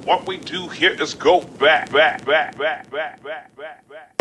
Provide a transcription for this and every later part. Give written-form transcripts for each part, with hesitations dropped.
What we do here is go back, back, back, back, back, back, back, back.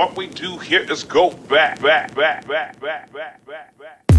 What we do here is go back, back, back, back, back, back, back, back.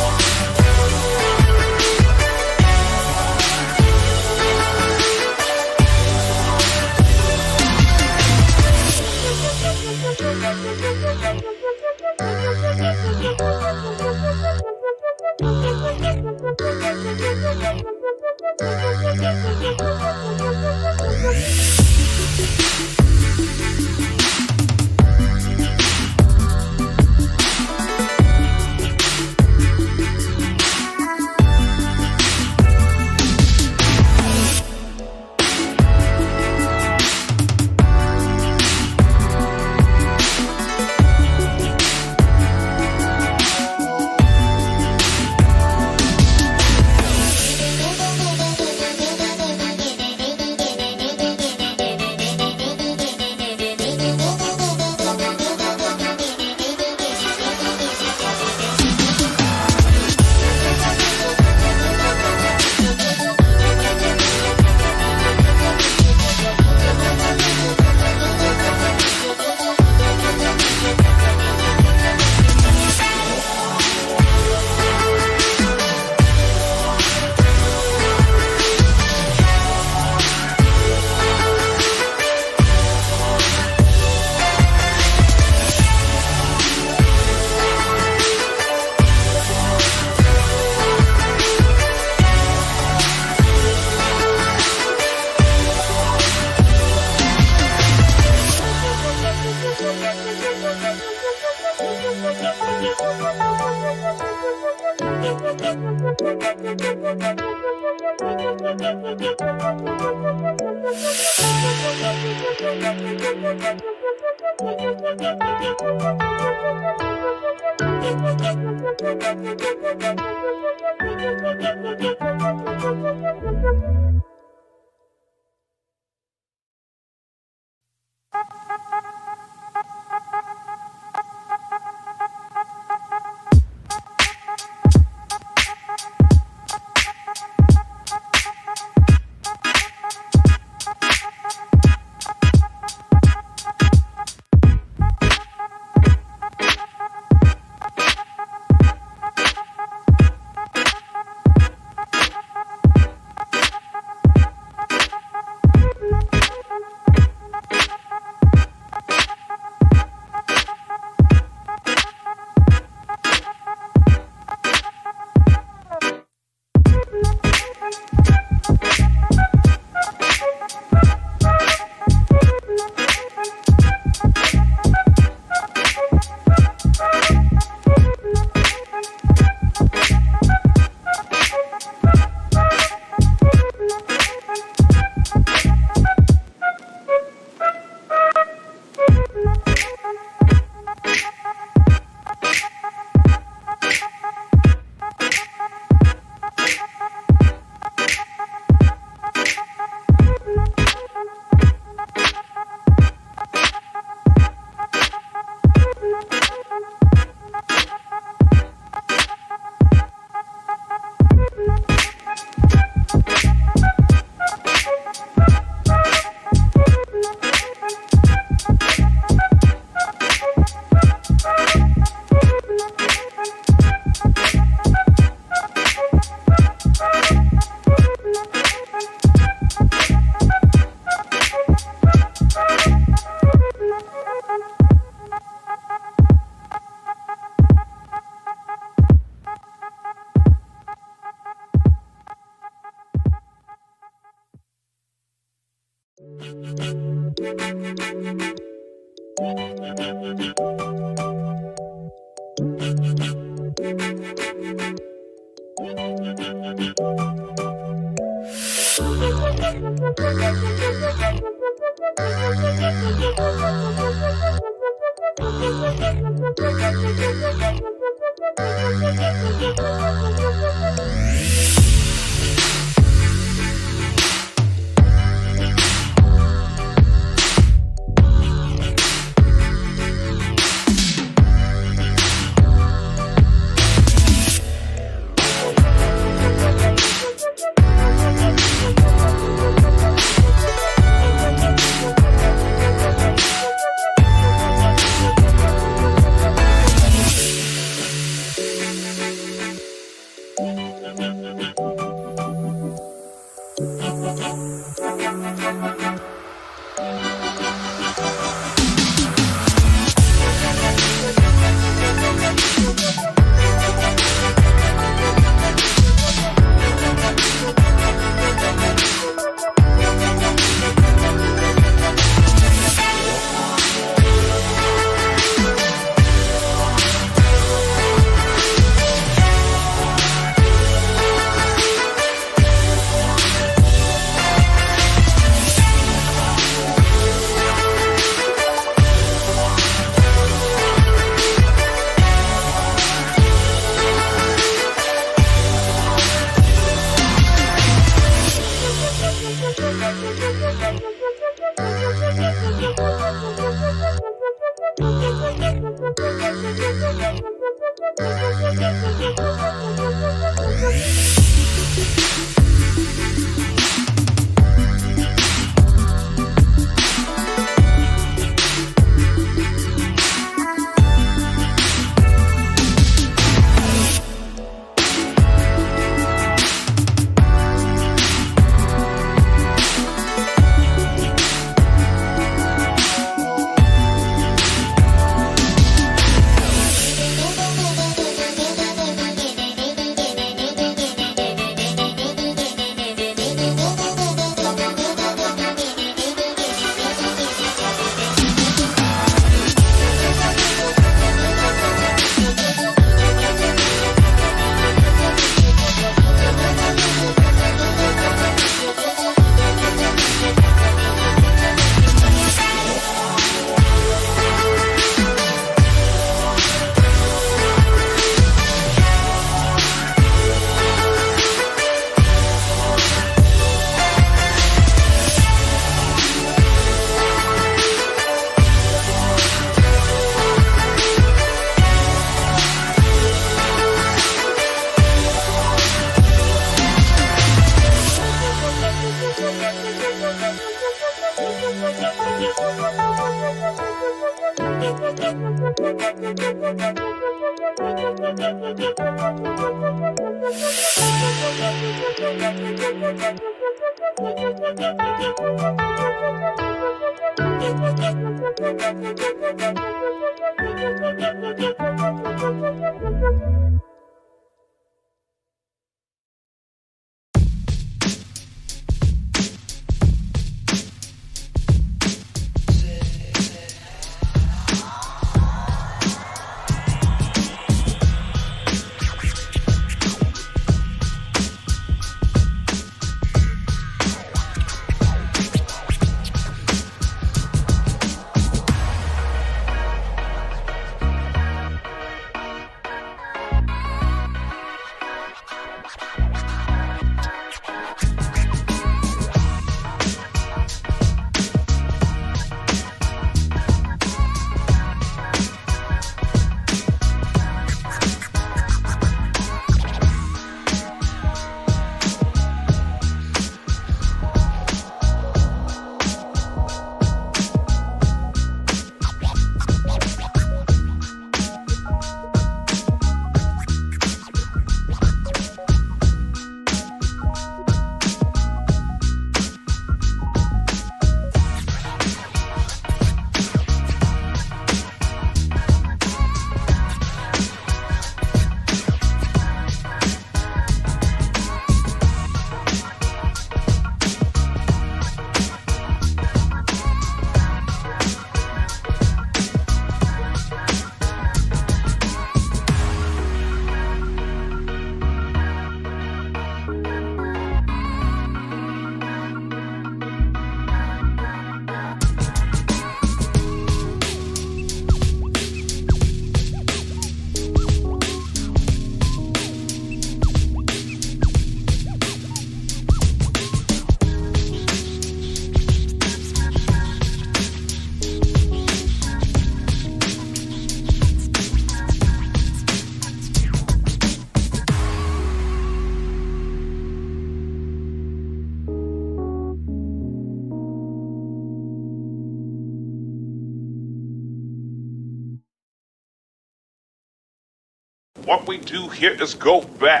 What we do here is go back.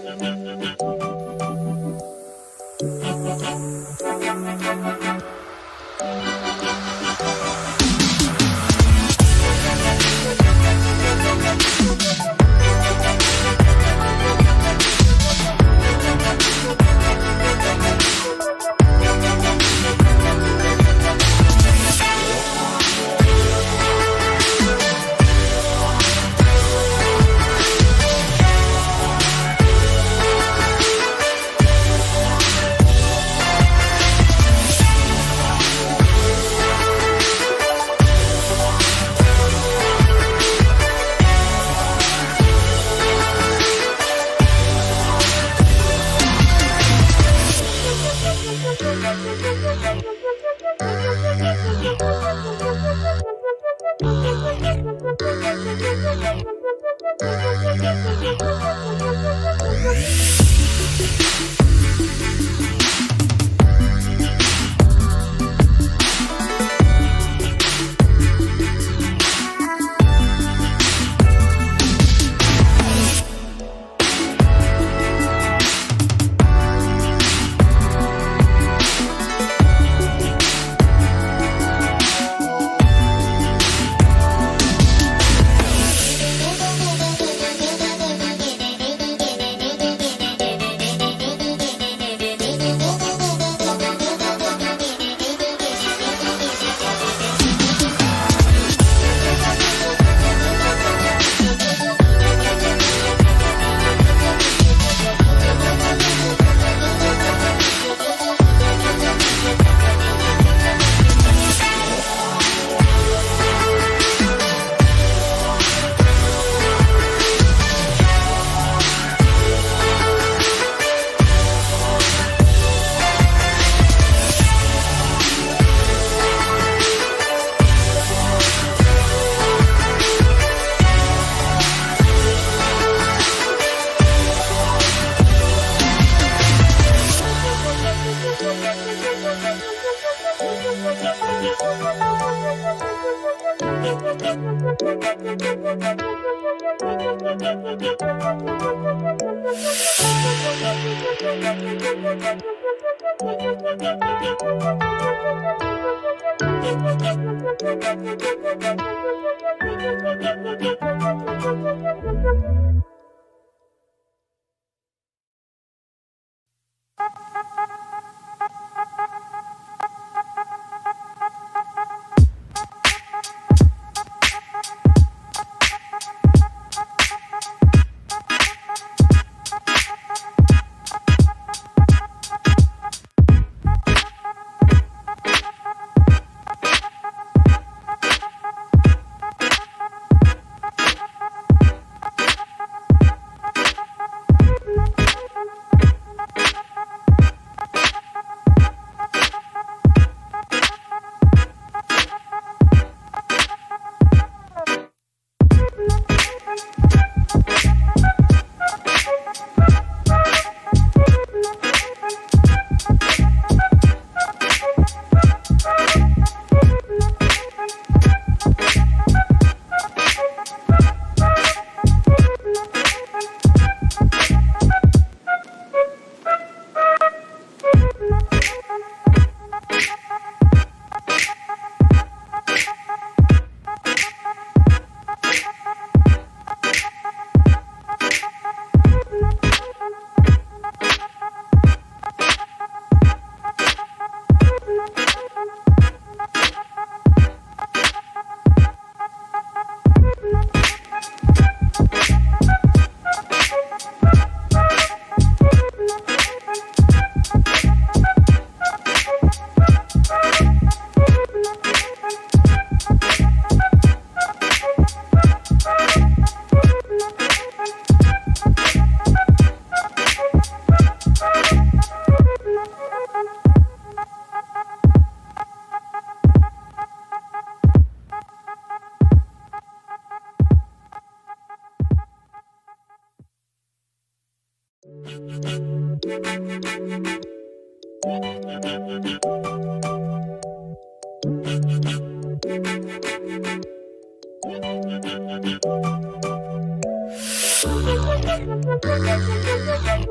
Thank you.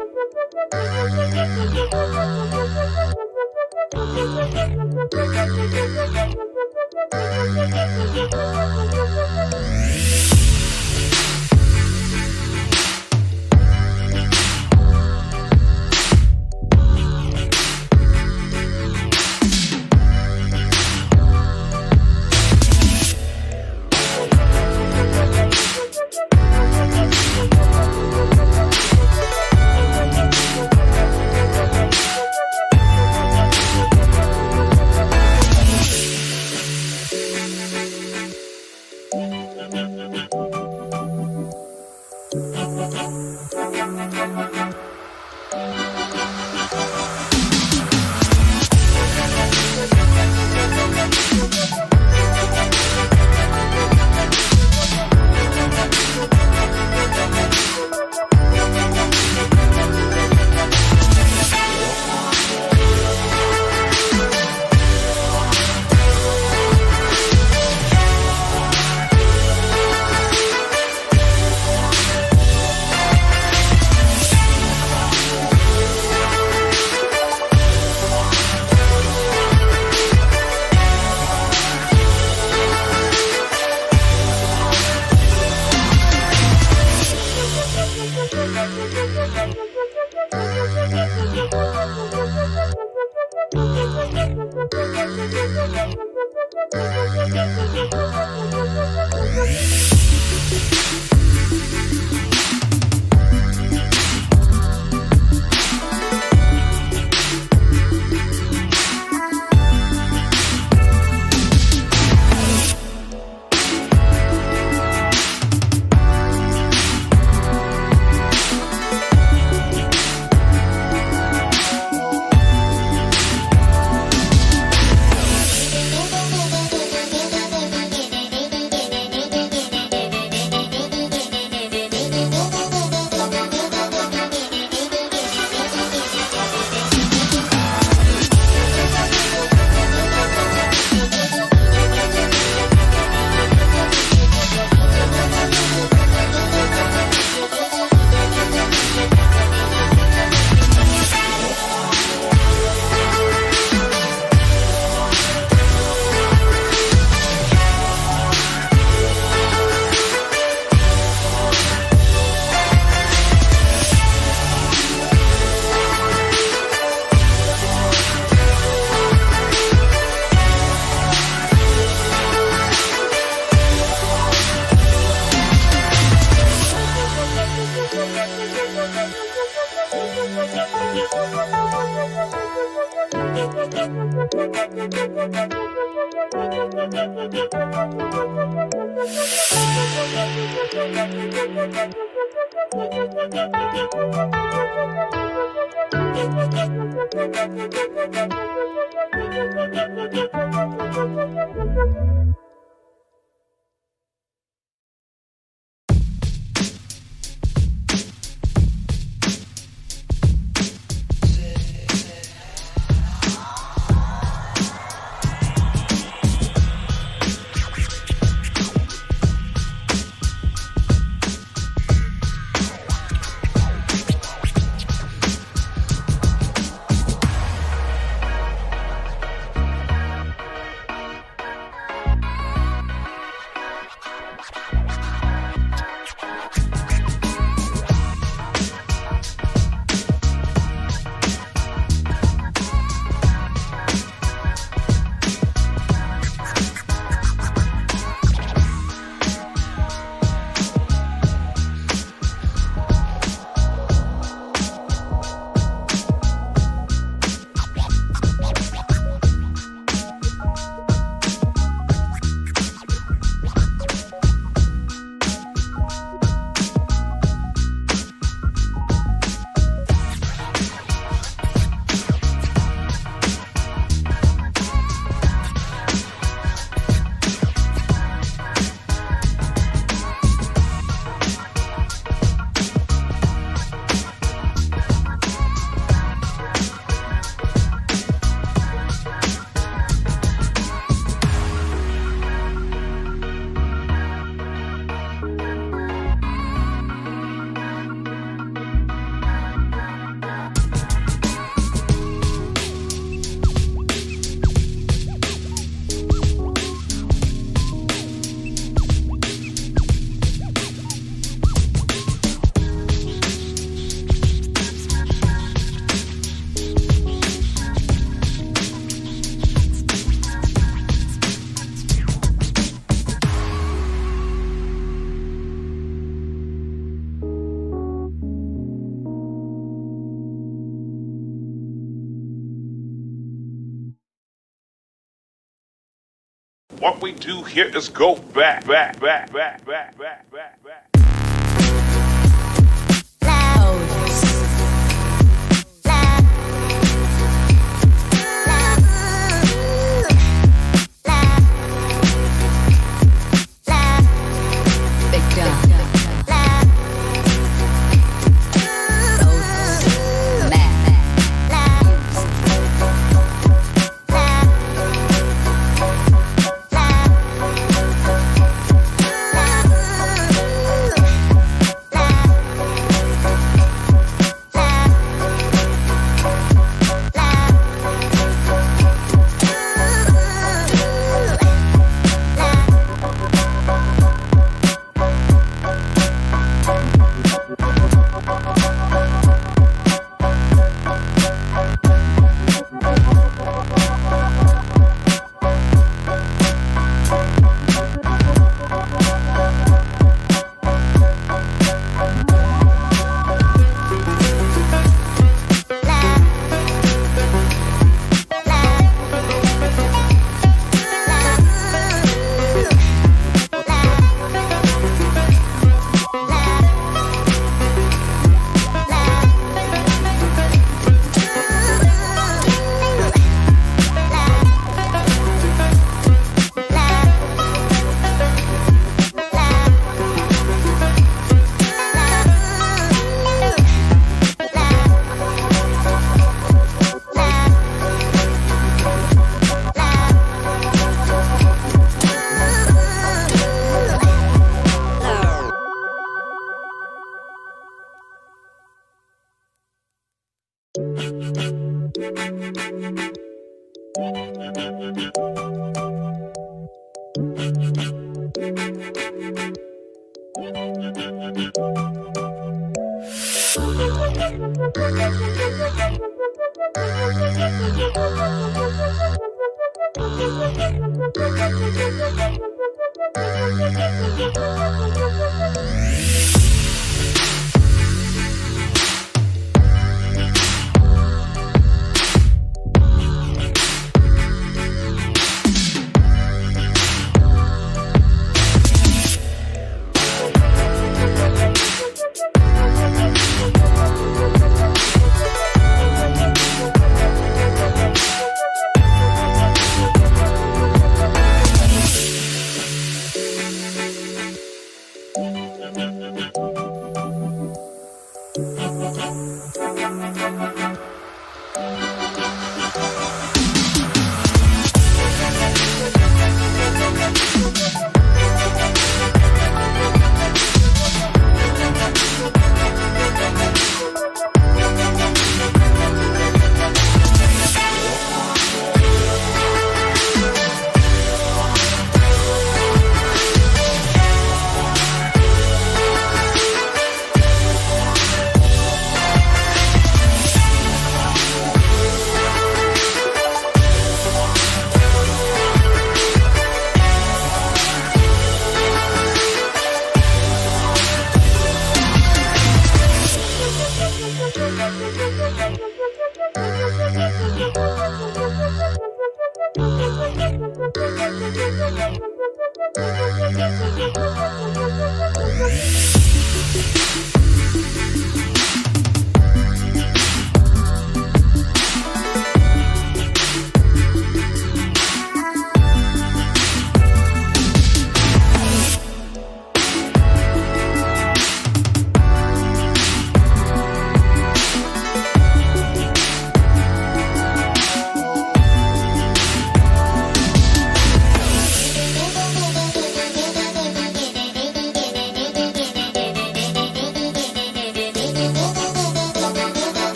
What we do here is go back, back, back, back, back, back, back, back.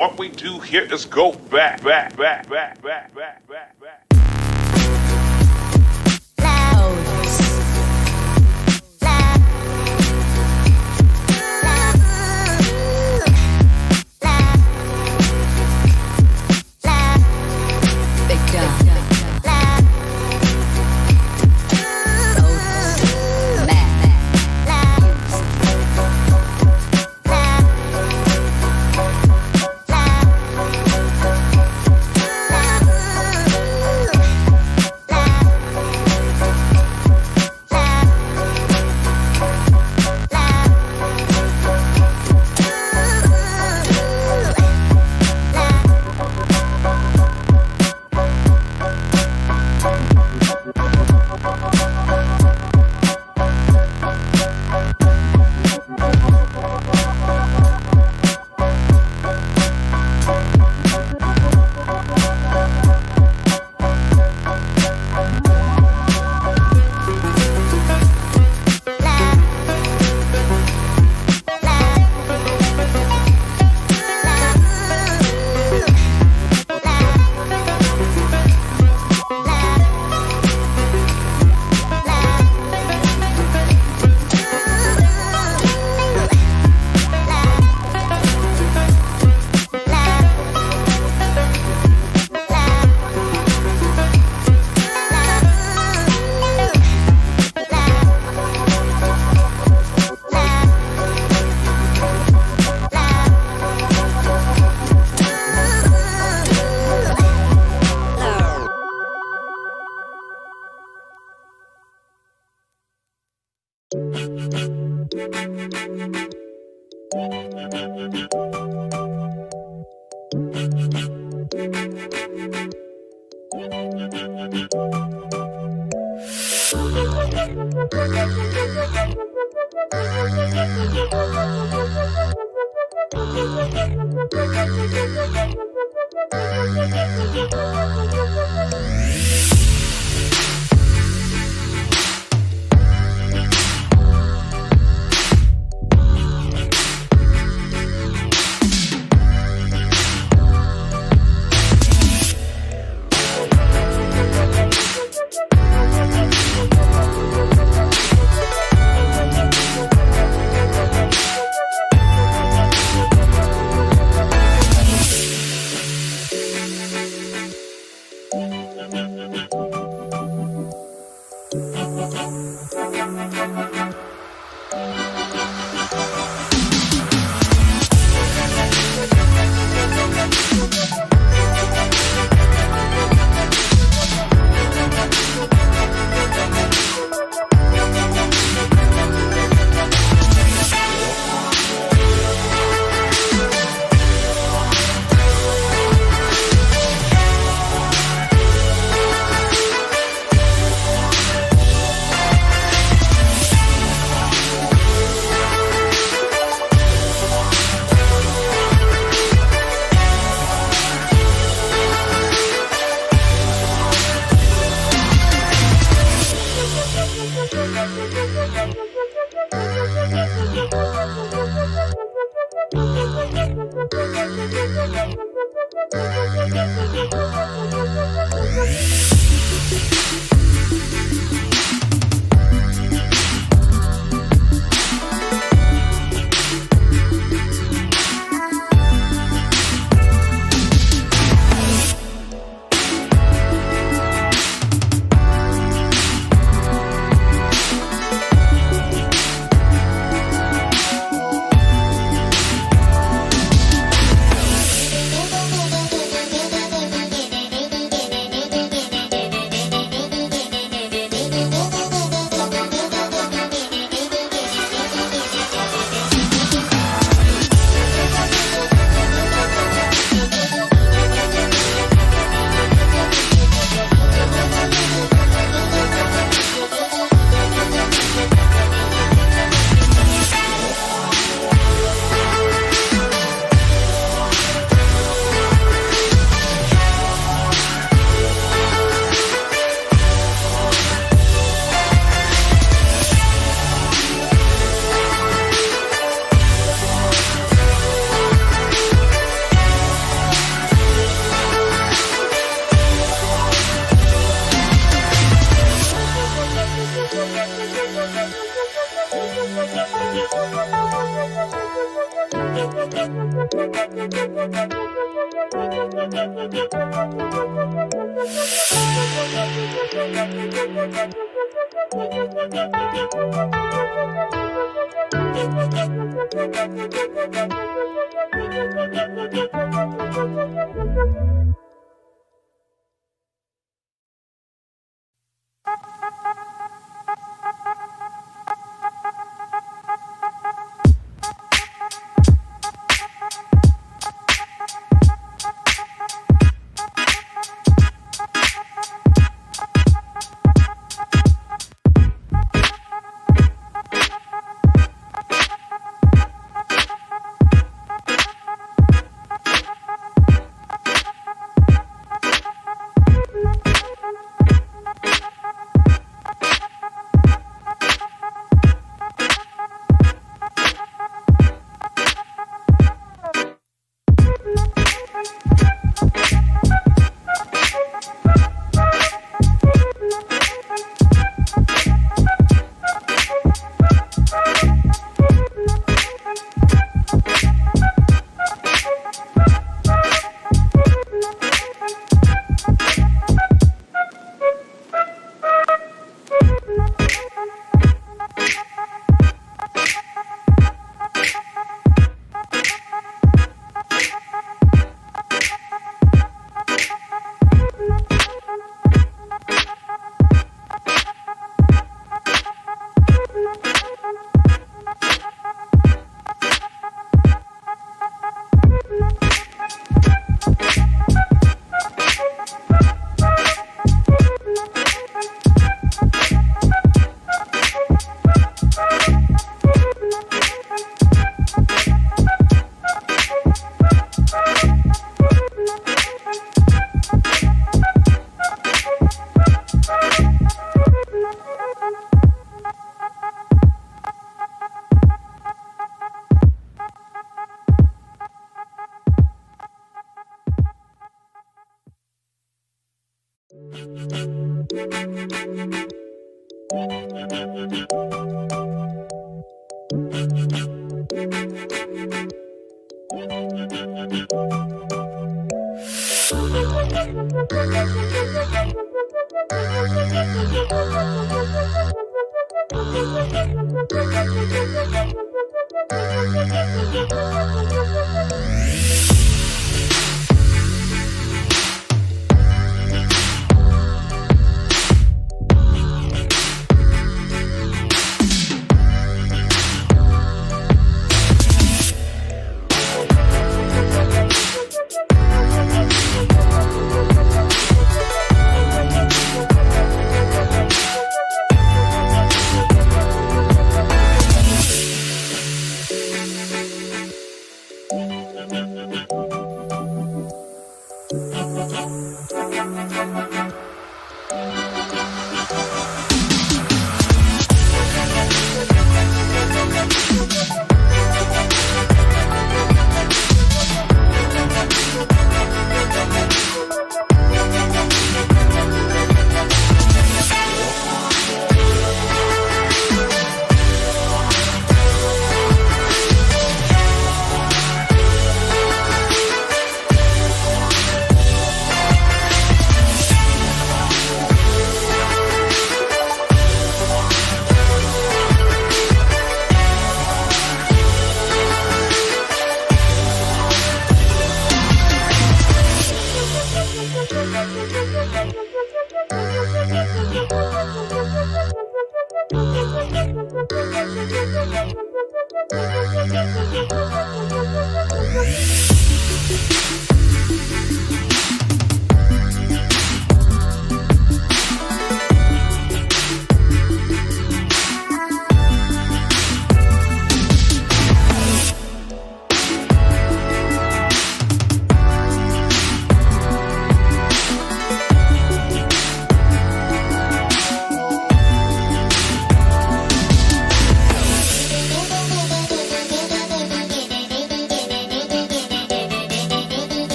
What we do here is go back, back, back, back, back, back, back, back.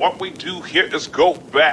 What we do here is go back.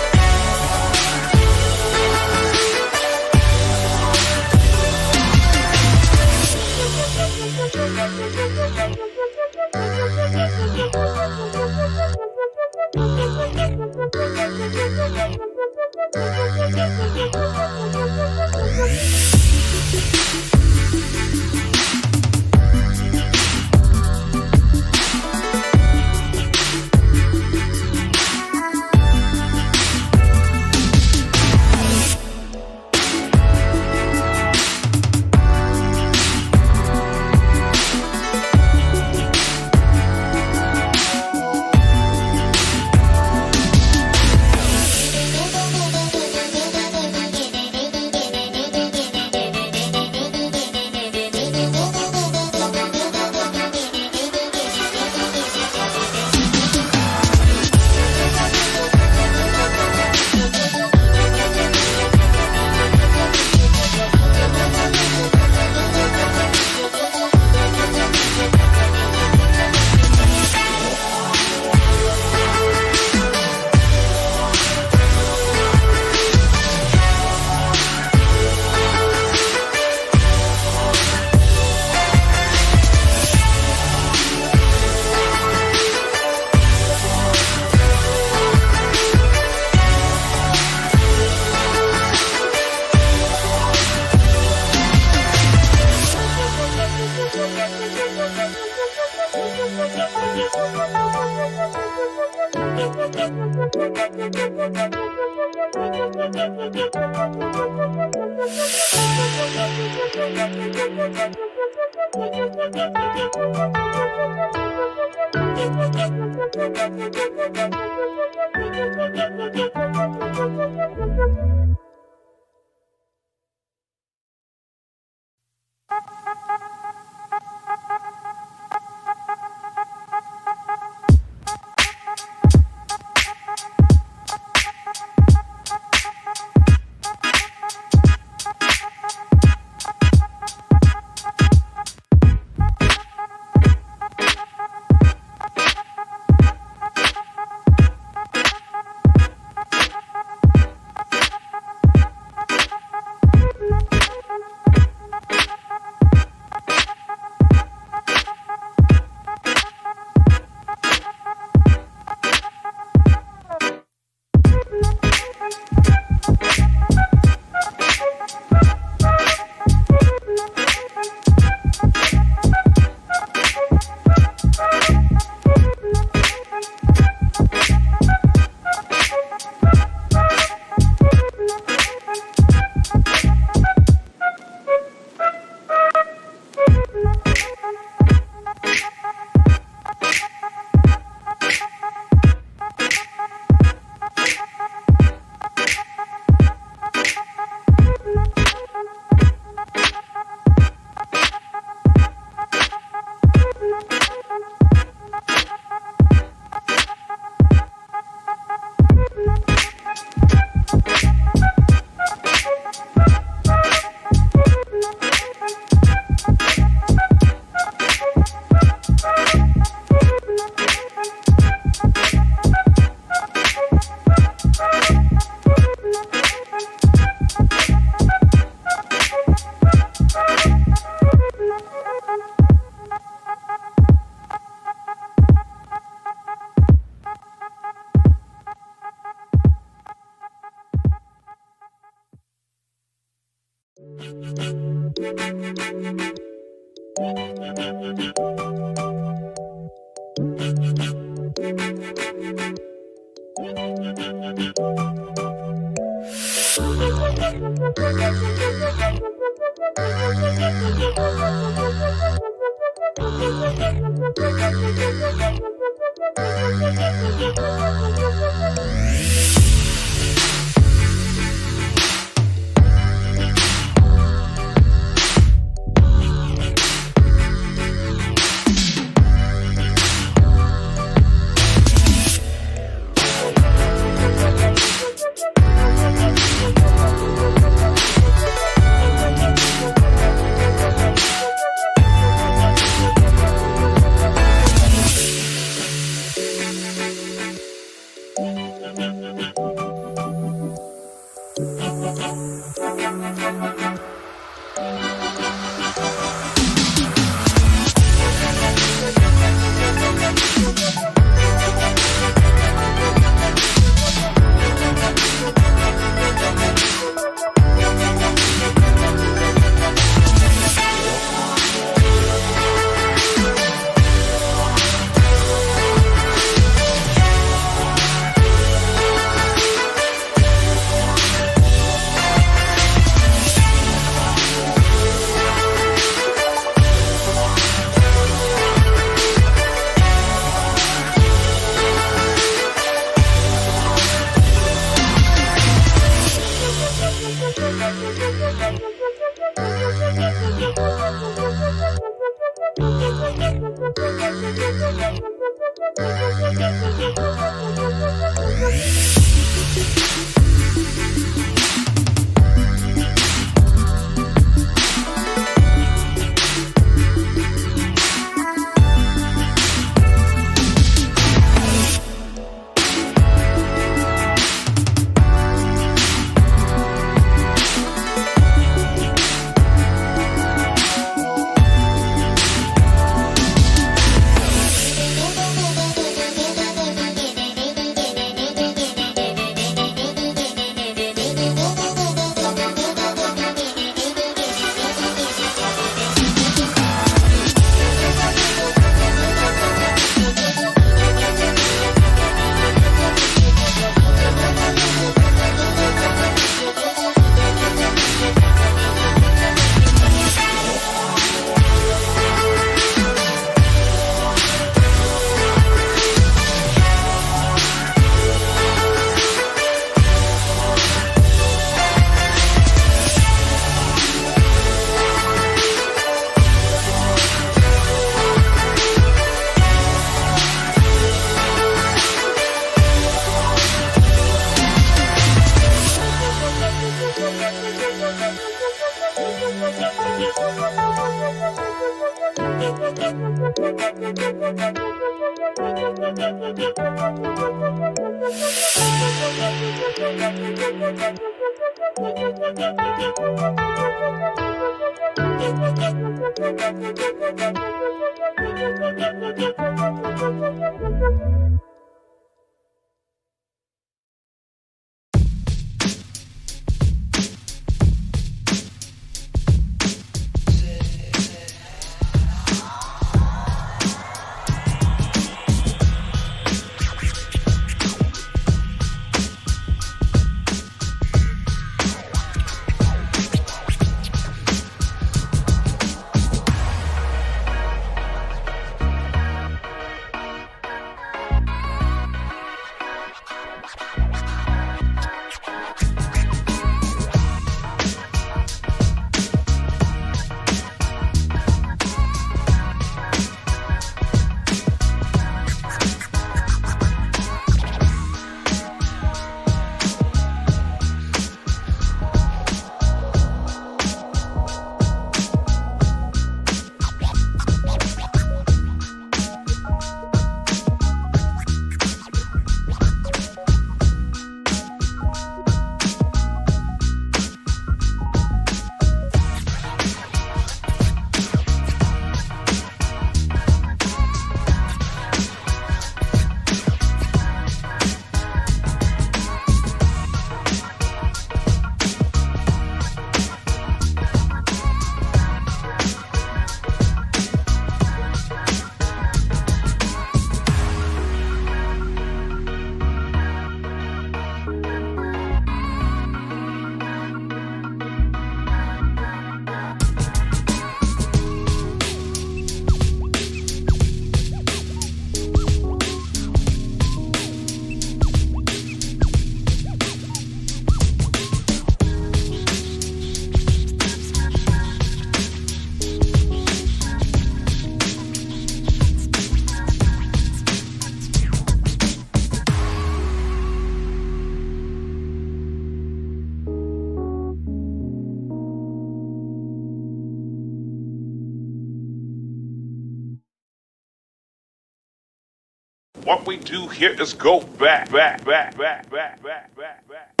What we do here is go back, back, back, back, back, back, back, back.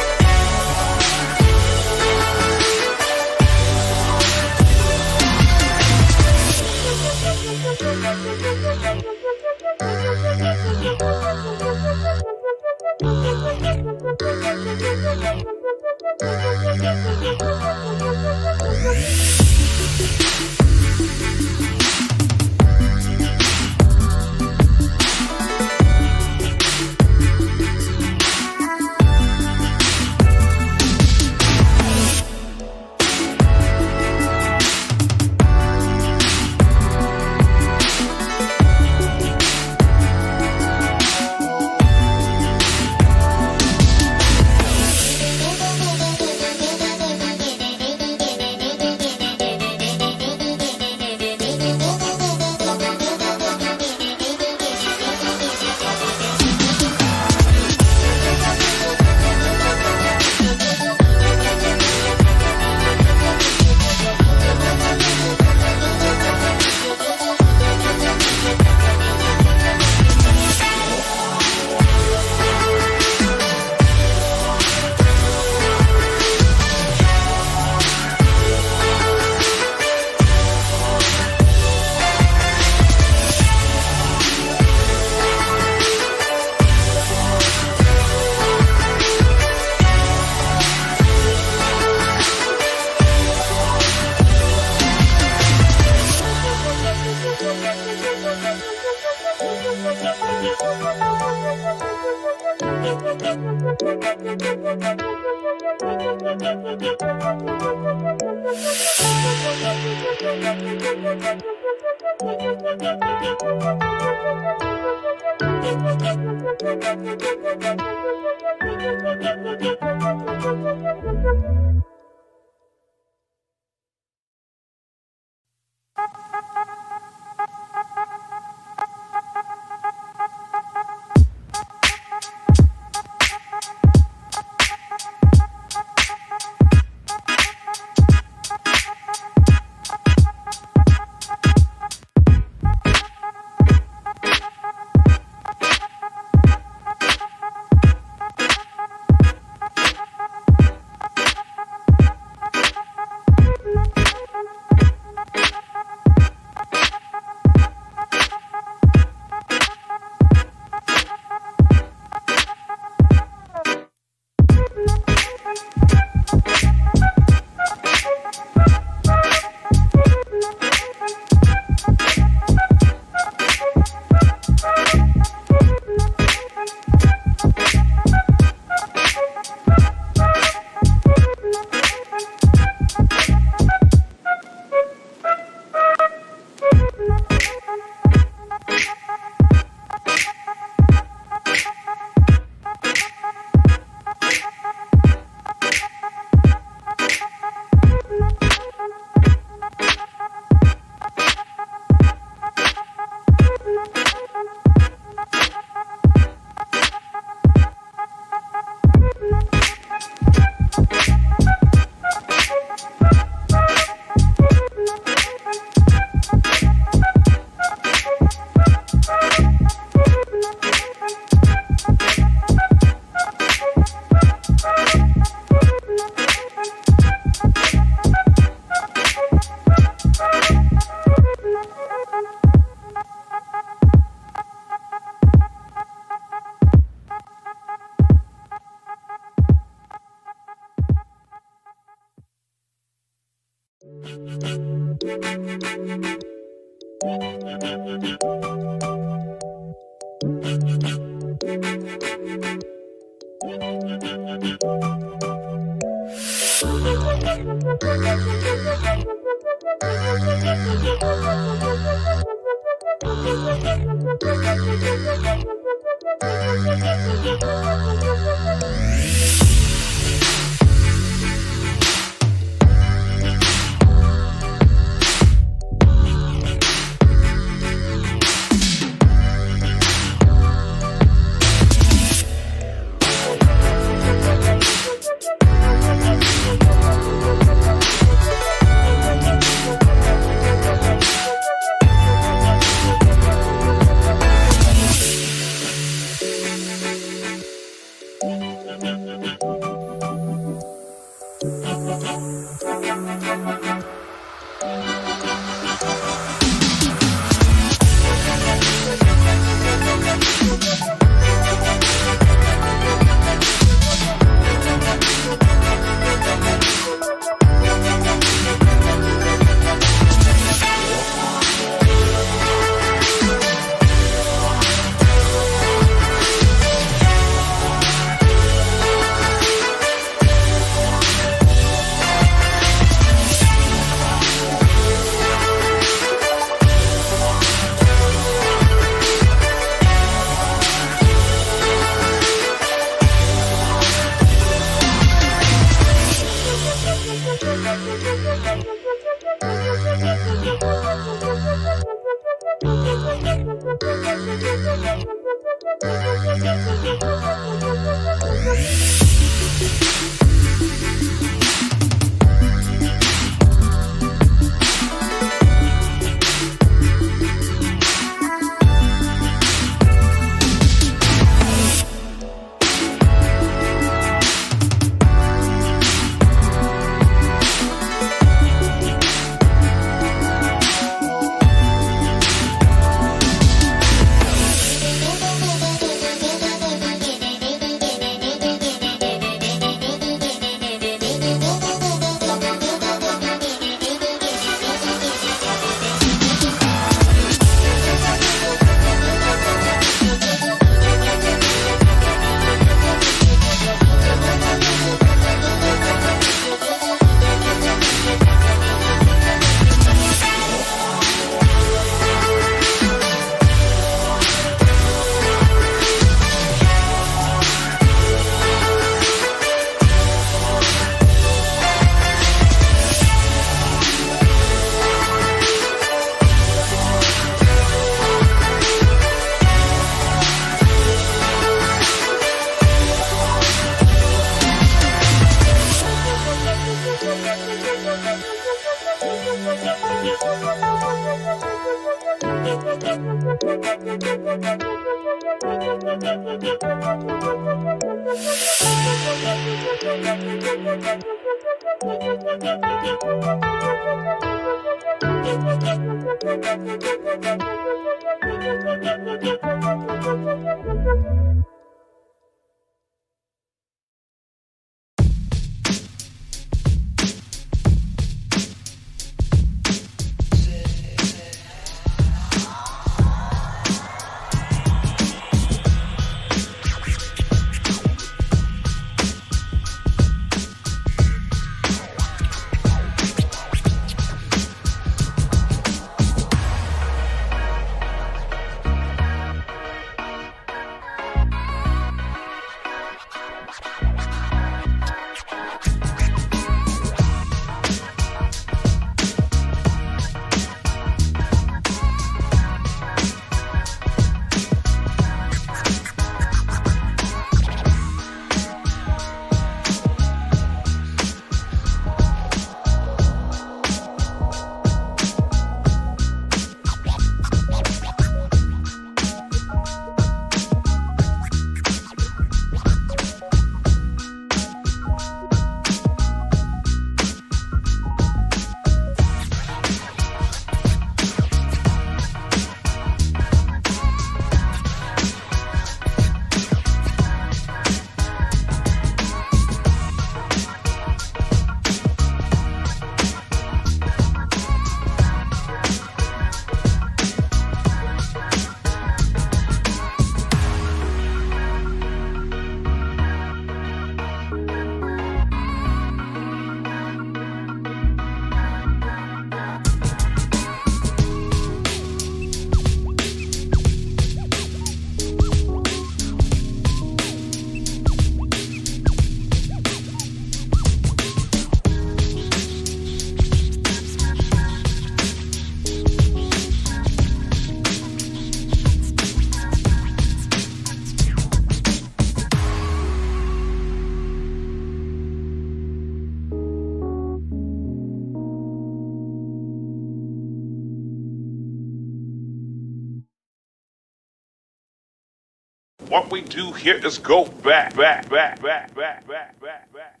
What we do here is go back, back, back, back, back, back, back, back.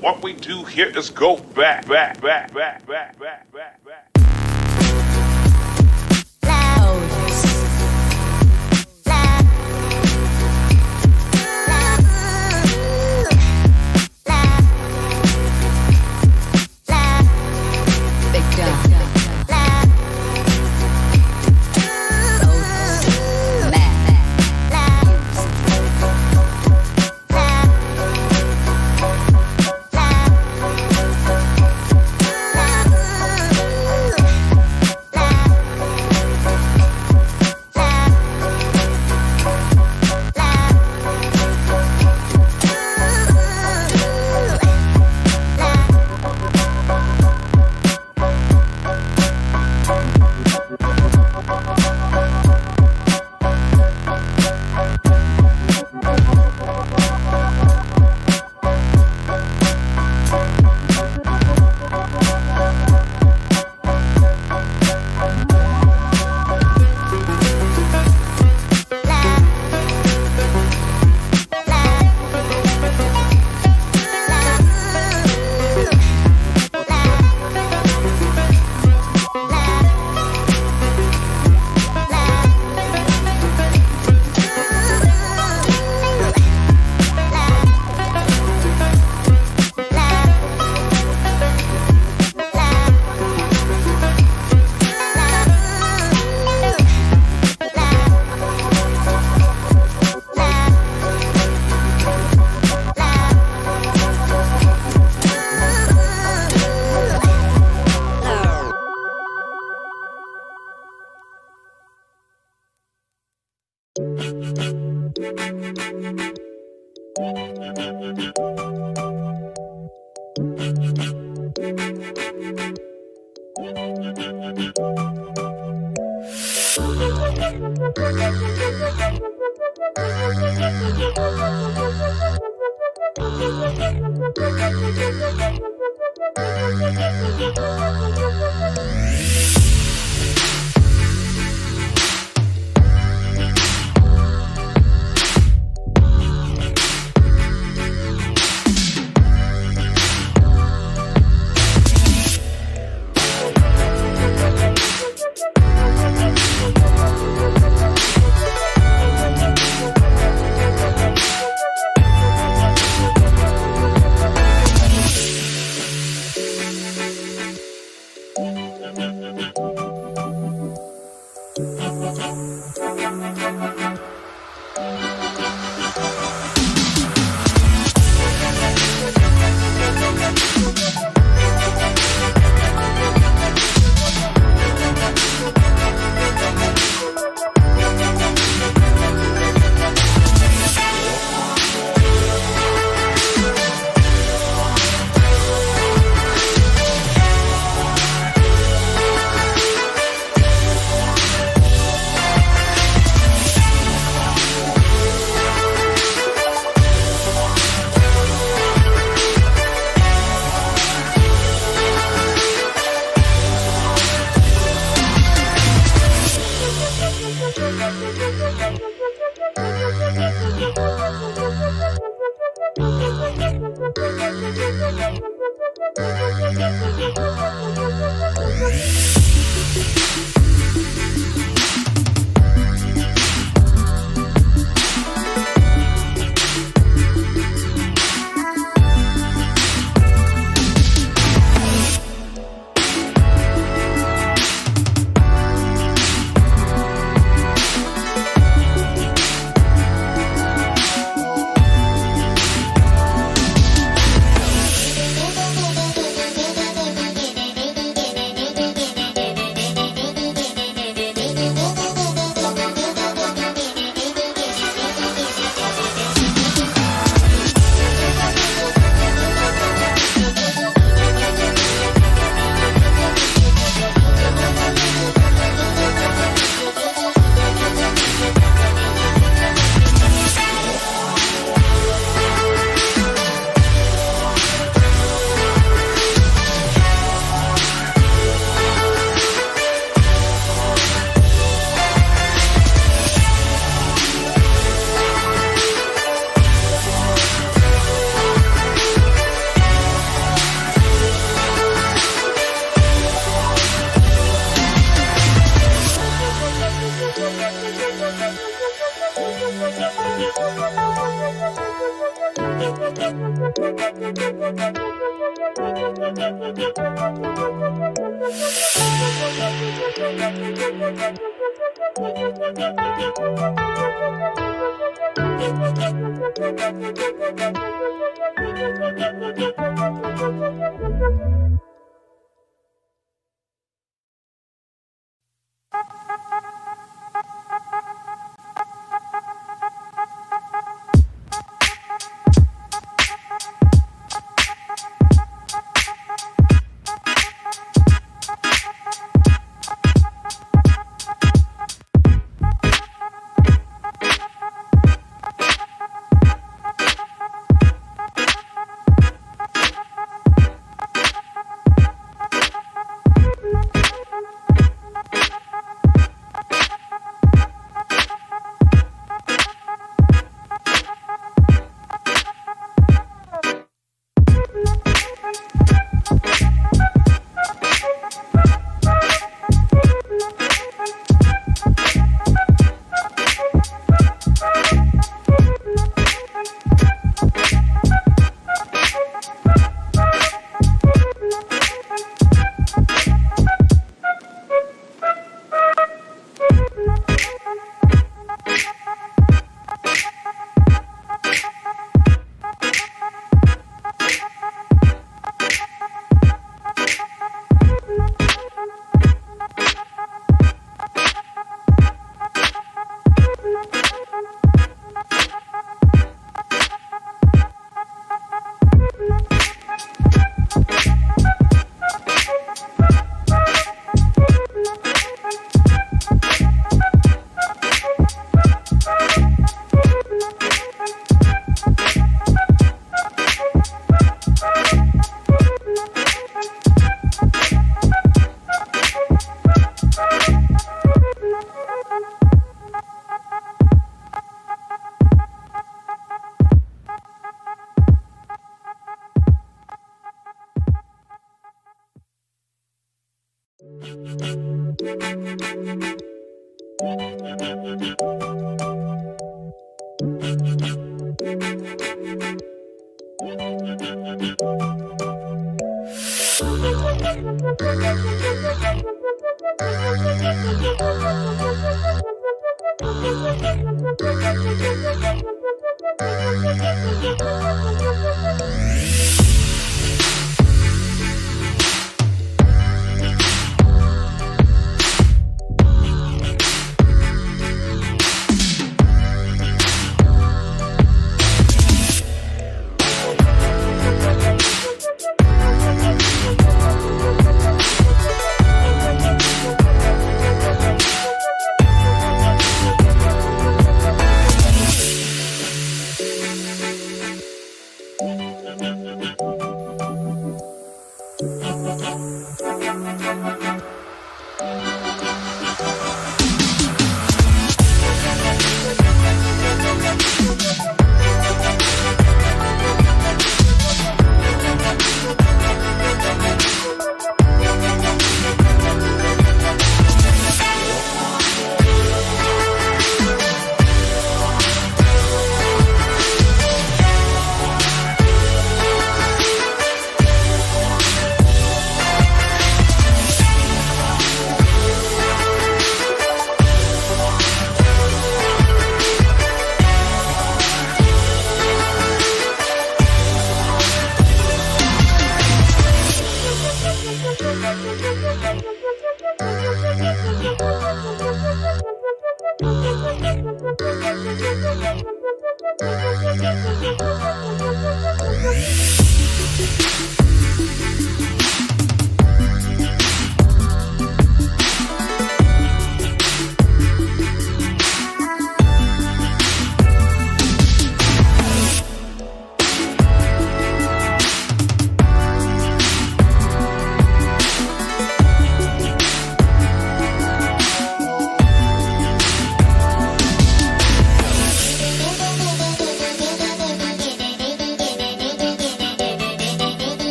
What we do here is go back.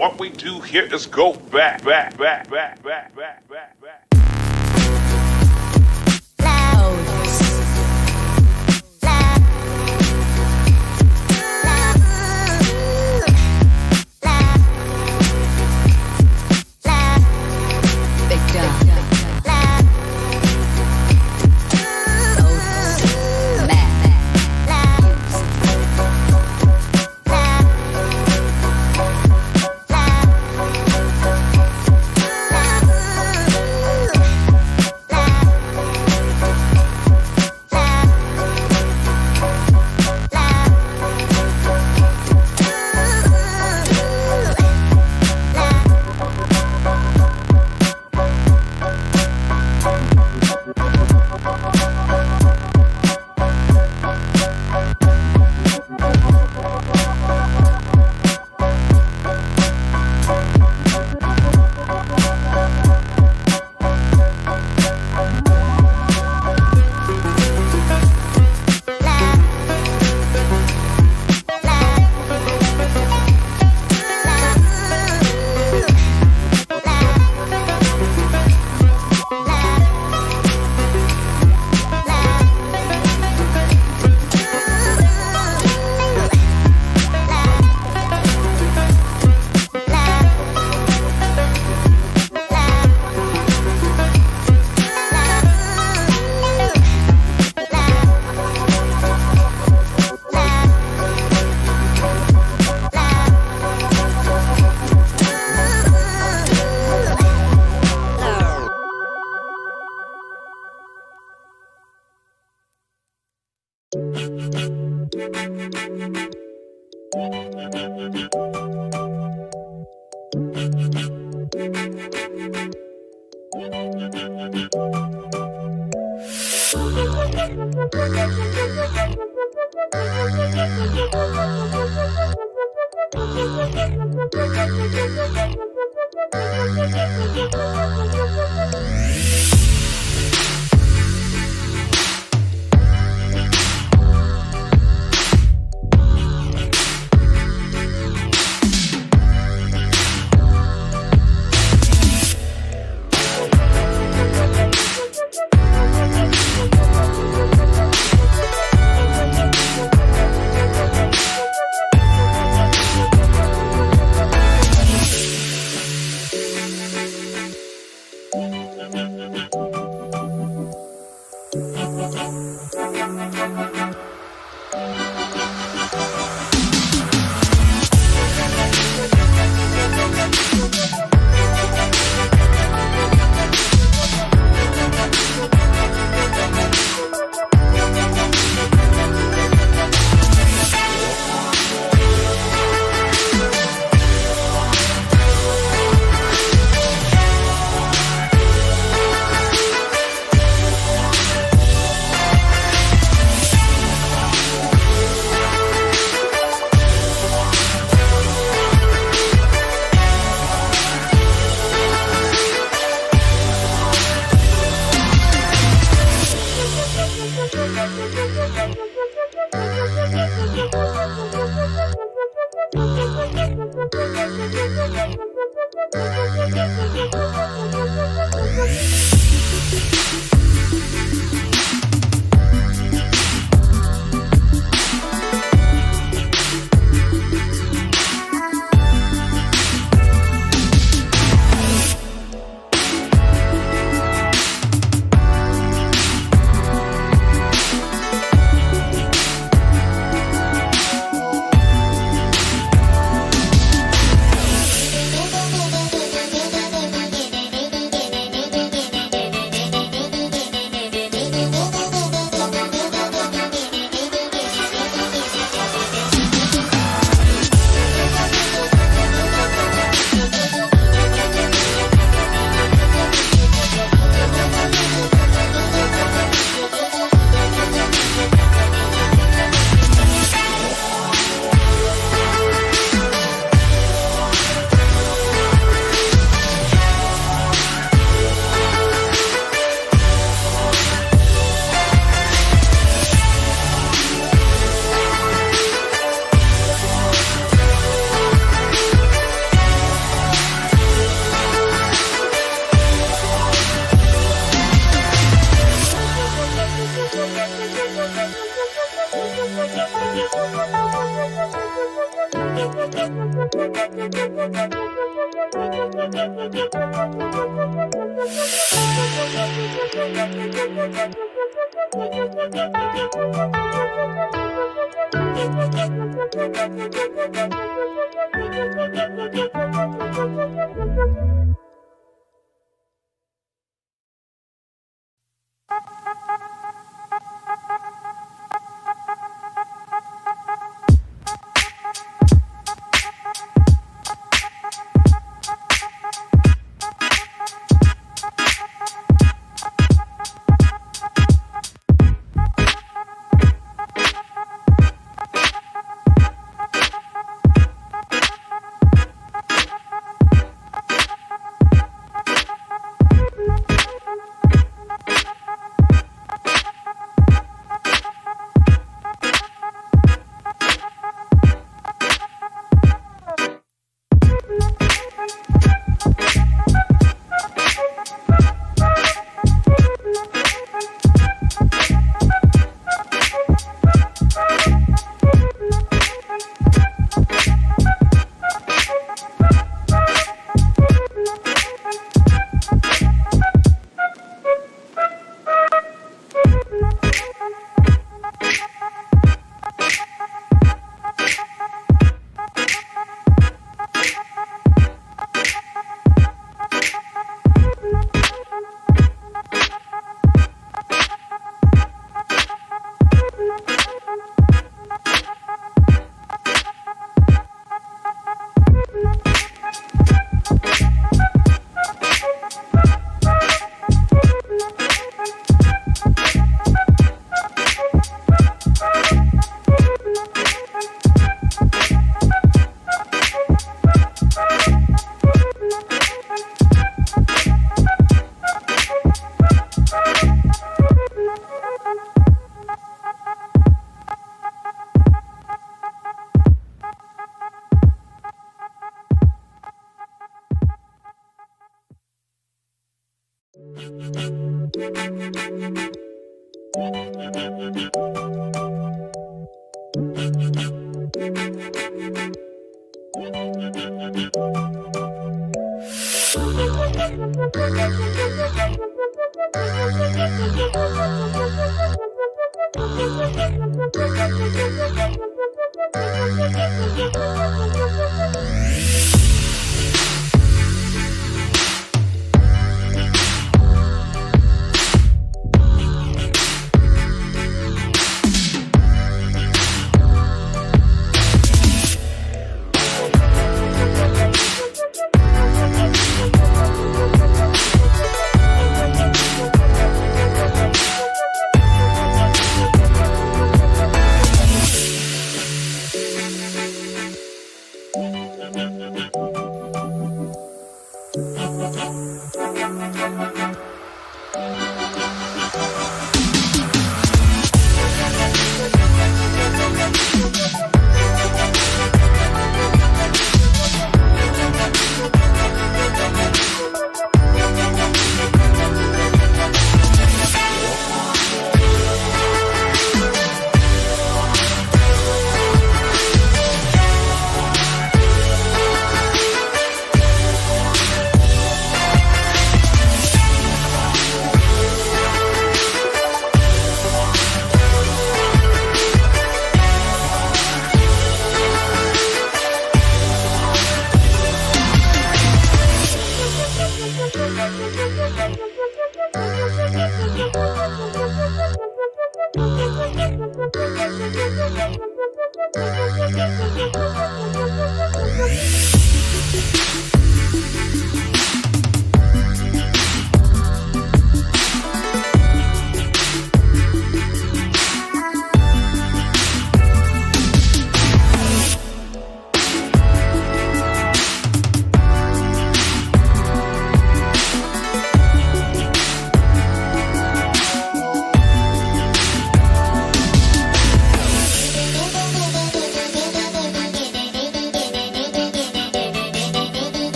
What we do here is go back.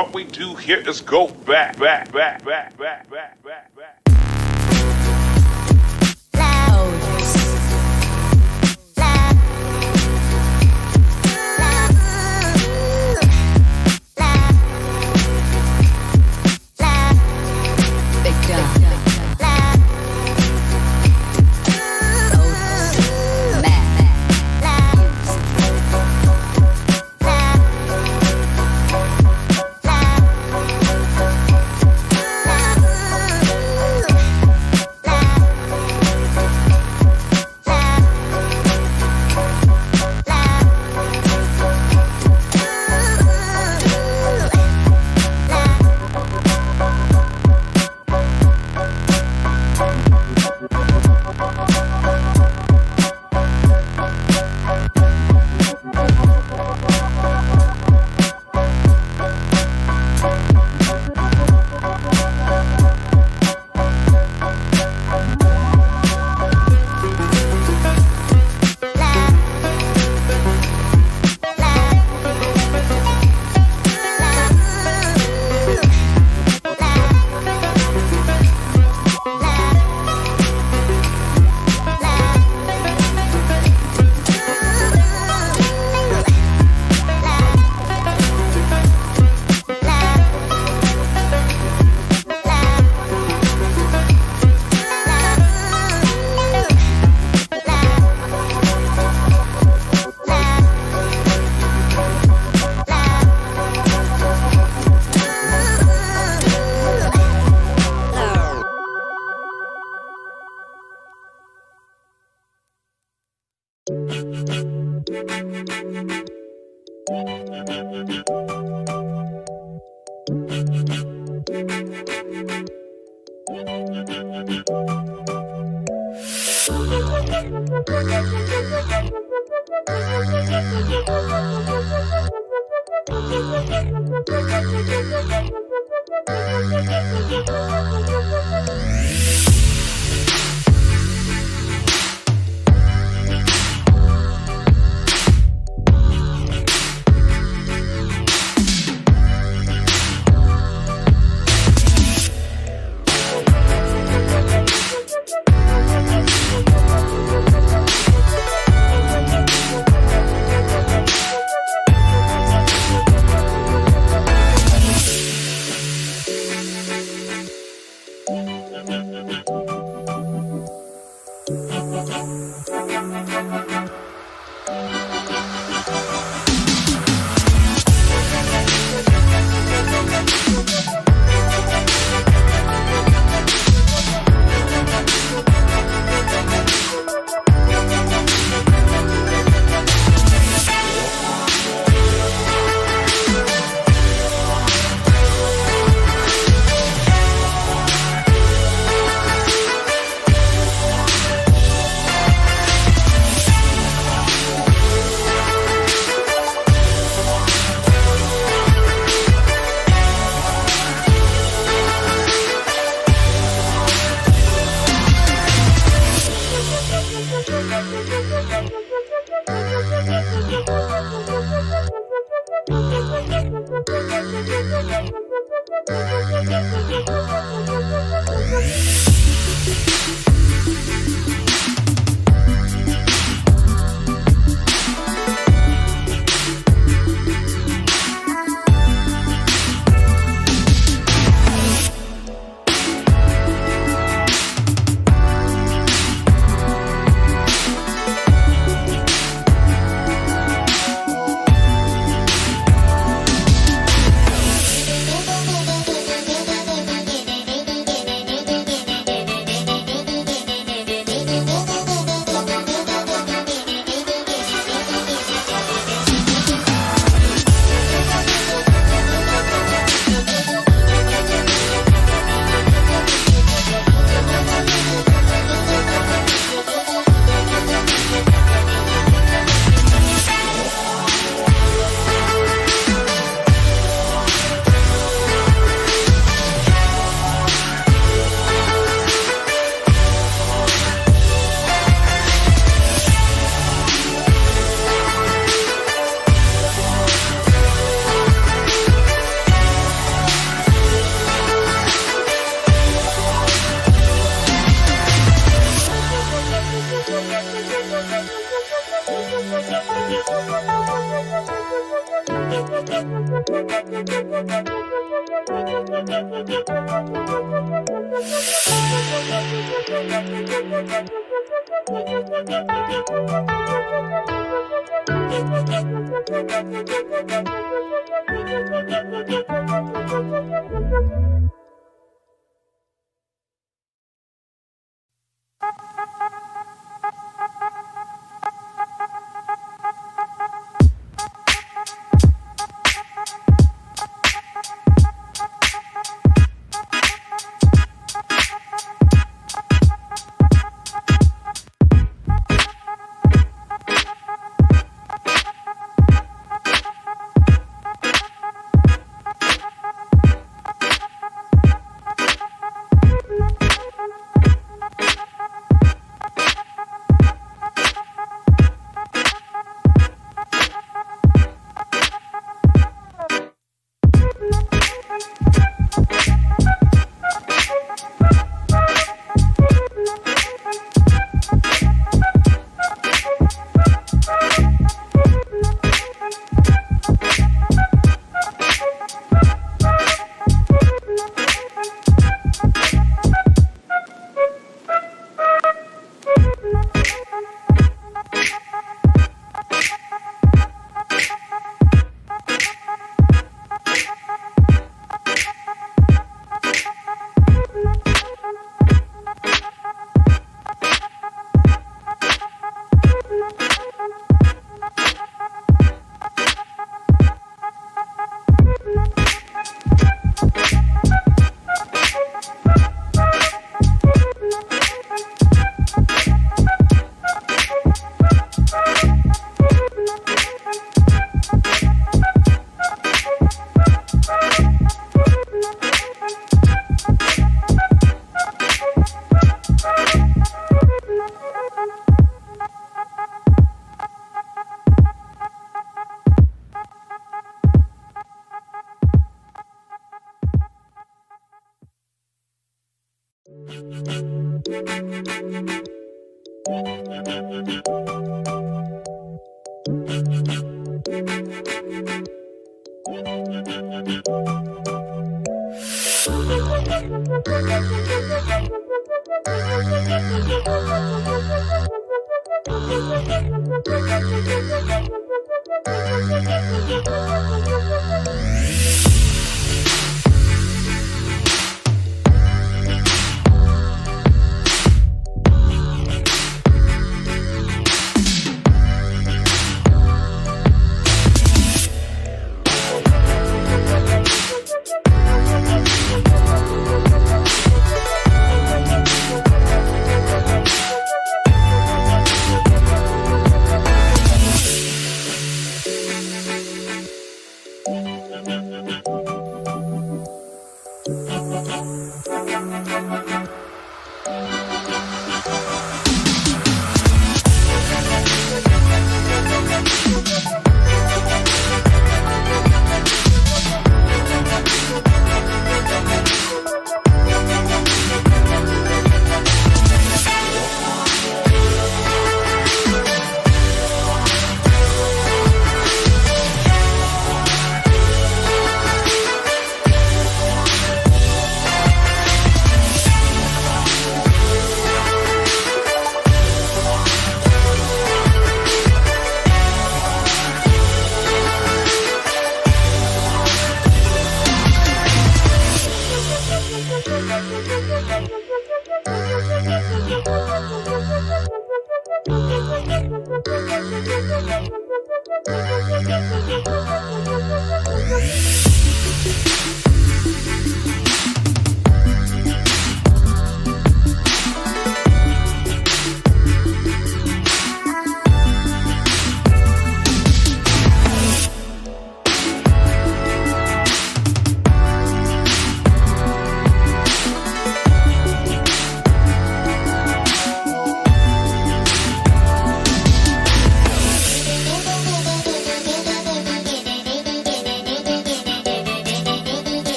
What we do here is go back, back, back, back, back, back, back, back.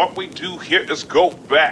What we do here is go back.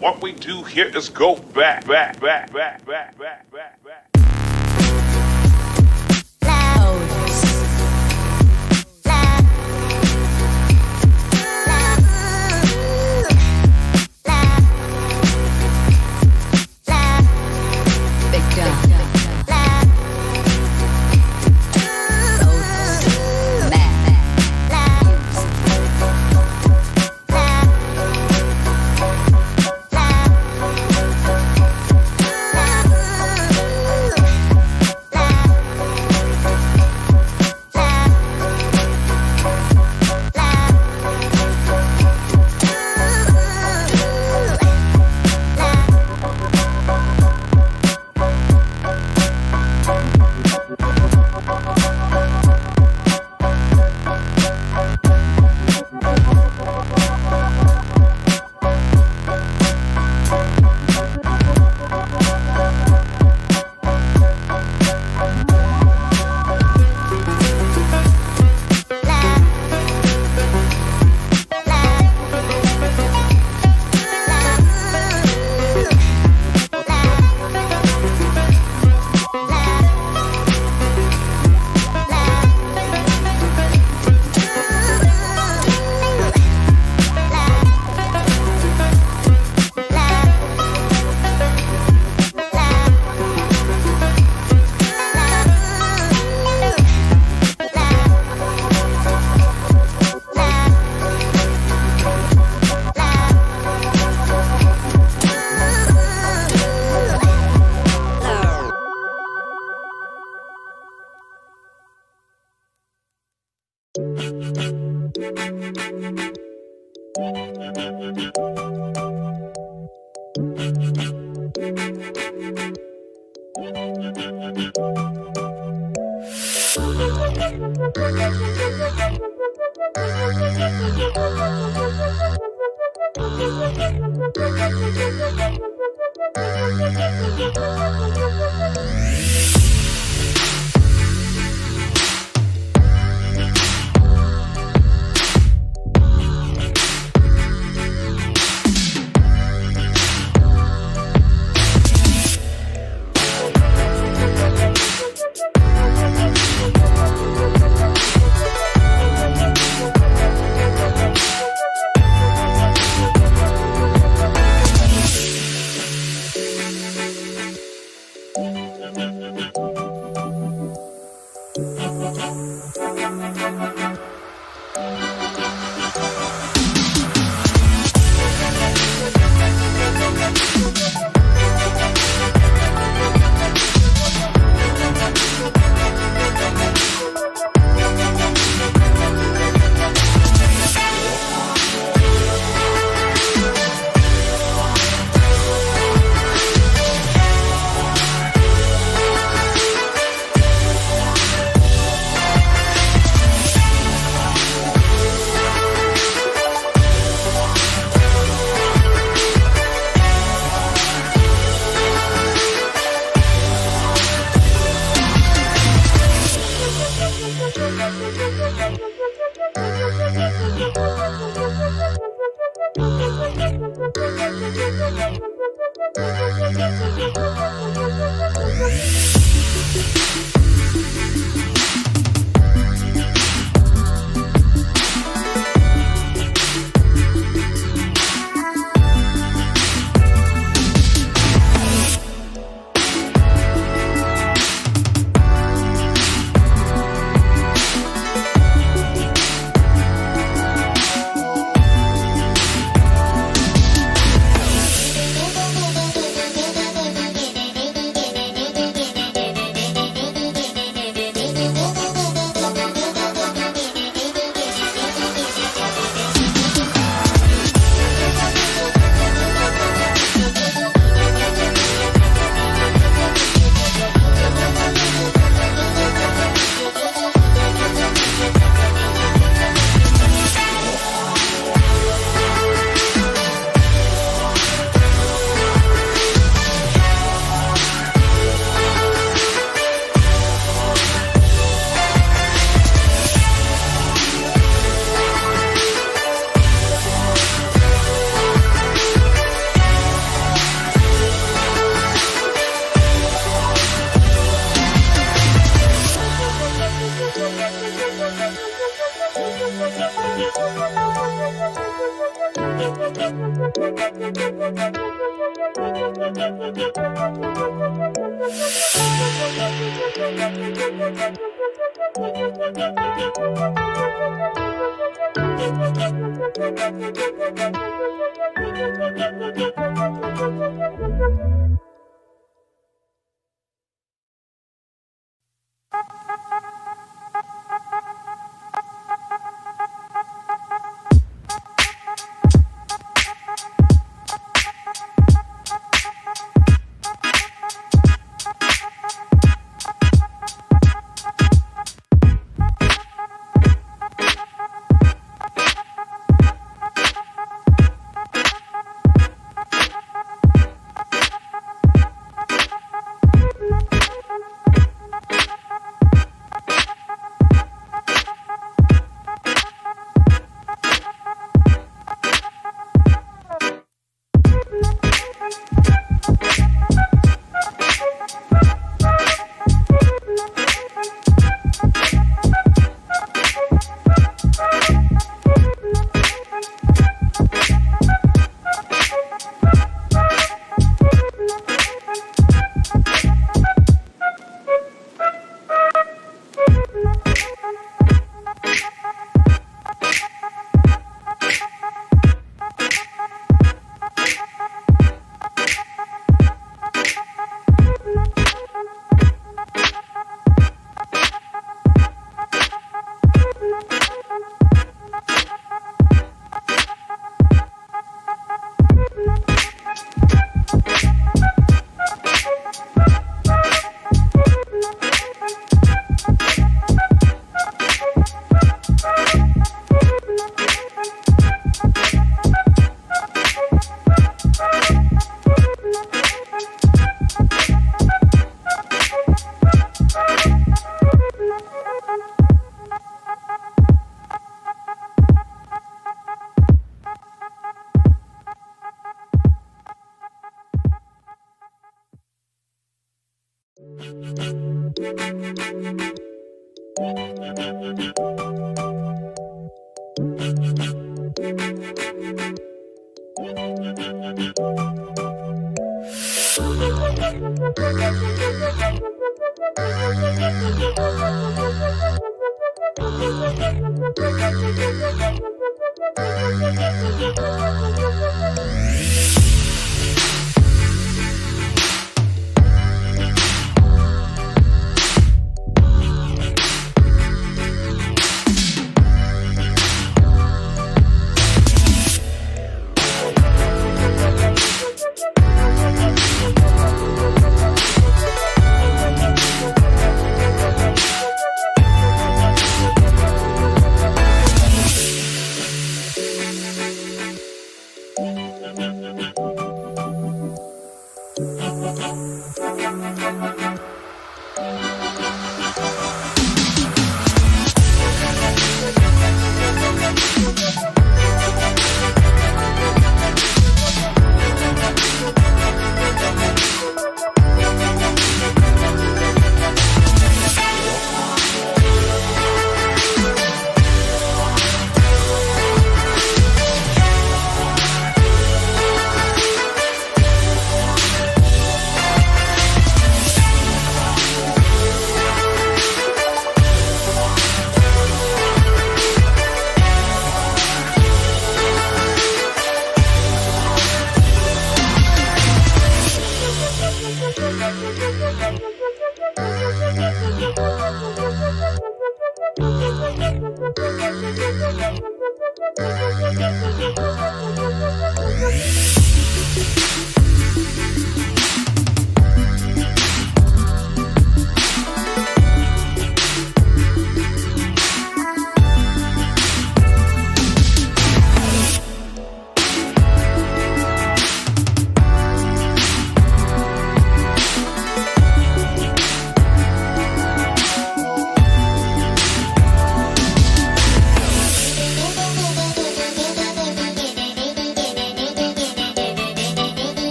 What we do here is go back.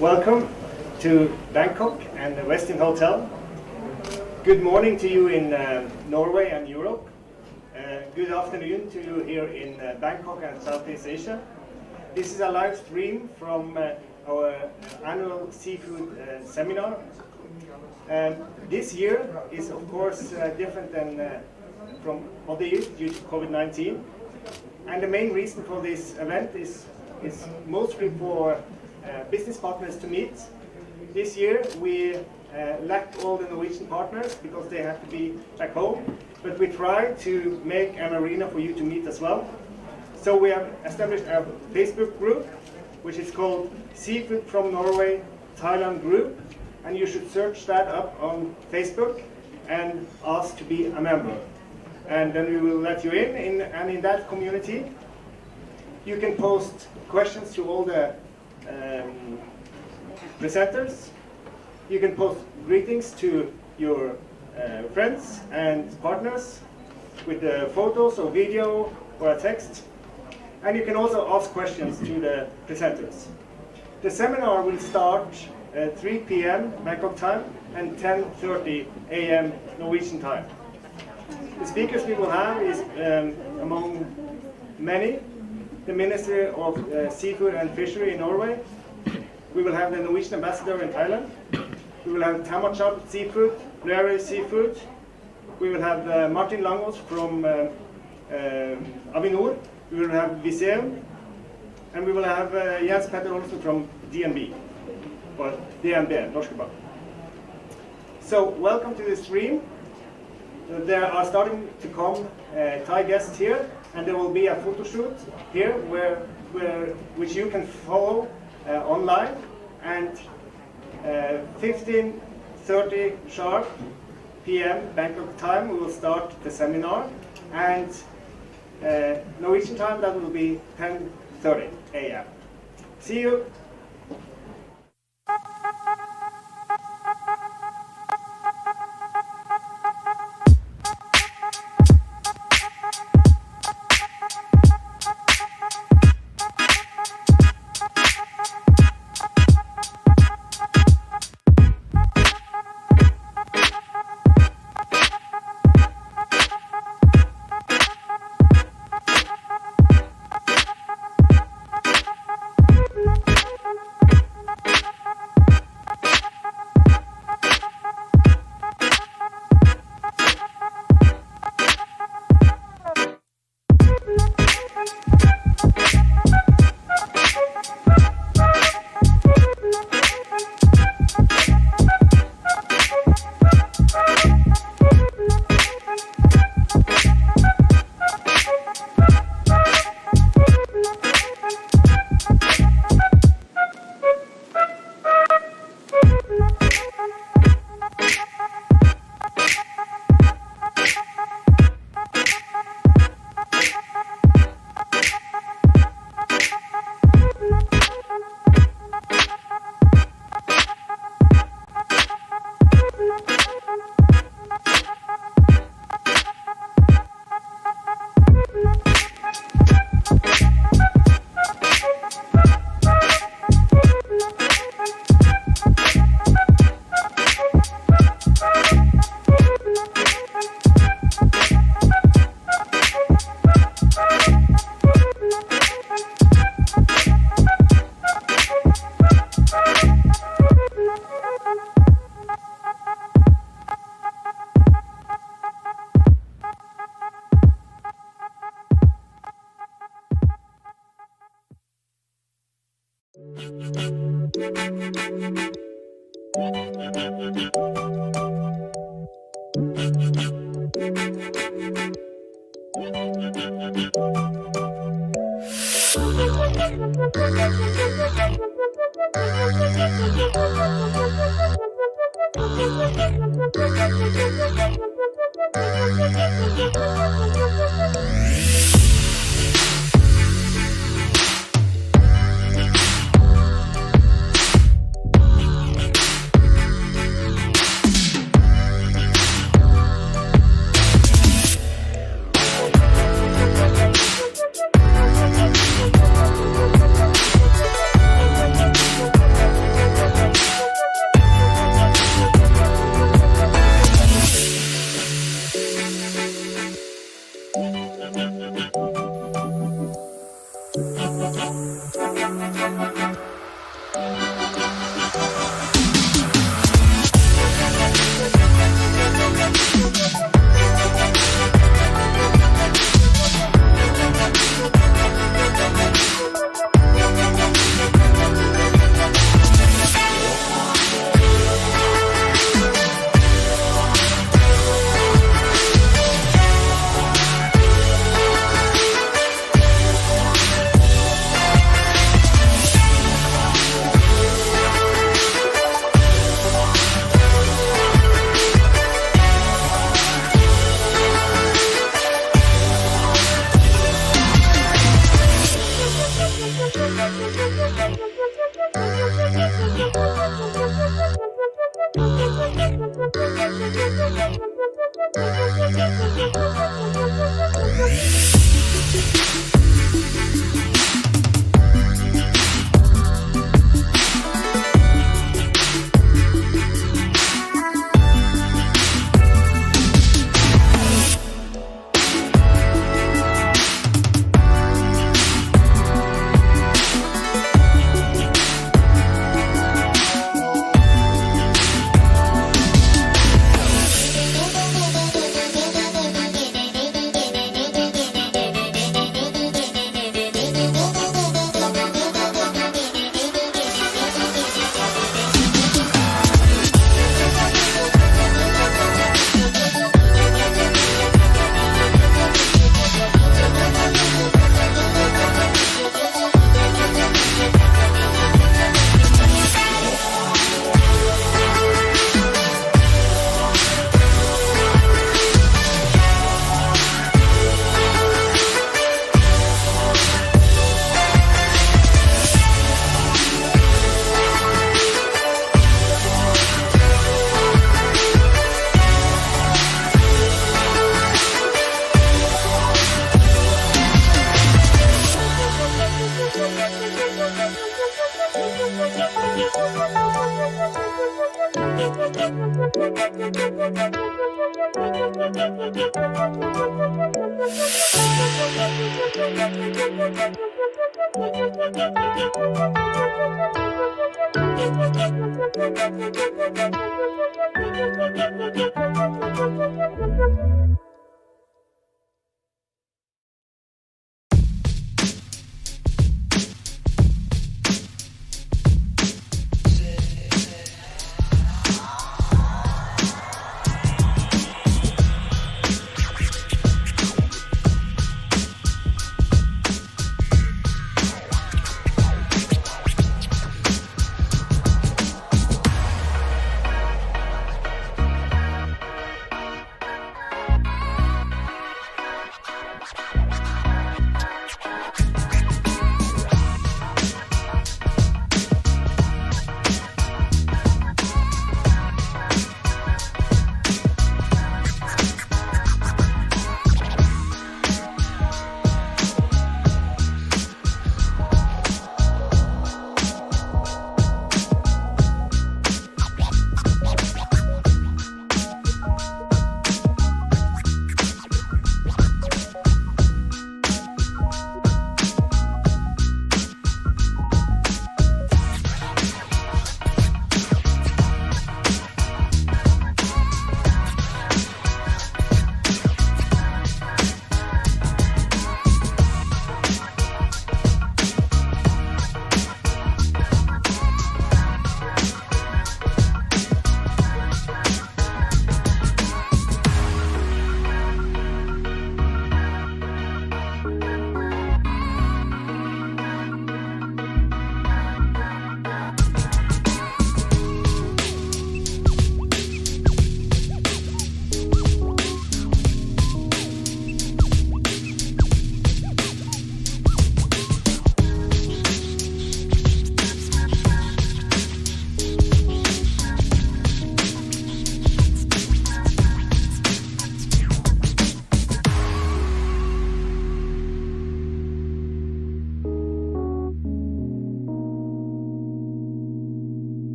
Welcome to Bangkok and the Westin Hotel. Good morning to you in Norway and Europe. Good afternoon to you here in Bangkok and Southeast Asia. This is a live stream from our annual seafood seminar. This year is of course different than from other years due to COVID-19. And the main reason for this event is mostly for business partners to meet. This year we lacked all the Norwegian partners because they have to be back home, but we tried to make an arena for you to meet as well. So we have established a Facebook group which is called Seafood from Norway Thailand Group, and you should search that up on Facebook and ask to be a member. And then we will let you in, and in that community you can post questions to all the presenters. You can post greetings to your friends and partners with photos or video or a text. And you can also ask questions to the presenters. The seminar will start at 3 p.m. Bangkok time and 10:30 a.m. Norwegian time. The speakers we will have is, among many, the Ministry of Seafood and Fishery in Norway. We will have the Norwegian ambassador in Thailand. We will have Thamachart Seafood, Lerøy Seafood. We will have Martin Langås from Avinor. We will have Viseum. And we will have Jens Petter Olsen from DNB, or DNB, Norske Bank. So welcome to the stream. There are starting to come Thai guests here, and there will be a photo shoot here which you can follow online. And 15:30 sharp p.m. Bangkok time, we will start the seminar. And Norwegian time, that will be 10:30 a.m. See you.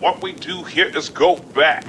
What we do here is go back.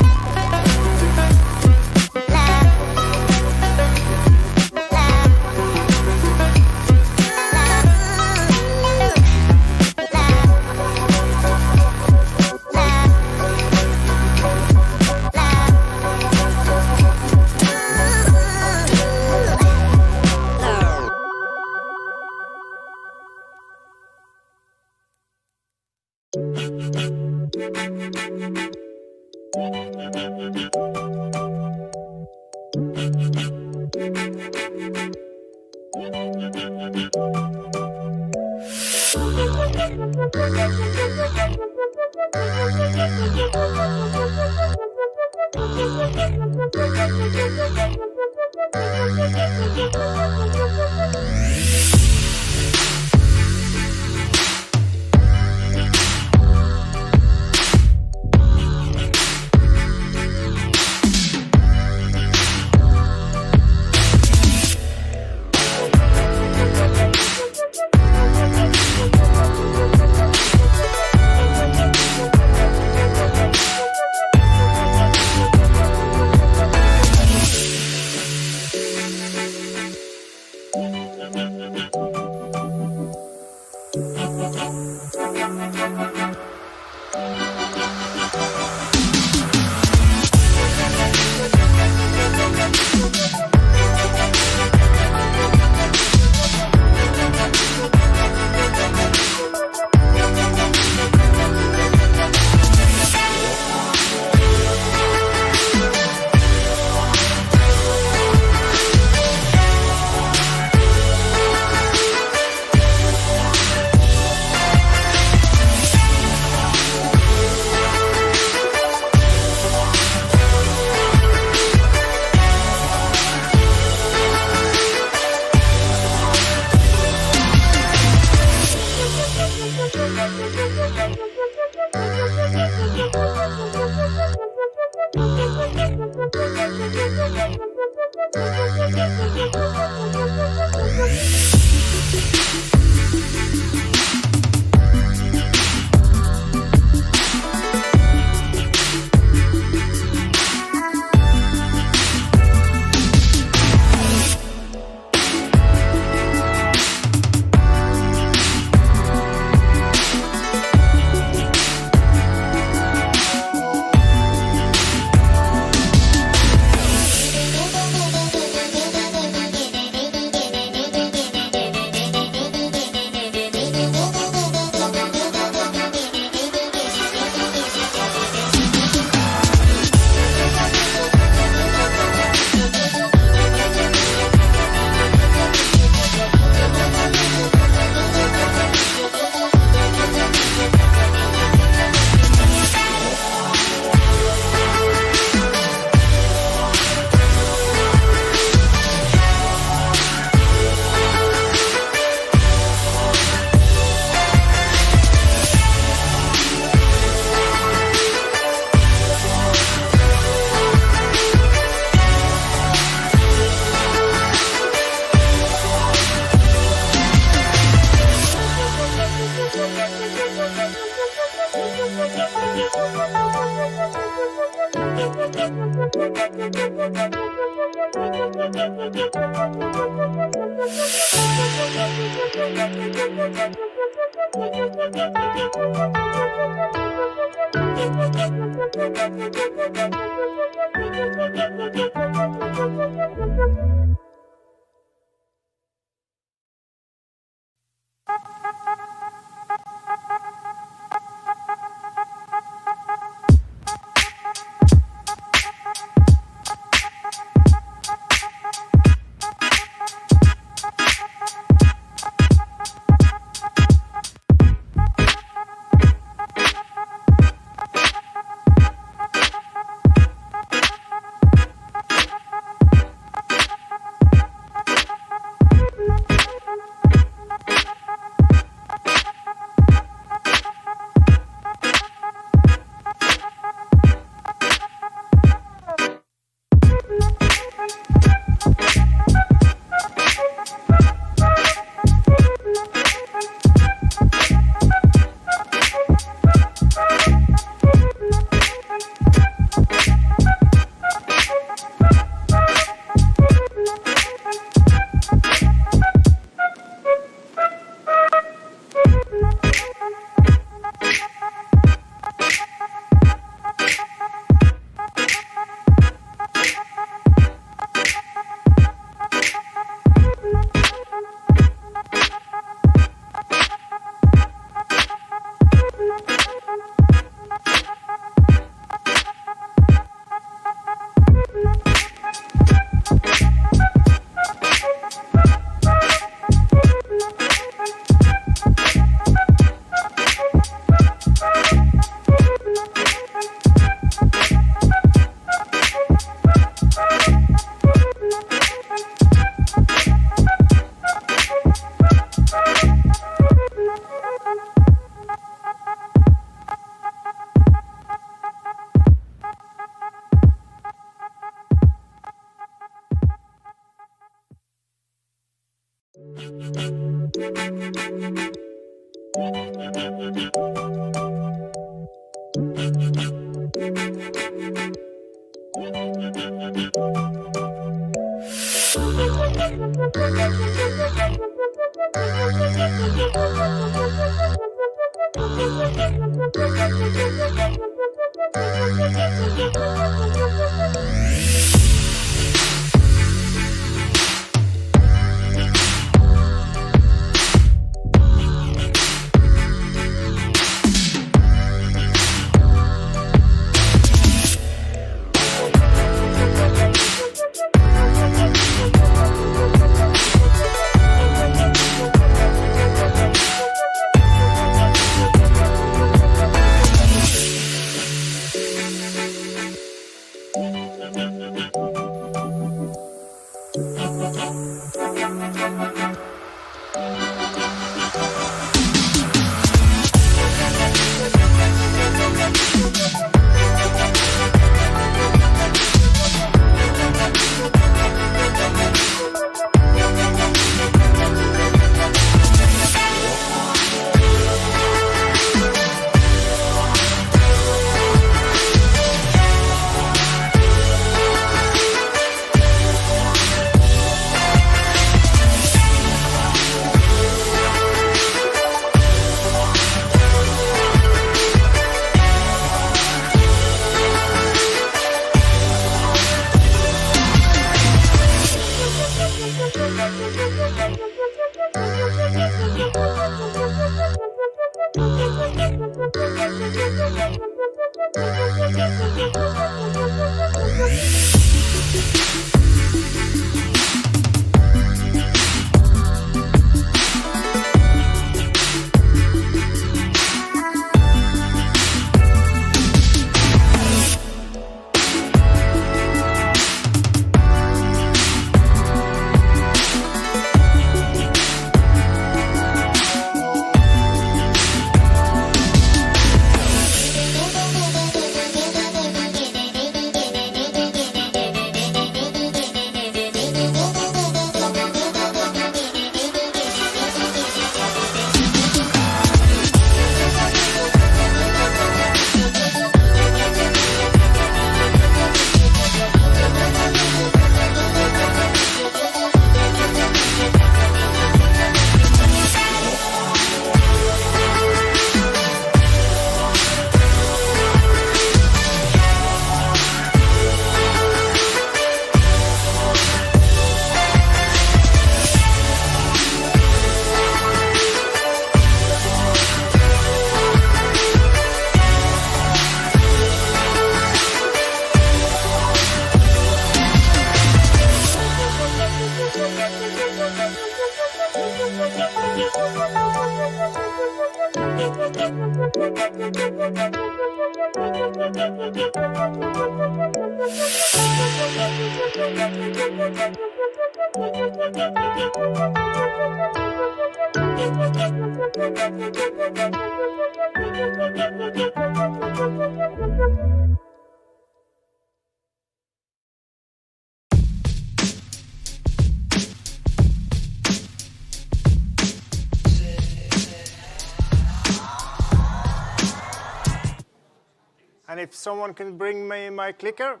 And if someone can bring me my clicker,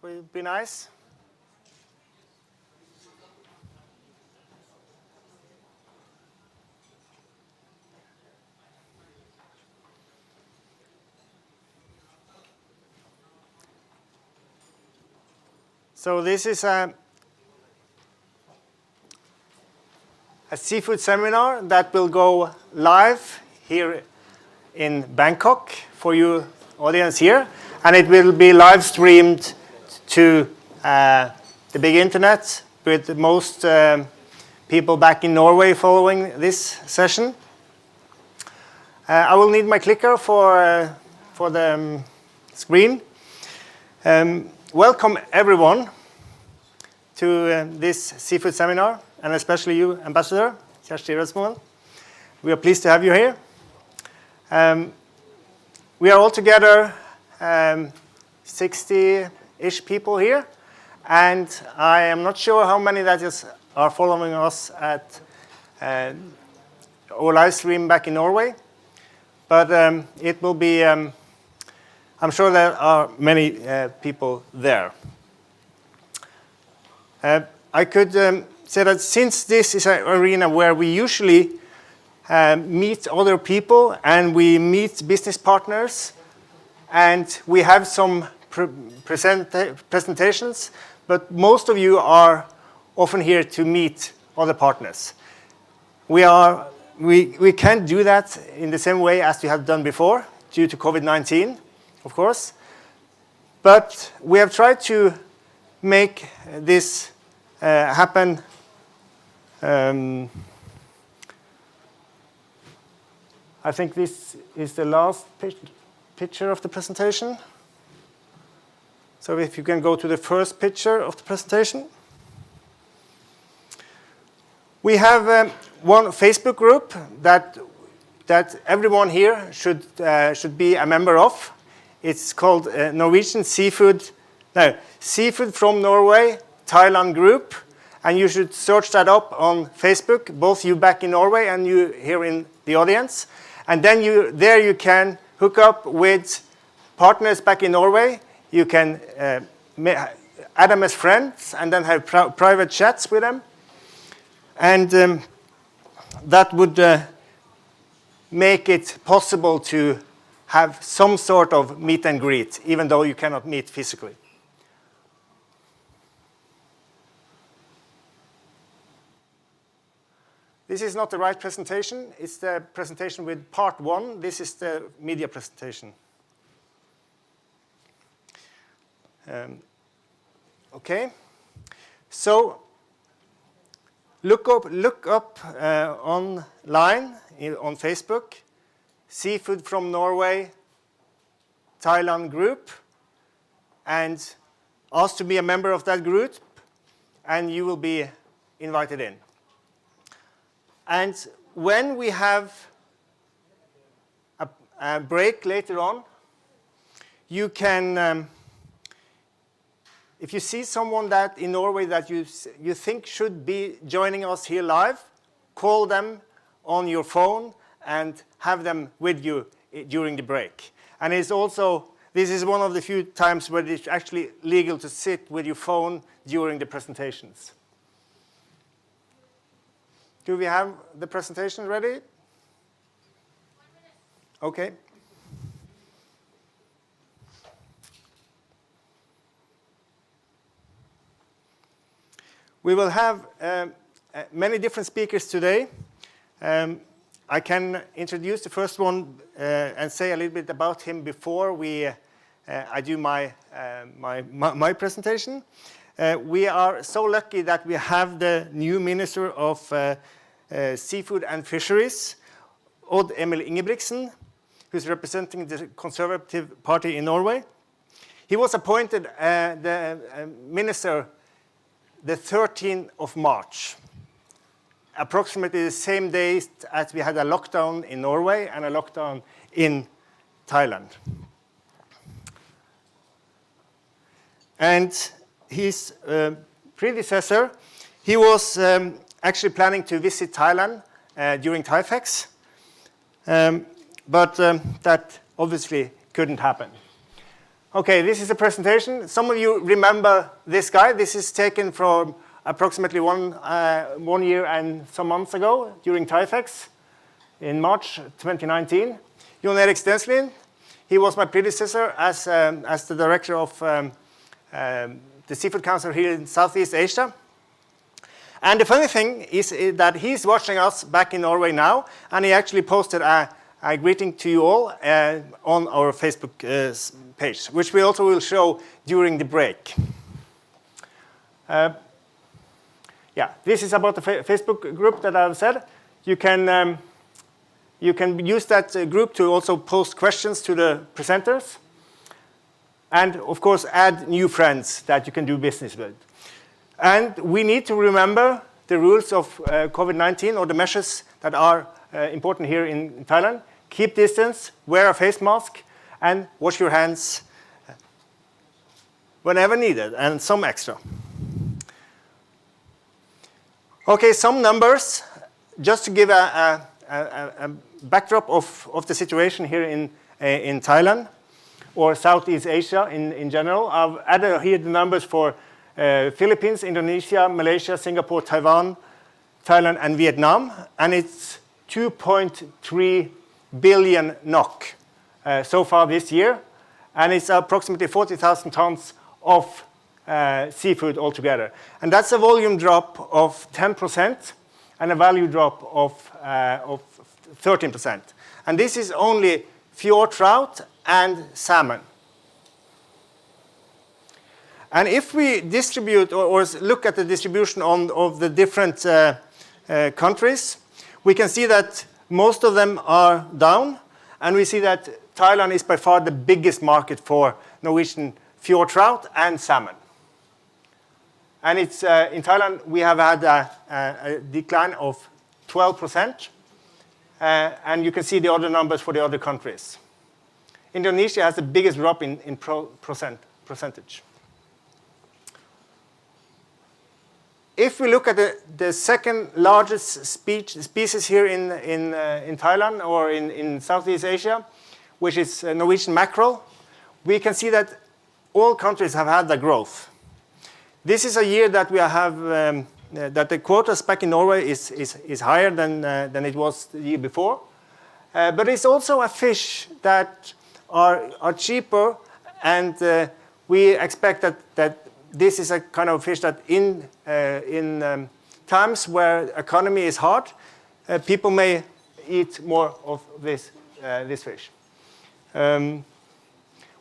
would be nice. So this is a seafood seminar that will go live here in Bangkok for you audience here, and it will be live streamed to the big internet with most people back in Norway following this session. I will need my clicker for the screen. Welcome everyone to this seafood seminar, and especially you, Ambassador Kjersti Rødsmoen. We are pleased to have you here. We are all together 60-ish people here, and I am not sure how many that are following us at our live stream back in Norway, but it will be, I'm sure there are many people there. I could say that since this is an arena where we usually meet other people and we meet business partners and we have some presentations, but most of you are often here to meet other partners. We can't do that in the same way as we have done before due to COVID-19, of course, but we have tried to make this happen I think this is the last picture of the presentation. So if you can go to the first picture of the presentation. We have one Facebook group that everyone here should be a member of. It's called Norwegian Seafood from Norway, Thailand Group. And you should search that up on Facebook, both you back in Norway and you here in the audience. And then there you can hook up with partners back in Norway. You can add them as friends and then have private chats with them. And that would make it possible to have some sort of meet and greet, even though you cannot meet physically. This is not the right presentation. It's the presentation with part one. This is the media presentation. Okay. So look up online on Facebook, Seafood from Norway, Thailand Group, and ask to be a member of that group, and you will be invited in. And when we have a break later on, you can, if you see someone that in Norway that you think should be joining us here live, call them on your phone and have them with you during the break. And it's also, this is one of the few times where it's actually legal to sit with your phone during the presentations. Do we have the presentation ready? 1 minute. Okay. We will have many different speakers today. I can introduce the first one and say a little bit about him before I do my presentation. We are so lucky that we have the new Minister of Seafood and Fisheries, Odd Emil Ingebrigtsen, who's representing the Conservative Party in Norway. He was appointed the minister the 13th of March, approximately the same day as we had a lockdown in Norway and a lockdown in Thailand. And his predecessor, he was actually planning to visit Thailand during TIFEX, but that obviously couldn't happen. Okay, this is a presentation. Some of you remember this guy. This is taken from approximately one year and some months ago during TIFEX in March 2019. Jon Erik Stenslien, he was my predecessor as the director of the Seafood Council here in Southeast Asia. And the funny thing is that he's watching us back in Norway now, and he actually posted a greeting to you all on our Facebook page, which we also will show during the break. Yeah, this is about the Facebook group that I've said. You can use that group to also post questions to the presenters, and of course add new friends that you can do business with. And we need to remember the rules of COVID-19, or the measures that are important here in Thailand. Keep distance, wear a face mask, and wash your hands whenever needed, and some extra. Okay, some numbers, just to give a backdrop of the situation here in Thailand, or Southeast Asia in general. I've added here the numbers for Philippines, Indonesia, Malaysia, Singapore, Taiwan, Thailand, and Vietnam, and it's 2.3 billion NOK so far this year, and it's approximately 40,000 tons of seafood altogether. And that's a volume drop of 10% and a value drop of 13%. And this is only fjord trout and salmon. And if we distribute or look at the distribution of the different countries, we can see that most of them are down, and we see that Thailand is by far the biggest market for Norwegian fjord trout and salmon. And it's in Thailand we have had a decline of 12%, and you can see the other numbers for the other countries. Indonesia has the biggest drop in percentage. If we look at the second largest species here in Thailand or in Southeast Asia, which is Norwegian mackerel, we can see that all countries have had the growth. This is a year that we have that the quotas back in Norway is higher than it was the year before, but it's also a fish that are cheaper, and we expect that this is a kind of fish that in times where economy is hard, people may eat more of this fish.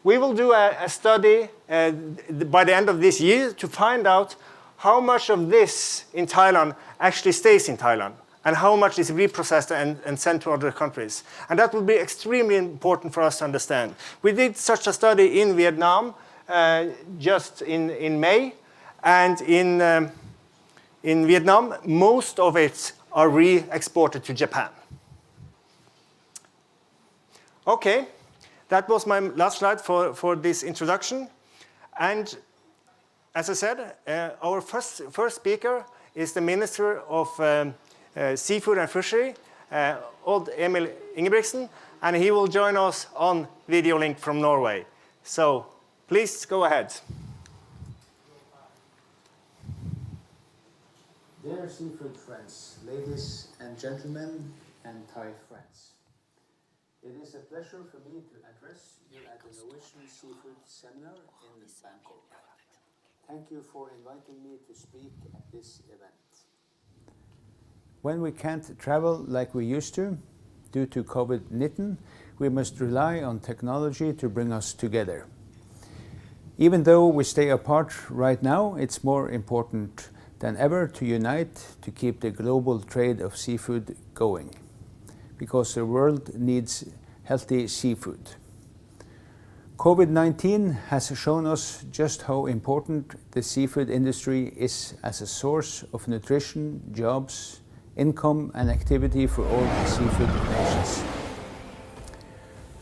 We will do a study by the end of this year to find out how much of this in Thailand actually stays in Thailand and how much is reprocessed and sent to other countries. And that will be extremely important for us to understand. We did such a study in Vietnam just in May, and in Vietnam, most of it are re-exported to Japan. Okay, that was my last slide for this introduction. And as I said, our first speaker is the Minister of Seafood and Fishery, Odd Emil Ingebrigtsen, and he will join us on video link from Norway. So please go ahead. Dear seafood friends, ladies and gentlemen, and Thai friends. It is a pleasure for me to address you at the Norwegian Seafood Seminar in Bangkok. Thank you for inviting me to speak at this event. When we can't travel like we used to, due to COVID-19, we must rely on technology to bring us together. Even though we stay apart right now, it's more important than ever to unite to keep the global trade of seafood going, because the world needs healthy seafood. COVID-19 has shown us just how important the seafood industry is as a source of nutrition, jobs, income and activity for all the seafood nations.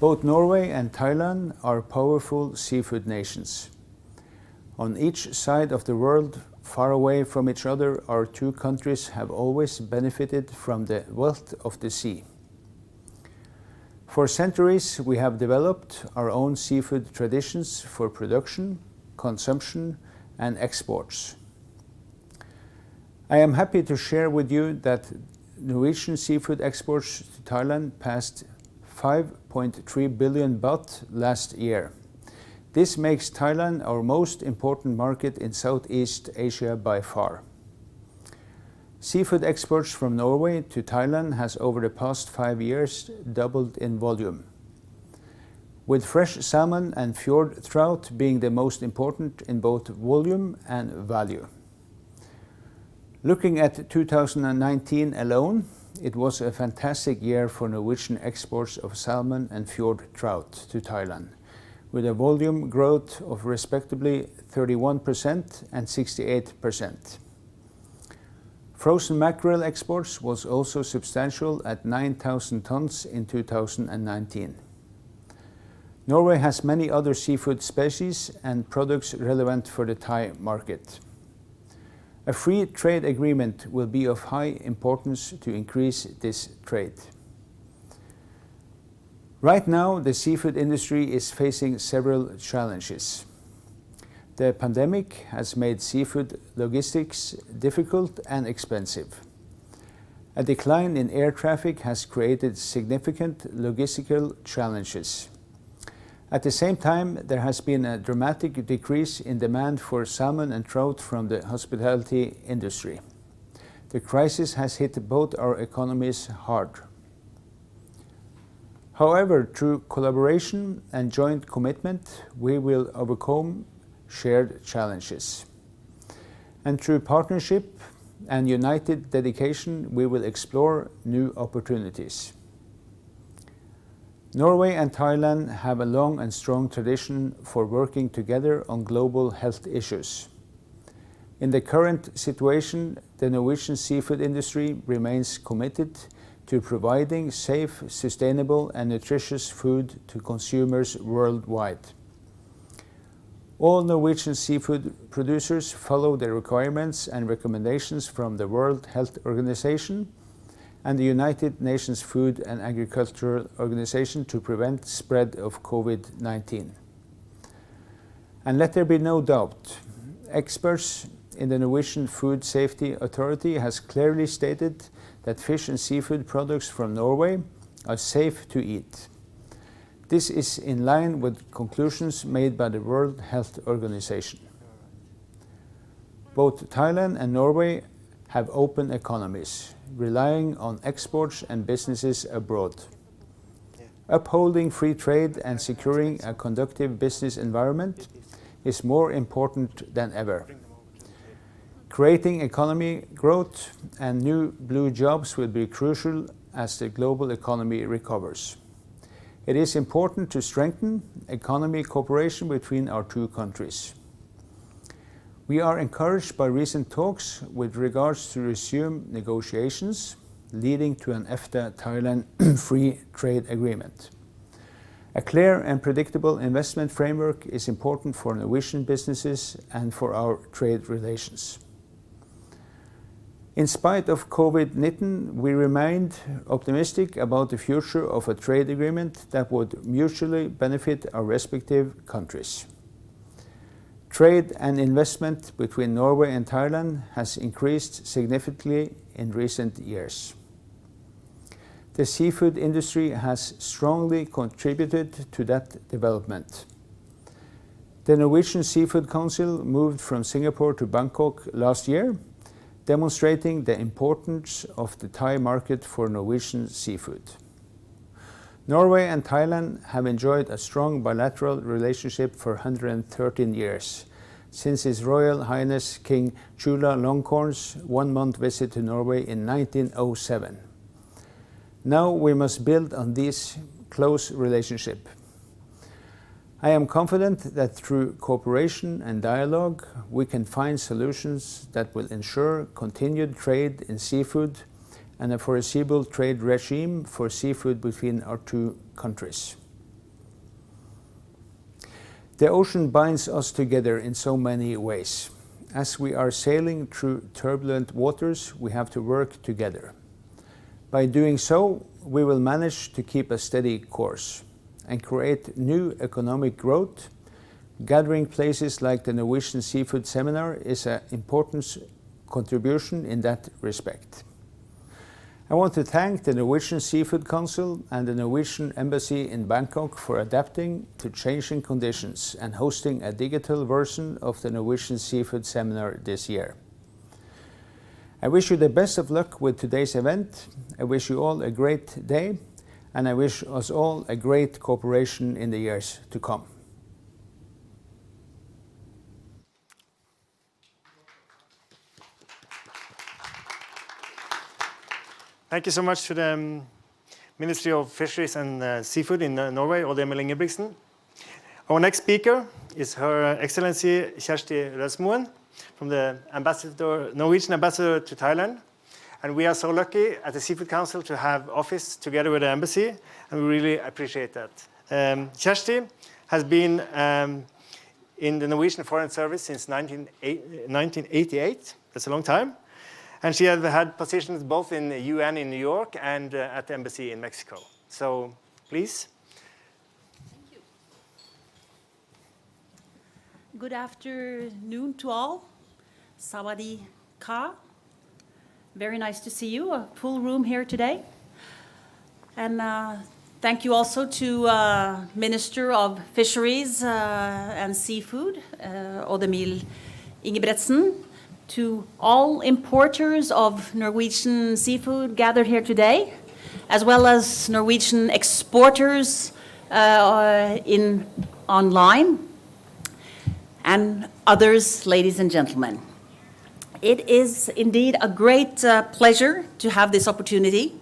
Both Norway and Thailand are powerful seafood nations. On each side of the world, far away from each other, our two countries have always benefited from the wealth of the sea. For centuries, we have developed our own seafood traditions for production, consumption, and exports. I am happy to share with you that Norwegian seafood exports to Thailand passed 5.3 billion baht last year. This makes Thailand our most important market in Southeast Asia by far. Seafood exports from Norway to Thailand has over the past 5 years doubled in volume, with fresh salmon and fjord trout being the most important in both volume and value. Looking at 2019 alone, it was a fantastic year for Norwegian exports of salmon and fjord trout to Thailand, with a volume growth of respectively 31% and 68%. Frozen mackerel exports was also substantial at 9,000 tons in 2019. Norway has many other seafood species and products relevant for the Thai market. A free trade agreement will be of high importance to increase this trade. Right now, the seafood industry is facing several challenges. The pandemic has made seafood logistics difficult and expensive. A decline in air traffic has created significant logistical challenges. At the same time, there has been a dramatic decrease in demand for salmon and trout from the hospitality industry. The crisis has hit both our economies hard. However, through collaboration and joint commitment, we will overcome shared challenges. And through partnership and united dedication, we will explore new opportunities. Norway and Thailand have a long and strong tradition for working together on global health issues. In the current situation, the Norwegian seafood industry remains committed to providing safe, sustainable, and nutritious food to consumers worldwide. All Norwegian seafood producers follow the requirements and recommendations from the World Health Organization and the United Nations Food and Agricultural Organization to prevent spread of COVID-19. And let there be no doubt, experts in the Norwegian Food Safety Authority has clearly stated that fish and seafood products from Norway are safe to eat. This is in line with conclusions made by the World Health Organization. Both Thailand and Norway have open economies, relying on exports and businesses abroad. Upholding free trade and securing a conducive business environment is more important than ever. Creating economy growth and new blue jobs will be crucial as the global economy recovers. It is important to strengthen economic cooperation between our two countries. We are encouraged by recent talks with regards to resume negotiations leading to an EFTA-Thailand free trade agreement. A clear and predictable investment framework is important for Norwegian businesses and for our trade relations. In spite of COVID-19, we remained optimistic about the future of a trade agreement that would mutually benefit our respective countries. Trade and investment between Norway and Thailand has increased significantly in recent years. The seafood industry has strongly contributed to that development. The Norwegian Seafood Council moved from Singapore to Bangkok last year, demonstrating the importance of the Thai market for Norwegian seafood. Norway and Thailand have enjoyed a strong bilateral relationship for 113 years, since His Royal Highness King Chula Longkorn's one-month visit to Norway in 1907. Now we must build on these close relationship. I am confident that through cooperation and dialogue, we can find solutions that will ensure continued trade in seafood and a foreseeable trade regime for seafood between our two countries. The ocean binds us together in so many ways. As we are sailing through turbulent waters, we have to work together. By doing so, we will manage to keep a steady course and create new economic growth. Gathering places like the Norwegian Seafood Seminar is an important contribution in that respect. I want to thank the Norwegian Seafood Council and the Norwegian Embassy in Bangkok for adapting to changing conditions and hosting a digital version of the Norwegian Seafood Seminar this year. I wish you the best of luck with today's event. I wish you all a great day, and I wish us all a great cooperation in the years to come. Thank you so much to the Ministry of Fisheries and Seafood in Norway, Odd Emil Ingebrigtsen. Our next speaker is Her Excellency Kjersti Røsmoen, from the Norwegian ambassador to Thailand. And we are so lucky at the Seafood Council to have office together with the embassy, and we really appreciate that. Kjersti has been in the Norwegian Foreign Service since 1988. That's a long time. And she has had positions both in the UN in New York and at the embassy in Mexico. So, please. Thank you. Good afternoon to all. Sawadee ka. Very nice to see you. A full room here today. And thank you also to Minister of Fisheries and Seafood, Odd Emil Ingebrigtsen, to all importers of Norwegian seafood gathered here today, as well as Norwegian exporters online, and others, ladies and gentlemen. It is indeed a great pleasure to have this opportunity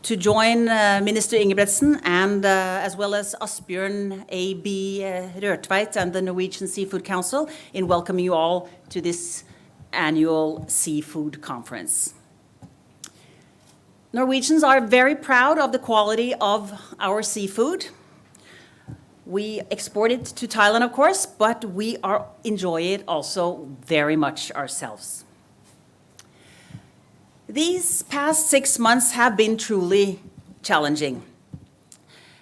to join Minister Ingebrigtsen and as well as Asbjørn A.B. Rørtveit and the Norwegian Seafood Council in welcoming you all to this annual seafood conference. Norwegians are very proud of the quality of our seafood. We export it to Thailand, of course, but we enjoy it also very much ourselves. These past 6 months have been truly challenging.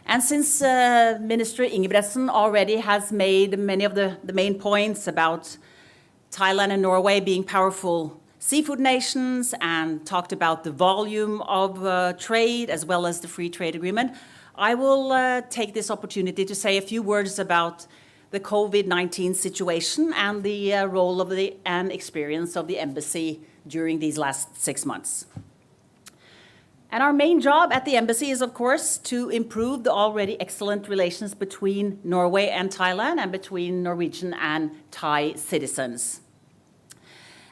And since Minister Ingebrigtsen already has made many of the main points about Thailand and Norway being powerful seafood nations and talked about the volume of trade as well as the free trade agreement, I will take this opportunity to say a few words about the COVID-19 situation and the role of and experience of the embassy during these last 6 months. And our main job at the embassy is, of course, to improve the already excellent relations between Norway and Thailand and between Norwegian and Thai citizens.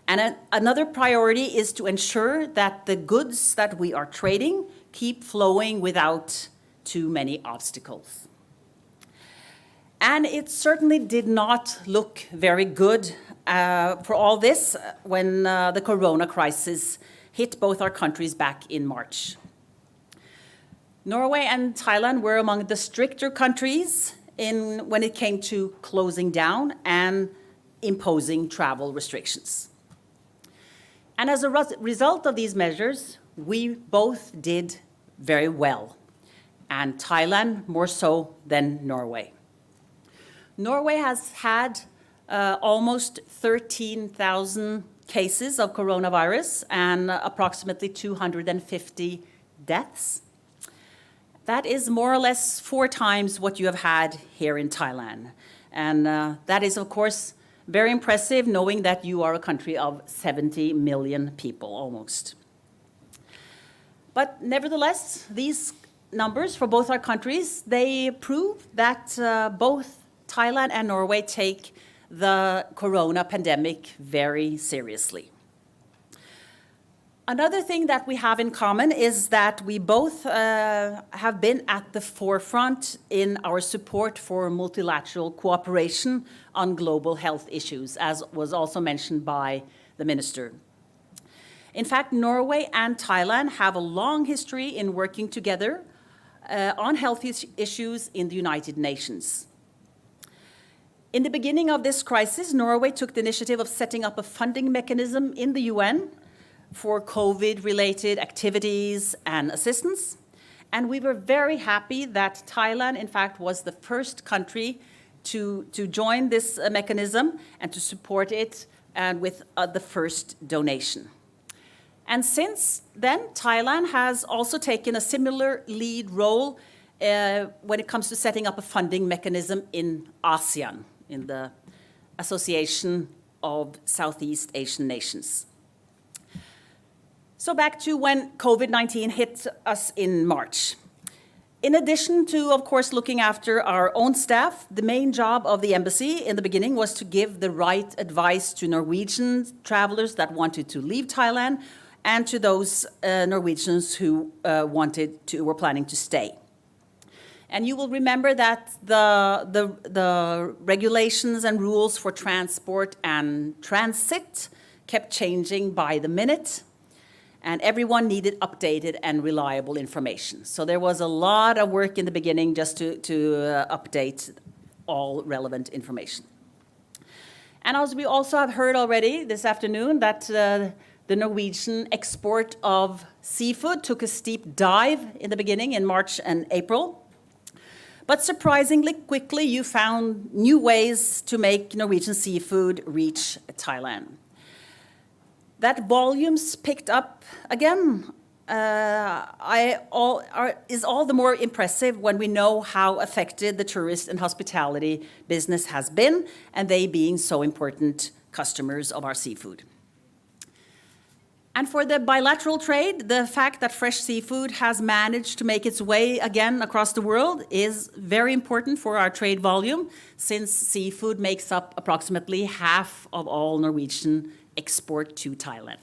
And another priority is to ensure that the goods that we are trading keep flowing without too many obstacles. And it certainly did not look very good for all this when the corona crisis hit both our countries back in March. Norway and Thailand were among the stricter countries when it came to closing down and imposing travel restrictions. And as a result of these measures, we both did very well, and Thailand more so than Norway. Norway has had almost 13,000 cases of coronavirus and approximately 250 deaths. That is more or less 4 times what you have had here in Thailand. And that is, of course, very impressive, knowing that you are a country of 70 million people, almost. But nevertheless, these numbers for both our countries, they prove that both Thailand and Norway take the corona pandemic very seriously. Another thing that we have in common is that we both have been at the forefront in our support for multilateral cooperation on global health issues, as was also mentioned by the minister. In fact, Norway and Thailand have a long history in working together on health issues in the United Nations. In the beginning of this crisis, Norway took the initiative of setting up a funding mechanism in the UN for COVID-related activities and assistance. And we were very happy that Thailand, in fact, was the first country to join this mechanism and to support it and with the first donation. And since then, Thailand has also taken a similar lead role when it comes to setting up a funding mechanism in ASEAN, in the Association of Southeast Asian Nations. So back to when COVID-19 hit us in March. In addition to, of course, looking after our own staff, the main job of the embassy in the beginning was to give the right advice to Norwegian travelers that wanted to leave Thailand and to those Norwegians who were planning to stay. And you will remember that the regulations and rules for transport and transit kept changing by the minute, and everyone needed updated and reliable information. So there was a lot of work in the beginning just to update all relevant information. And as we also have heard already this afternoon, that the Norwegian export of seafood took a steep dive in the beginning in March and April. But surprisingly quickly, you found new ways to make Norwegian seafood reach Thailand. That volumes picked up again is all the more impressive when we know how affected the tourist and hospitality business has been, and they being so important customers of our seafood. And for the bilateral trade, the fact that fresh seafood has managed to make its way again across the world is very important for our trade volume, since seafood makes up approximately half of all Norwegian export to Thailand.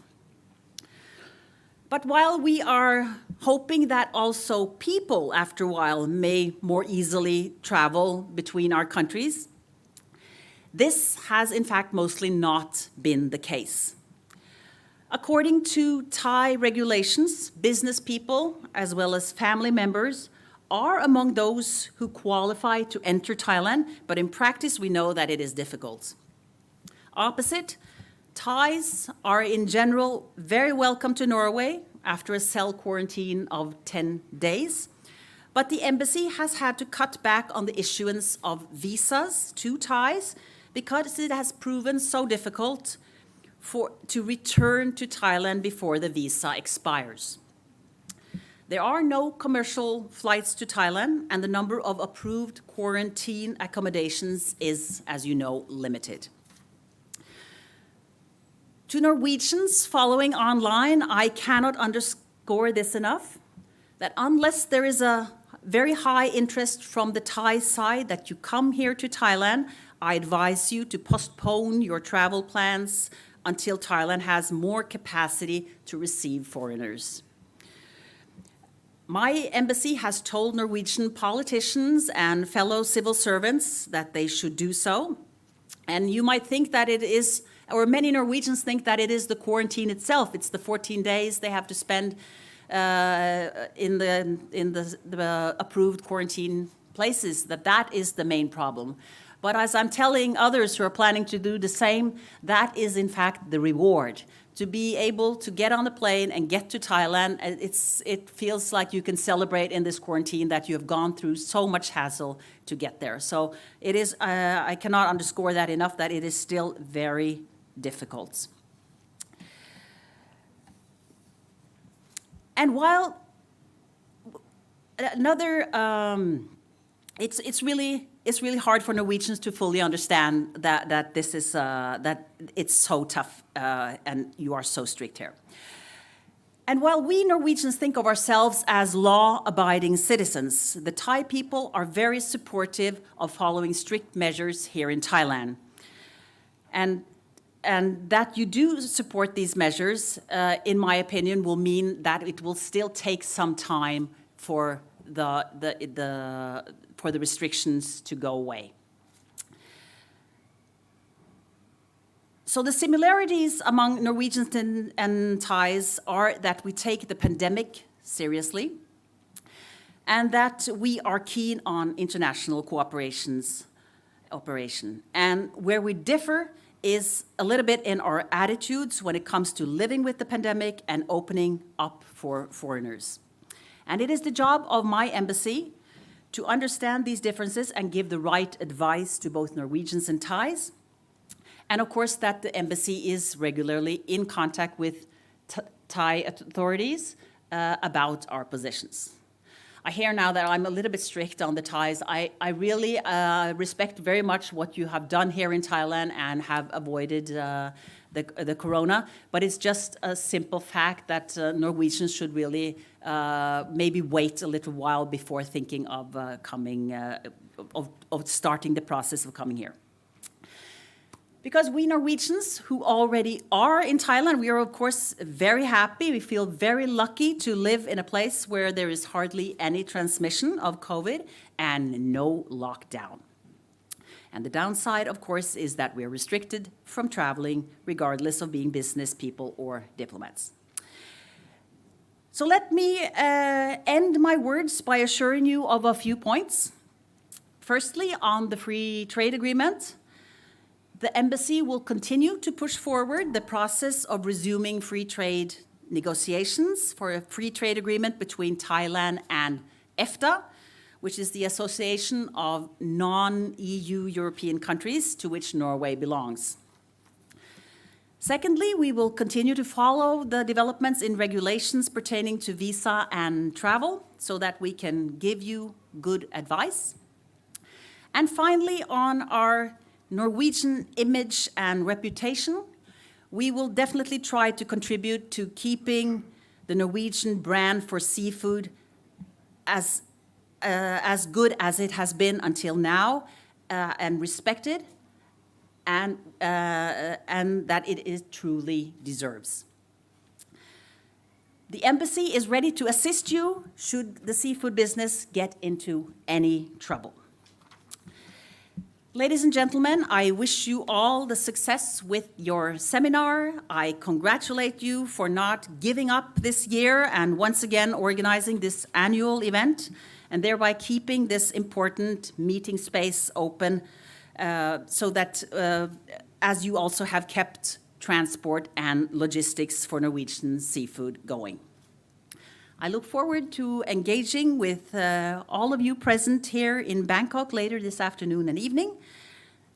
But while we are hoping that also people, after a while, may more easily travel between our countries, this has in fact mostly not been the case. According to Thai regulations, business people, as well as family members, are among those who qualify to enter Thailand, but in practice we know that it is difficult. Opposite, Thais are in general very welcome to Norway after a self-quarantine of 10 days, but the embassy has had to cut back on the issuance of visas to Thais because it has proven so difficult to return to Thailand before the visa expires. There are no commercial flights to Thailand, and the number of approved quarantine accommodations is, as you know, limited. To Norwegians following online, I cannot underscore this enough, that unless there is a very high interest from the Thai side that you come here to Thailand, I advise you to postpone your travel plans until Thailand has more capacity to receive foreigners. My embassy has told Norwegian politicians and fellow civil servants that they should do so. And you might think that it is, or many Norwegians think that it is the quarantine itself. It's the 14 days they have to spend in the approved quarantine places, that is the main problem. But as I'm telling others who are planning to do the same, that is in fact the reward. To be able to get on the plane and get to Thailand, it feels like you can celebrate in this quarantine that you have gone through so much hassle to get there. So it is, I cannot underscore that enough, that it is still very difficult. And while another, it's really hard for Norwegians to fully understand that this is that it's so tough and you are so strict here. And while we Norwegians think of ourselves as law-abiding citizens, the Thai people are very supportive of following strict measures here in Thailand. And and that you do support these measures, in my opinion, will mean that it will still take some time for the restrictions to go away. So the similarities among Norwegians and Thais are that we take the pandemic seriously, and that we are keen on international operation. And where we differ is a little bit in our attitudes when it comes to living with the pandemic and opening up for foreigners. And it is the job of my embassy to understand these differences and give the right advice to both Norwegians and Thais. And of course that the embassy is regularly in contact with Thai authorities about our positions. I hear now that I'm a little bit strict on the Thais. I really respect very much what you have done here in Thailand and have avoided the corona, but it's just a simple fact that Norwegians should really maybe wait a little while before thinking of starting the process of coming here. Because we Norwegians who already are in Thailand, we are of course very happy. We feel very lucky to live in a place where there is hardly any transmission of COVID and no lockdown. And the downside, of course, is that we are restricted from traveling regardless of being business people or diplomats. So let me end my words by assuring you of a few points. Firstly, on the free trade agreement, the embassy will continue to push forward the process of resuming free trade negotiations for a free trade agreement between Thailand and EFTA, which is the association of non-EU European countries to which Norway belongs. Secondly, we will continue to follow the developments in regulations pertaining to visa and travel so that we can give you good advice. And finally, on our Norwegian image and reputation, we will definitely try to contribute to keeping the Norwegian brand for seafood as good as it has been until now and respected, and that it truly deserves. The embassy is ready to assist you should the seafood business get into any trouble. Ladies and gentlemen, I wish you all the success with your seminar. I congratulate you for not giving up this year and once again organizing this annual event and thereby keeping this important meeting space open so that as you also have kept transport and logistics for Norwegian seafood going. I look forward to engaging with all of you present here in Bangkok later this afternoon and evening,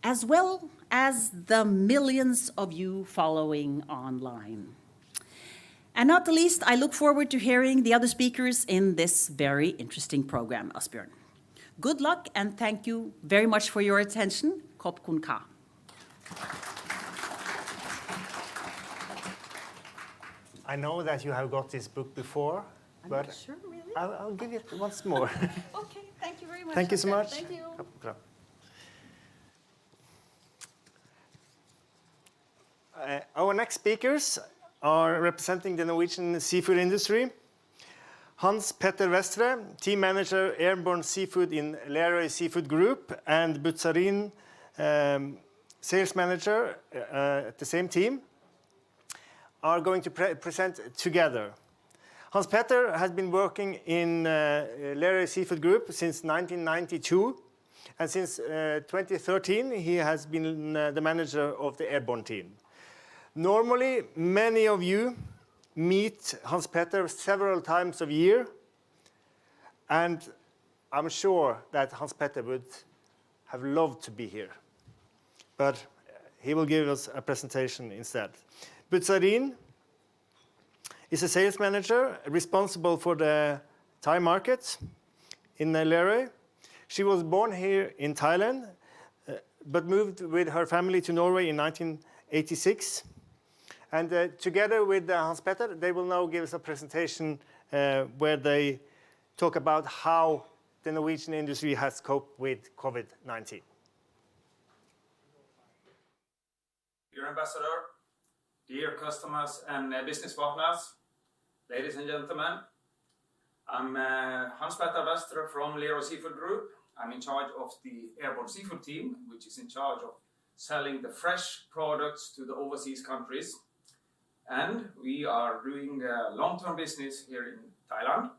as well as the millions of you following online. And not the least, I look forward to hearing the other speakers in this very interesting program, Asbjørn. Good luck and thank you very much for your attention. Kop kun ka. I know that you have got this book before, but not sure, really? I'll give it once more. Okay, thank you very much. Thank you so much. Thank you. Our next speakers are representing the Norwegian seafood industry. Hans Petter Vestre, Team Manager Airborne Seafood in Lerøy Seafood Group, and Butzarin, Sales Manager at the same team, are going to present together. Hans Petter has been working in Lerøy Seafood Group since 1992, and since 2013 he has been the manager of the airborne team. Normally, many of you meet Hans Petter several times a year, and I'm sure that Hans Petter would have loved to be here, but he will give us a presentation instead. Butzarin is a sales manager responsible for the Thai market in Lerøy. She was born here in Thailand, but moved with her family to Norway in 1986. And together with Hans Petter, they will now give us a presentation where they talk about how the Norwegian industry has coped with COVID-19. dear ambassador, dear customers and business partners, ladies and gentlemen. I'm Hans-Petter Vestre from Lerøy Seafood Group. I'm in charge of the airborne seafood team, which is in charge of selling the fresh products to the overseas countries. And we are doing long-term business here in Thailand.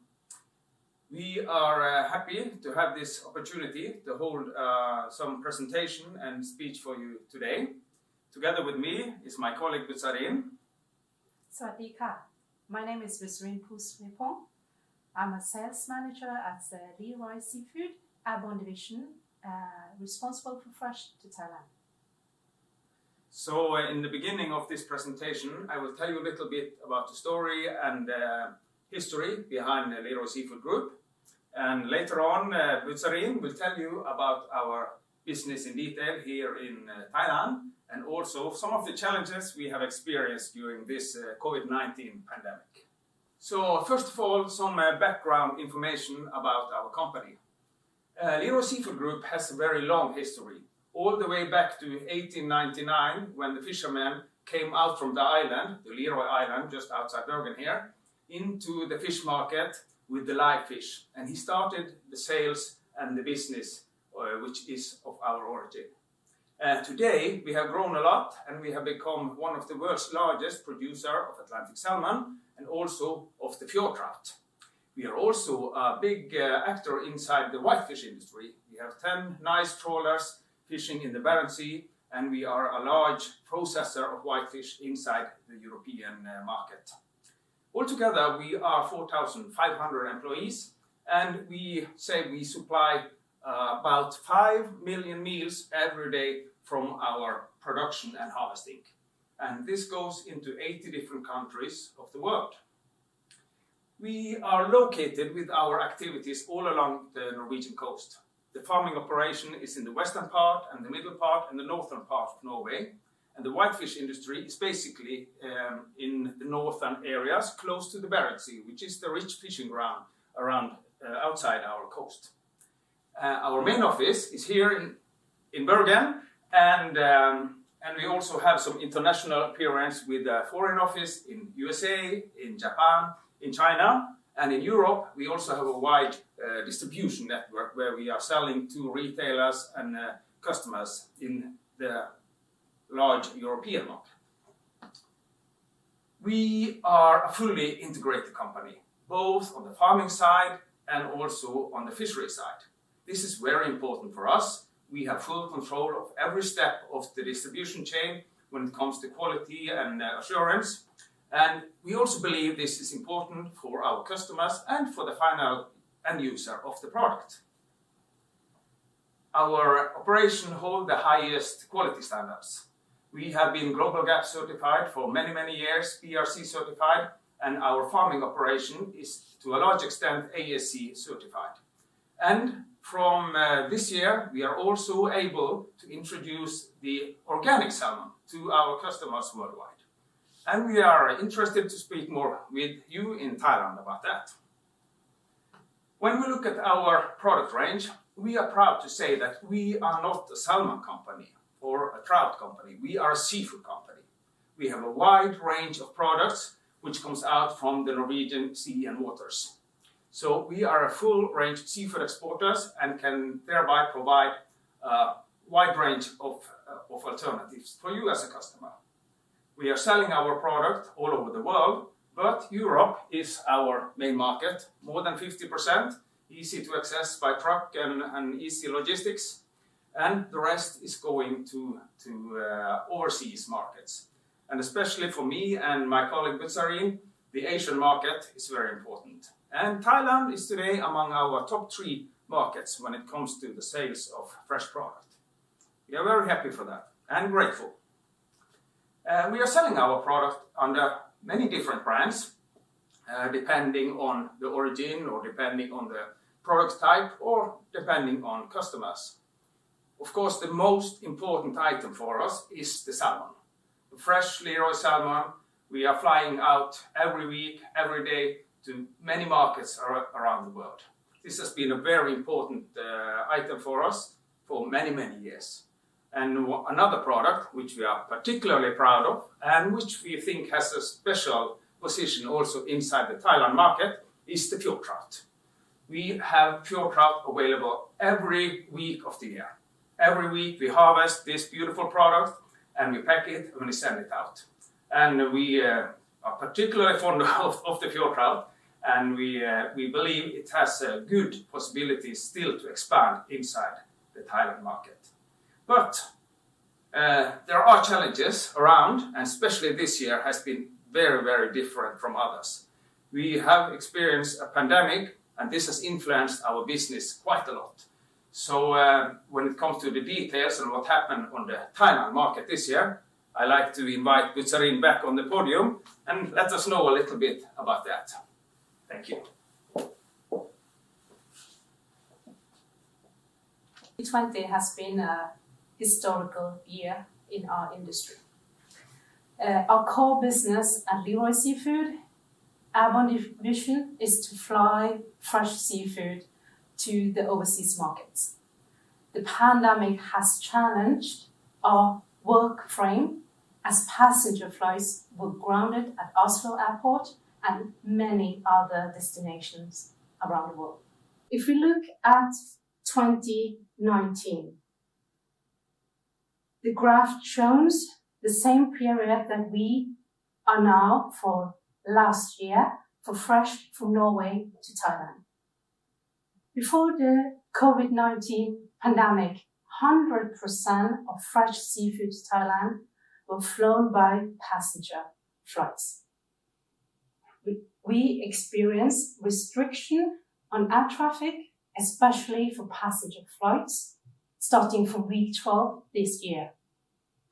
We are happy to have this opportunity to hold some presentation and speech for you today. Together with me is my colleague Buzarin. Swadika. My name is Buzarin Pusripong. I'm a sales manager at the Lerøy Seafood Airborne Division, responsible for fresh to Thailand. So in the beginning of this presentation, I will tell you a little bit about the story and history behind the Lerøy Seafood Group. And later on, Buzarin will tell you about our business in detail here in Thailand, and also some of the challenges we have experienced during this COVID-19 pandemic. So first of all, some background information about our company. Lerøy Seafood Group has a very long history, all the way back to 1899, when the fishermen came out from the island, the Lerøy Island, just outside Bergen here, into the fish market with the live fish. And he started the sales and the business, which is of our origin. Today, we have grown a lot, and we have become one of the world's largest producer of Atlantic salmon and also of the fjord trout. We are also a big actor inside the whitefish industry. We have 10 nice trawlers fishing in the Barents Sea, and we are a large processor of whitefish inside the European market. Altogether, we are 4,500 employees, and we say we supply about 5 million meals every day from our production and harvesting. And this goes into 80 different countries of the world. We are located with our activities all along the Norwegian coast. The farming operation is in the western part and the middle part and the northern part of Norway. And the whitefish industry is basically in the northern areas close to the Barents Sea, which is the rich fishing ground around outside our coast. Our main office is here in Bergen, and we also have some international appearance with a foreign office in USA, in Japan, in China, and in Europe. We also have a wide distribution network where we are selling to retailers and customers in the large European market. We are a fully integrated company, both on the farming side and also on the fishery side. This is very important for us. We have full control of every step of the distribution chain when it comes to quality and assurance. And we also believe this is important for our customers and for the final end user of the product. Our operation holds the highest quality standards. We have been Global GAP certified for many, many years, BRC certified, and our farming operation is to a large extent ASC certified. And from this year, we are also able to introduce the organic salmon to our customers worldwide. And we are interested to speak more with you in Thailand about that. When we look at our product range, we are proud to say that we are not a salmon company or a trout company. We are a seafood company. We have a wide range of products which comes out from the Norwegian sea and waters. So we are a full range seafood exporters and can thereby provide a wide range of alternatives for you as a customer. We are selling our product all over the world, but Europe is our main market, more than 50%, easy to access by truck and easy logistics, and the rest is going to overseas markets. And especially for me and my colleague Buzarin, the Asian market is very important. And Thailand is today among our top 3 markets when it comes to the sales of fresh product. We are very happy for that and grateful. We are selling our product under many different brands, depending on the origin or depending on the product type or depending on customers. Of course, the most important item for us is the salmon. The fresh Lerøy salmon, we are flying out every week, every day to many markets around the world. This has been a very important item for us for many, many years. And another product which we are particularly proud of and which we think has a special position also inside the Thailand market is the fjord trout. We have fjord trout available every week of the year. Every week we harvest this beautiful product and we pack it and we send it out. And we are particularly fond of the fjord trout, and we believe it has good possibilities still to expand inside the Thailand market. But there are challenges around, and especially this year has been very, very different from others. We have experienced a pandemic, and this has influenced our business quite a lot. So when it comes to the details and what happened on the Thailand market this year, I like to invite Buzarin back on the podium and let us know a little bit about that. Thank you. 2020 has been a historical year in our industry. Our core business at Lerøy Seafood, our vision is to fly fresh seafood to the overseas markets. The pandemic has challenged our work frame as passenger flights were grounded at Oslo Airport and many other destinations around the world. If we look at 2019, the graph shows the same period that we are now for last year for fresh from Norway to Thailand. Before the COVID-19 pandemic, 100% of fresh seafood to Thailand were flown by passenger flights. We experienced restriction on air traffic, especially for passenger flights, starting from week 12 this year.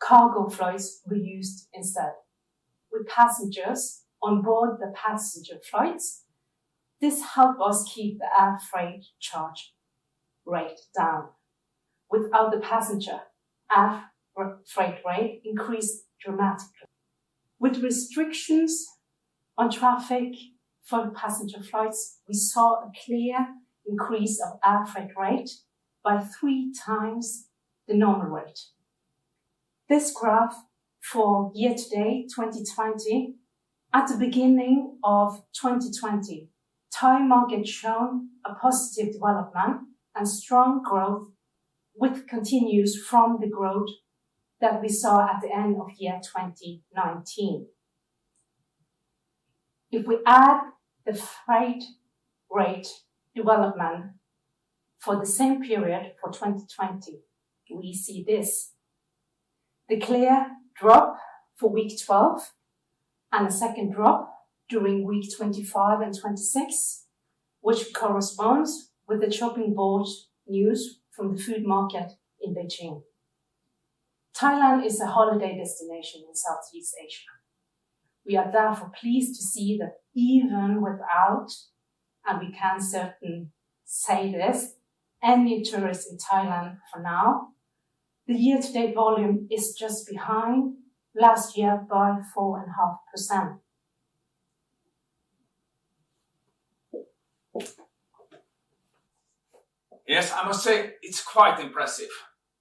Cargo flights were used instead. With passengers on board the passenger flights, this helped us keep the air freight charge rate down. Without the passenger, air freight rate increased dramatically. With restrictions on traffic for passenger flights, we saw a clear increase of air freight rate by 3 times the normal rate. This graph for year-to-date 2020, at the beginning of 2020, Thai market shown a positive development and strong growth, which continues from the growth that we saw at the end of year 2019. If we add the freight rate development for the same period for 2020, we see this. The clear drop for week 12 and a second drop during week 25 and 26, which corresponds with the chopping board news from the food market in Beijing. Thailand is a holiday destination in Southeast Asia. We are therefore pleased to see that even without, and we can certainly say this, any tourists in Thailand for now, the year-to-date volume is just behind last year by 4.5%. Yes, I must say it's quite impressive.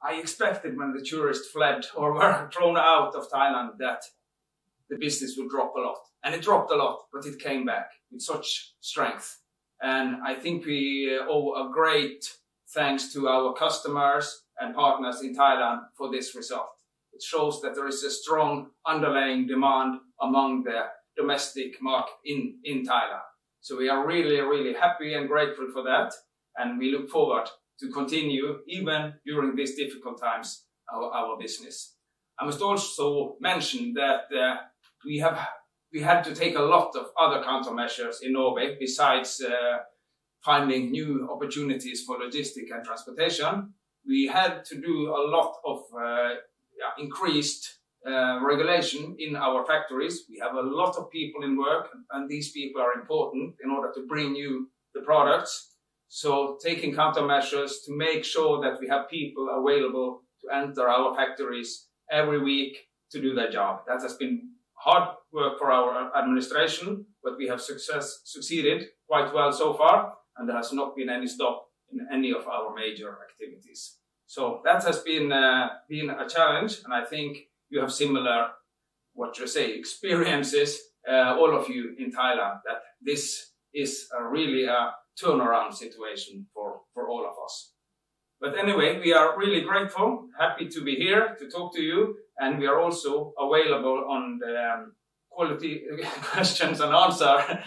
I expected when the tourists fled or were thrown out of Thailand that the business would drop a lot. And it dropped a lot, but it came back with such strength. And I think we owe a great thanks to our customers and partners in Thailand for this result. It shows that there is a strong underlying demand among the domestic market in Thailand. So we are really, really happy and grateful for that. And we look forward to continue, even during these difficult times, our business. I must also mention that we had to take a lot of other countermeasures in Norway besides finding new opportunities for logistics and transportation. We had to do a lot of increased regulation in our factories. We have a lot of people in work, and these people are important in order to bring you the products. So taking countermeasures to make sure that we have people available to enter our factories every week to do their job. That has been hard work for our administration, but we have succeeded quite well so far, and there has not been any stop in any of our major activities. So that has been a challenge, and I think you have similar, experiences, all of you in Thailand, that this is really a turnaround situation for all of us. But anyway, we are really grateful, happy to be here to talk to you, and we are also available on the quality questions and answer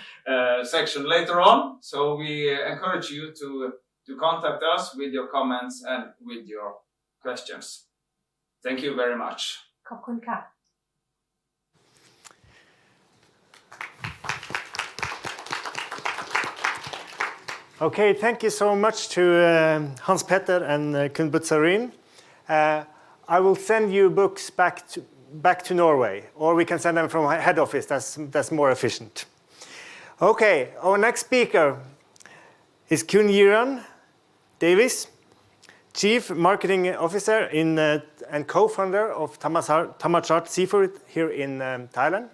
section later on. So we encourage you to contact us with your comments and with your questions. Thank you very much. ขอบคุณค่ะ Okay, thank you so much to Hans Petter and Kun Butsarin. I will send you books back to Norway, or we can send them from head office. That's more efficient. Okay, our next speaker is Kun Jiran Davis, Chief Marketing Officer and co-founder of Thamachart Seafood here in Thailand,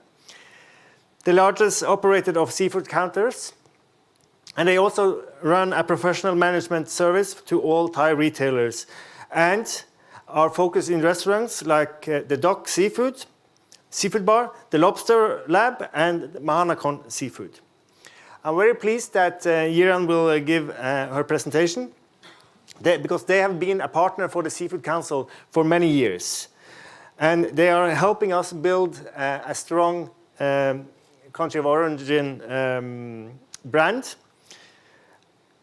the largest operator of seafood counters. And they also run a professional management service to all Thai retailers and are focused in restaurants like the Dock Seafood Bar, the Lobster Lab, and Mahanakon Seafood. I'm very pleased that Jiran will give her presentation because they have been a partner for the Seafood Council for many years. And they are helping us build a strong country of origin brand.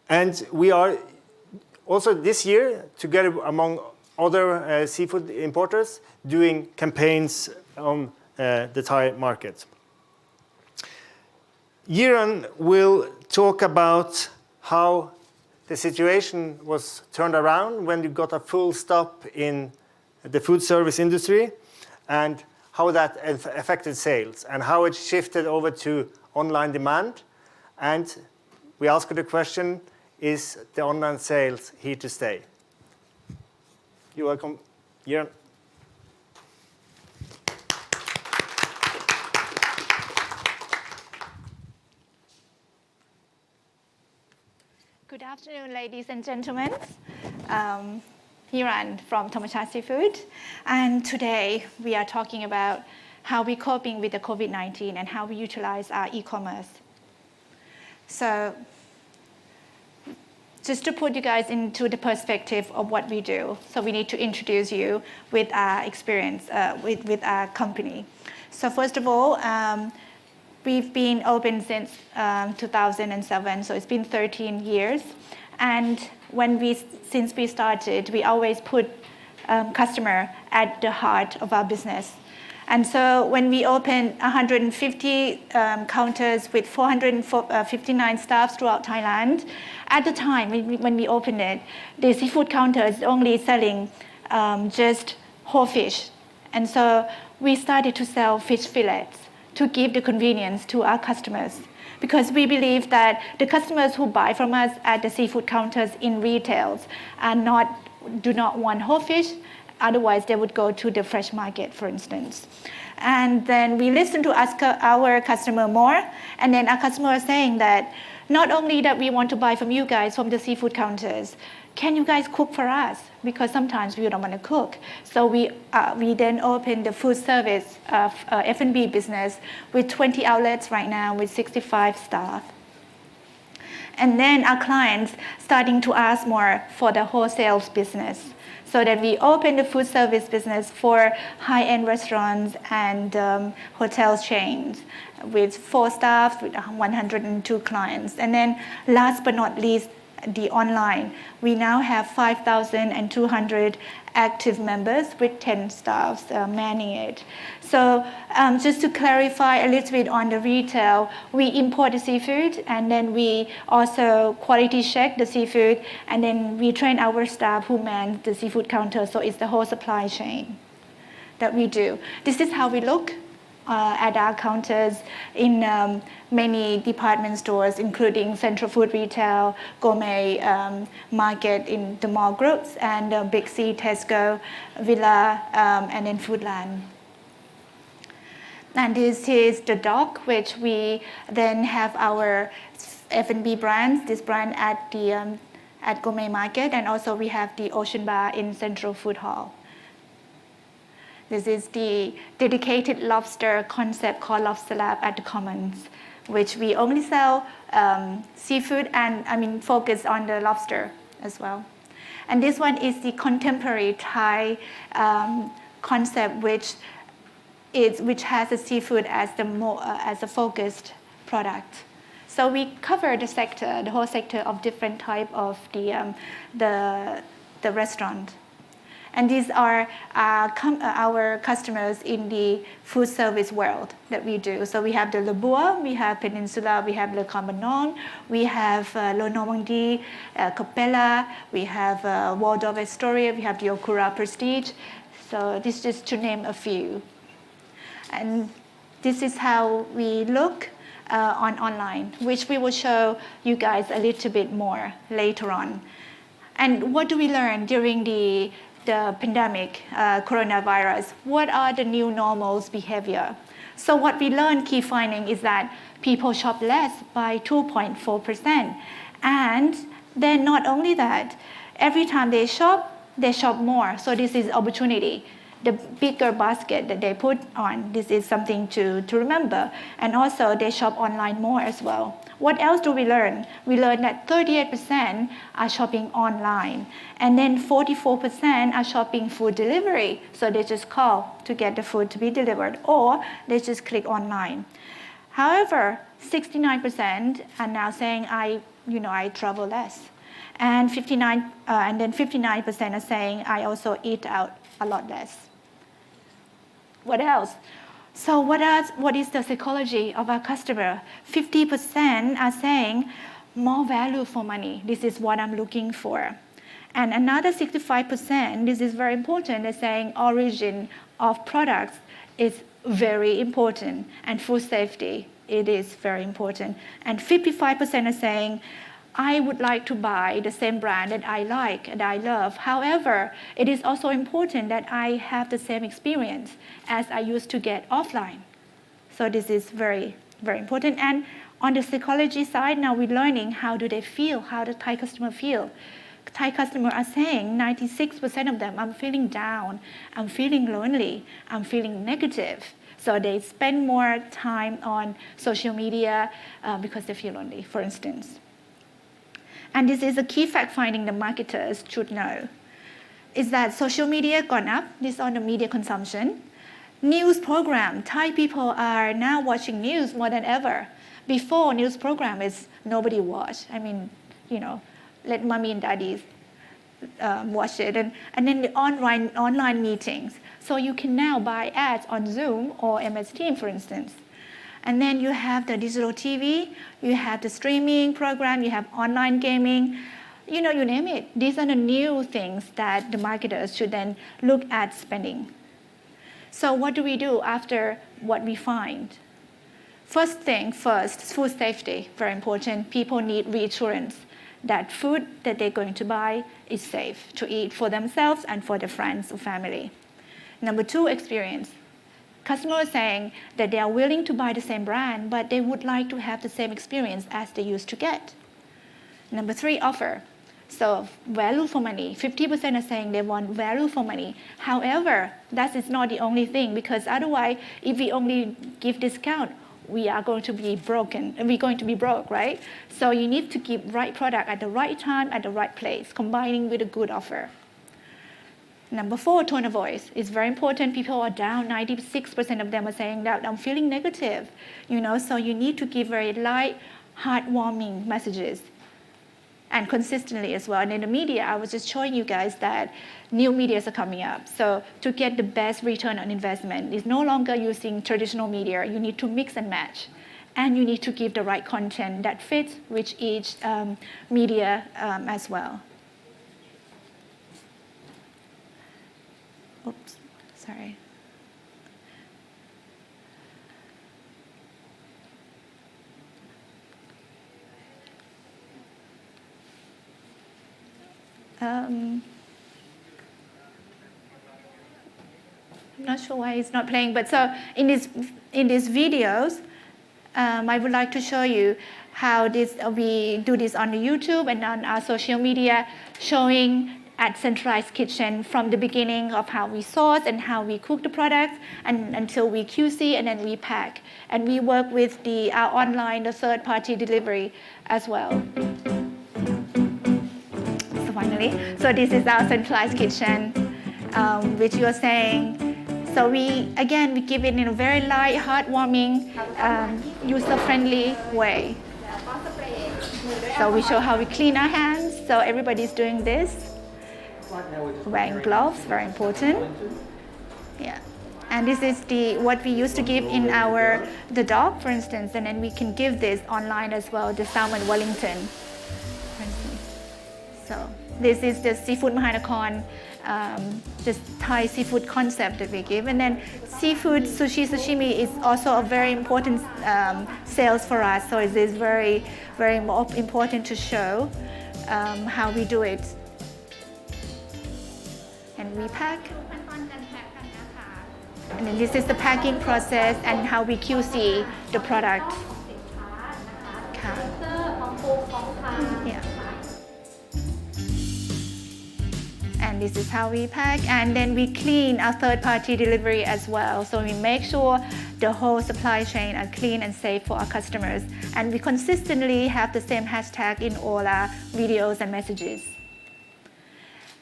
And we are also this year, together among other seafood importers, doing campaigns on the Thai market. Jiran will talk about how the situation was turned around when you got a full stop in the food service industry and how that affected sales and how it shifted over to online demand. And we ask her the question, is the online sales here to stay? You're welcome, Jiran. Good afternoon, ladies and gentlemen. Jiran from Thamachart Seafood. And today we are talking about how we're coping with the COVID-19 and how we utilize our e-commerce. So just to put you guys into the perspective of what we do, so we need to introduce you with our experience with our company. So first of all, we've been open since 2007, so it's been 13 years. And since we started, we always put customer at the heart of our business. And so when we opened 150 counters with 459 staffs throughout Thailand, at the time when we opened it, the seafood counter is only selling just whole fish. And so we started to sell fish fillets to give the convenience to our customers. Because we believe that the customers who buy from us at the seafood counters in retails do not want whole fish. Otherwise, they would go to the fresh market, for instance. And then we listen to our customer more. And then our customer is saying that not only that we want to buy from you guys from the seafood counters, can you guys cook for us? Because sometimes we don't want to cook. So we then open the food service F&B business with 20 outlets right now with 65 staff. And then our clients starting to ask more for the wholesale business. So that we open the food service business for high-end restaurants and hotel chains with 4 staff, with 102 clients. And then last but not least, the online. We now have 5,200 active members with 10 staffs manning it. So just to clarify a little bit on the retail, we import the seafood and then we also quality check the seafood and then we train our staff who man the seafood counter. So it's the whole supply chain that we do. This is how we look at our counters in many department stores, including Central Food Retail, Gourmet Market in the mall groups, and Big C, Tesco, Villa, and then Foodland. And this is the Dock, which we then have our F&B brands. This brand at at Gourmet Market, and also we have the Ocean Bar in Central Food Hall. This is the dedicated lobster concept called Lobster Lab at the Commons, which we only sell seafood and focus on the lobster as well. And this one is the contemporary Thai concept, which has the seafood as a focused product. So we cover the whole sector of different type of the restaurant. And these are our customers in the food service world that we do. So we have the Le Bois, we have Peninsula, we have Le Cambon, we have Le Normandie, Capella, we have Waldorf Astoria, we have the Okura Prestige. So this is just to name a few. And this is how we look online, which we will show you guys a little bit more later on. And what do we learn during the pandemic, coronavirus? What are the new normals behavior? So what we learned, key finding, is that people shop less by 2.4%. And then not only that, every time they shop more. So this is opportunity. The bigger basket that they put on, this is something to remember. And also they shop online more as well. What else do we learn? We learned that 38% are shopping online, and then 44% are shopping food delivery. So they just call to get the food to be delivered, or they just click online. However, 69% are now saying I travel less, and 59% are saying I also eat out a lot less. What else? So what is the psychology of our customer? 50% are saying more value for money. This is what I'm looking for. And another 65%, this is very important, they're saying origin of products is very important, and food safety, it is very important. And 55% are saying, I would like to buy the same brand that I like and I love. However, it is also important that I have the same experience as I used to get offline. So this is very, very important. And on the psychology side, now we're learning how do they feel, how the Thai customer feel. Thai customers are saying, 96% of them, I'm feeling down, I'm feeling lonely, I'm feeling negative. So they spend more time on social media because they feel lonely, for instance. And this is a key fact finding the marketers should know, is that social media gone up, this on the media consumption. News program, Thai people are now watching news more than ever. Before, news program is nobody watched. Let mommy and daddies watch it. And then the online meetings. So you can now buy ads on Zoom or MS Teams, for instance. And then you have the digital TV, you have the streaming program, you have online gaming, you name it. These are the new things that the marketers should then look at spending. So what do we do after what we find? First, food safety, very important. People need reassurance that food that they're going to buy is safe to eat for themselves and for their friends or family. Number 2, experience. Customers are saying that they are willing to buy the same brand, but they would like to have the same experience as they used to get. Number 3, offer. So value for money. 50% are saying they want value for money. However, that is not the only thing, because otherwise, if we only give discount, we are going to be broken. We're going to be broke, right? So you need to give right product at the right time, at the right place, combining with a good offer. Number 4, tone of voice is very important. People are down. 96% of them are saying that I'm feeling negative. So you need to give very light, heartwarming messages, and consistently as well. And in the media, I was just showing you guys that new medias are coming up. So to get the best return on investment, is no longer using traditional media. You need to mix and match, and you need to give the right content that fits with each media as well. Oops, sorry. I'm not sure why it's not playing, but so in these videos, I would like to show you how we do this on the YouTube and on our social media, showing at Centralized Kitchen from the beginning of how we source and how we cook the products and until we QC and then we pack. And we work with our online, the third-party delivery as well. So finally, this is our Centralized Kitchen, which you are saying. So we give it in a very light, heartwarming, user-friendly way. So we show how we clean our hands. So everybody's doing this. Wearing gloves, very important. Yeah. And this is what we used to give in the dog, for instance, and then we can give this online as well, the salmon Wellington, for instance. So this is the seafood Mahanakon, the Thai seafood concept that we give. And then seafood, sushi, sashimi is also a very important sales for us. So it is very, very important to show how we do it. And we pack. And then this is the packing process and how we QC the product. Yeah. And this is how we pack. And then we clean our third-party delivery as well. So we make sure the whole supply chain are clean and safe for our customers. And we consistently have the same hashtag in all our videos and messages.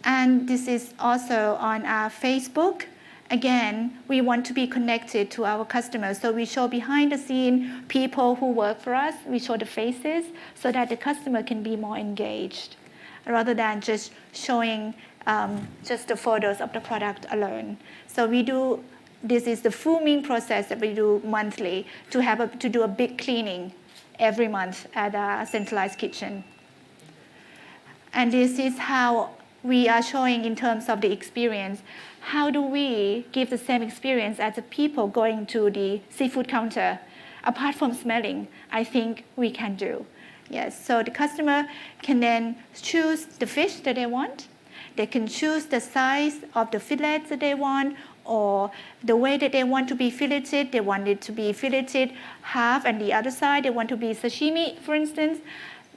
And this is also on our Facebook. Again, we want to be connected to our customers. So we show behind the scene people who work for us. We show the faces so that the customer can be more engaged rather than just showing just the photos of the product alone. So this is the fuming process that we do monthly to do a big cleaning every month at our Centralized Kitchen. And this is how we are showing in terms of the experience. How do we give the same experience as the people going to the seafood counter? Apart from smelling, I think we can do. Yes, so the customer can then choose the fish that they want. They can choose the size of the fillets that they want or the way that they want to be filleted. They want it to be filleted half and the other side they want to be sashimi, for instance.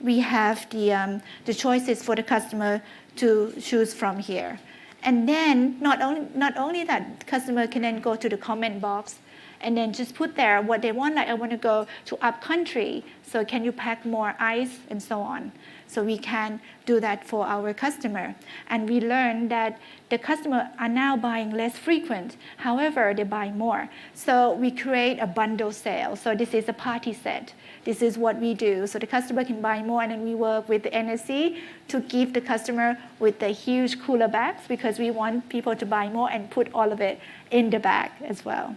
We have the choices for the customer to choose from here. And then not only that, the customer can then go to the comment box and then just put there what they want, like I want to go to up country, so can you pack more ice and so on. So we can do that for our customer. And we learned that the customer are now buying less frequent. However, they buy more. So we create a bundle sale. So this is a party set. This is what we do. So the customer can buy more, and then we work with the NSC to give the customer with the huge cooler bags because we want people to buy more and put all of it in the bag as well.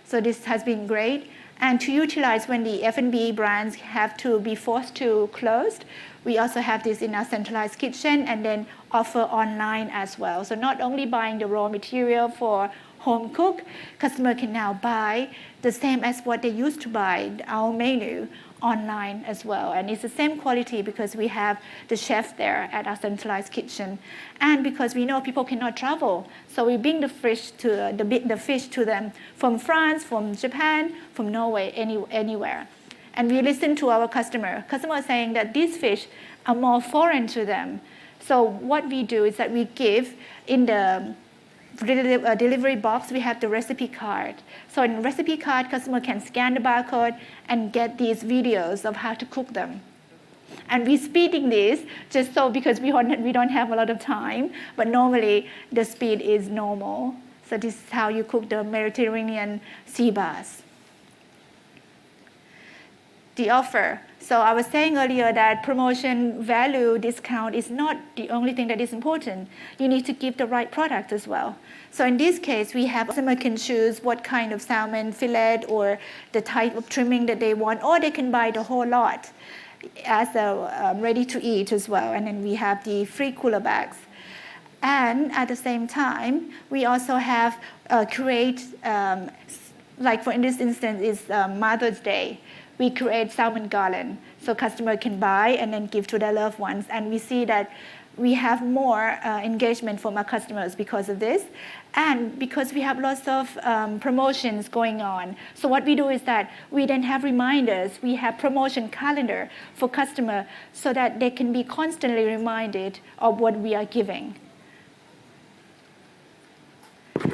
So this has been great. And to utilize when the F&B brands have to be forced to close, we also have this in our Centralized Kitchen and then offer online as well. So not only buying the raw material for home cook, customer can now buy the same as what they used to buy, our menu, online as well. And it's the same quality because we have the chef there at our Centralized Kitchen. And because we know people cannot travel, so we bring the fish to them from France, from Japan, from Norway, anywhere. And we listen to our customer. Customers saying that these fish are more foreign to them. So what we do is that we give in the delivery box, we have the recipe card. So in the recipe card, customer can scan the barcode and get these videos of how to cook them. And we're speeding this just so because we don't have a lot of time, but normally the speed is normal. So this is how you cook the Mediterranean sea bass. The offer. So I was saying earlier that promotion, value, discount is not the only thing that is important. You need to give the right product as well. So in this case, we have customer can choose what kind of salmon fillet or the type of trimming that they want, or they can buy the whole lot as a ready to eat as well. And then we have the free cooler bags. And at the same time, we also have create, like for in this instance, is Mother's Day. We create salmon garland so customer can buy and then give to their loved ones. And we see that we have more engagement from our customers because of this, and because we have lots of promotions going on. So what we do is that we then have reminders, we have promotion calendar for customer so that they can be constantly reminded of what we are giving.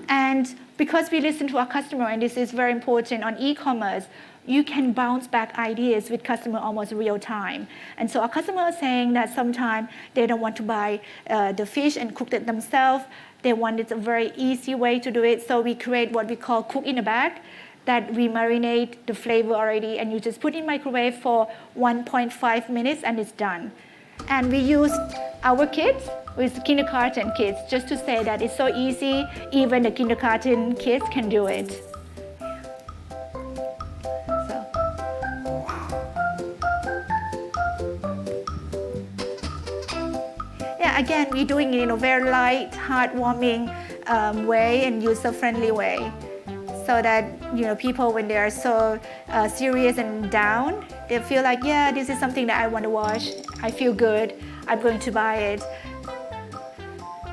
And because we listen to our customer, and this is very important on e-commerce, you can bounce back ideas with customer almost real time. And so our customer are saying that sometimes they don't want to buy the fish and cook it themselves. They want it a very easy way to do it. So we create what we call cook in a bag, that we marinate the flavor already, and you just put in microwave for 1.5 minutes and it's done. And we use our kids with kindergarten kids just to say that it's so easy, even the kindergarten kids can do it. Again, we're doing it in a very light, heartwarming way and user-friendly way, so that people, when they are so serious and down, they feel like, yeah, this is something that I want to watch. I feel good. I'm going to buy it.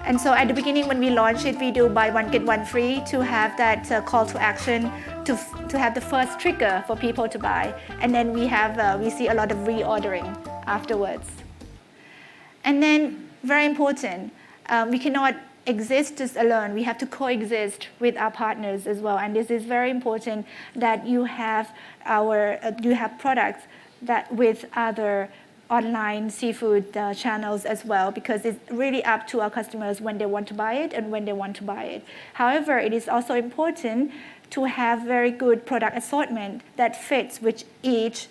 And so at the beginning, when we launch it, we do buy one get one free to have that call to action, to have the first trigger for people to buy, and then we see a lot of reordering afterwards. And then, very important, we cannot exist just alone. We have to coexist with our partners as well. And this is very important that you have products that with other online seafood channels as well, because it's really up to our customers when they want to buy it and when they want to buy it. However, it is also important to have very good product assortment that fits with each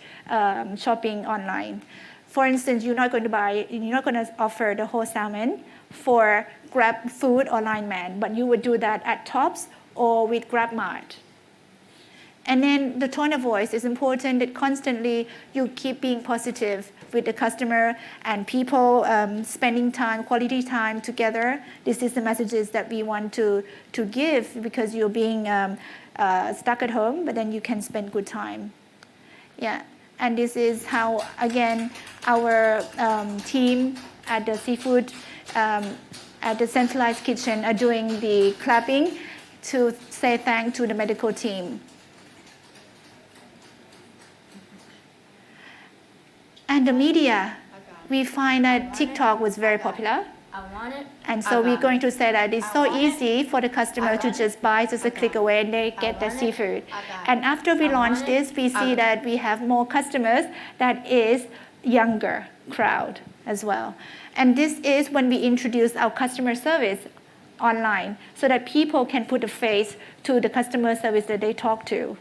shopping online. For instance, you're not going to offer the whole salmon for Grab Food or Line Man, but you would do that at Tops or with GrabMart. And then the tone of voice is important, that constantly you keep being positive with the customer and people spending time, quality time together. This is the messages that we want to give, because you're being stuck at home, but then you can spend good time. Yeah. And this is how, again, our team at the seafood, at the centralized kitchen are doing the clapping to say thanks to the medical team. And the media, we find that TikTok was very popular. And so we're going to say that it's so easy for the customer to just buy, just a click away, and they get the seafood. And after we launch this, we see that we have more customers that is younger crowd as well. And this is when we introduce our customer service online, so that people can put a face to the customer service that they talk to.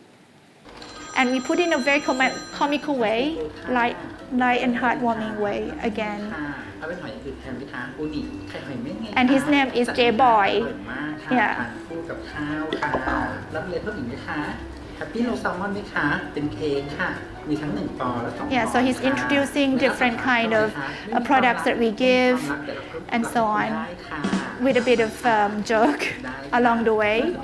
And we put in a very comical way, light and heartwarming way again. And his name is J-Boy. Yeah. Yeah, so he's introducing different kind of products that we give and so on, with a bit of joke along the way.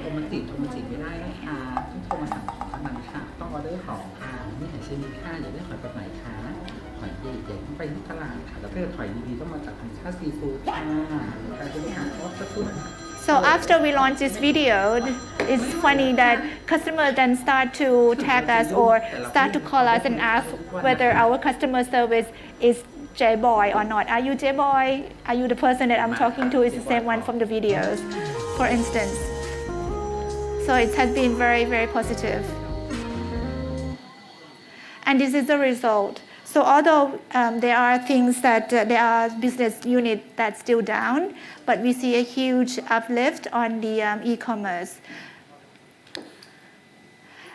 So after we launch this video, it's funny that customers then start to tag us or start to call us and ask whether our customer service is J-Boy or not. Are you J-Boy? Are you the person that I'm talking to? Is the same one from the videos, for instance. So it has been very, very positive. And this is the result. So although there are things that there are business units that's still down, but we see a huge uplift on the e-commerce.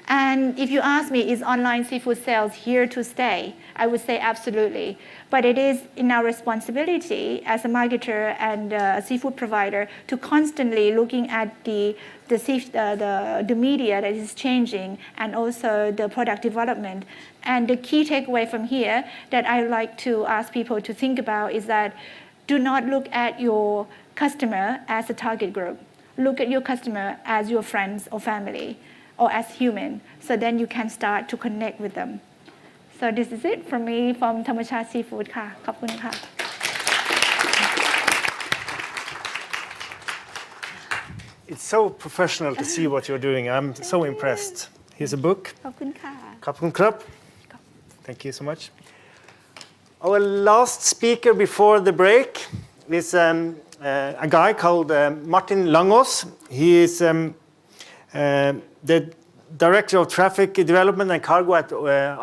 And if you ask me, is online seafood sales here to stay? I would say absolutely. But it is in our responsibility as a marketer and a seafood provider to constantly looking at the media that is changing, and also the product development. And the key takeaway from here that I like to ask people to think about is that do not look at your customer as a target group. Look at your customer as your friends or family, or as human. So then you can start to connect with them. So this is it from me from Thamachat Seafood ค่ะ ขอบคุณค่ะ It's so professional to see what you're doing. I'm so impressed. Here's a book. ขอบคุณค่ะ Kapun Krab. Thank you so much. Our last speaker before the break is a guy called Martin Langås. He is the Director of Traffic Development and Cargo at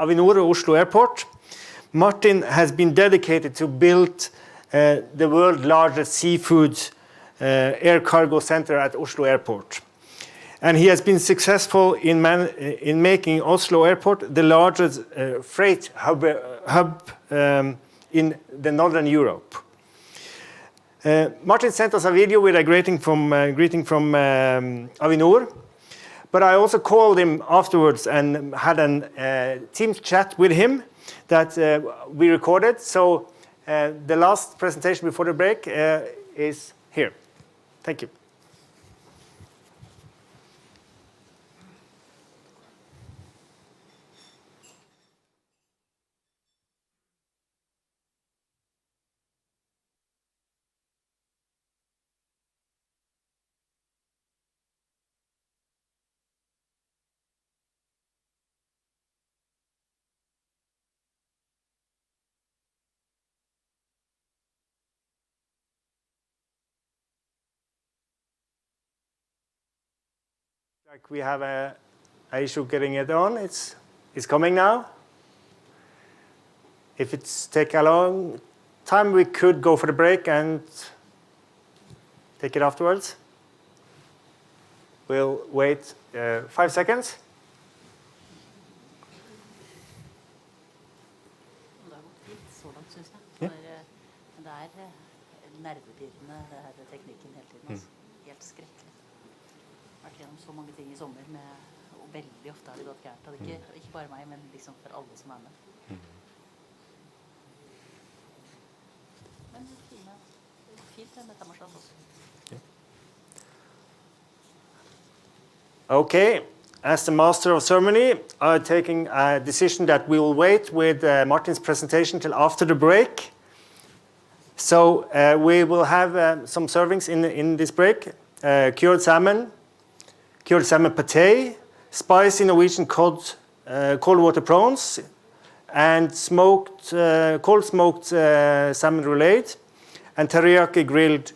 Avinor Oslo Airport. Martin has been dedicated to build the world's largest seafood air cargo center at Oslo Airport. And he has been successful in making Oslo Airport the largest freight hub in the Northern Europe. Martin sent us a video with a greeting from Avinor, but I also called him afterwards and had a Teams chat with him that we recorded. So the last presentation before the break is here. Thank you. Like we have a issue getting it on. It's coming now. If it's take a long time, we could go for the break and take it afterwards. We'll wait 5 seconds. Det har gått fint så langt, synes jeg. Men det nervepirrende, det her teknikken hele tiden. Altså. Helt skrekkelig. Vært gjennom så mange ting i sommer, og veldig ofte har det gått gærent. Og det ikke bare meg, men liksom for alle som er med. Men fint med Tamasjans også. Okay, as the master of ceremony, I'm taking a decision that we will wait with Martin's presentation till after the break. So we will have some servings in this break. Cured salmon pâté, spicy Norwegian cold water prawns, and cold smoked salmon roulade, and teriyaki grilled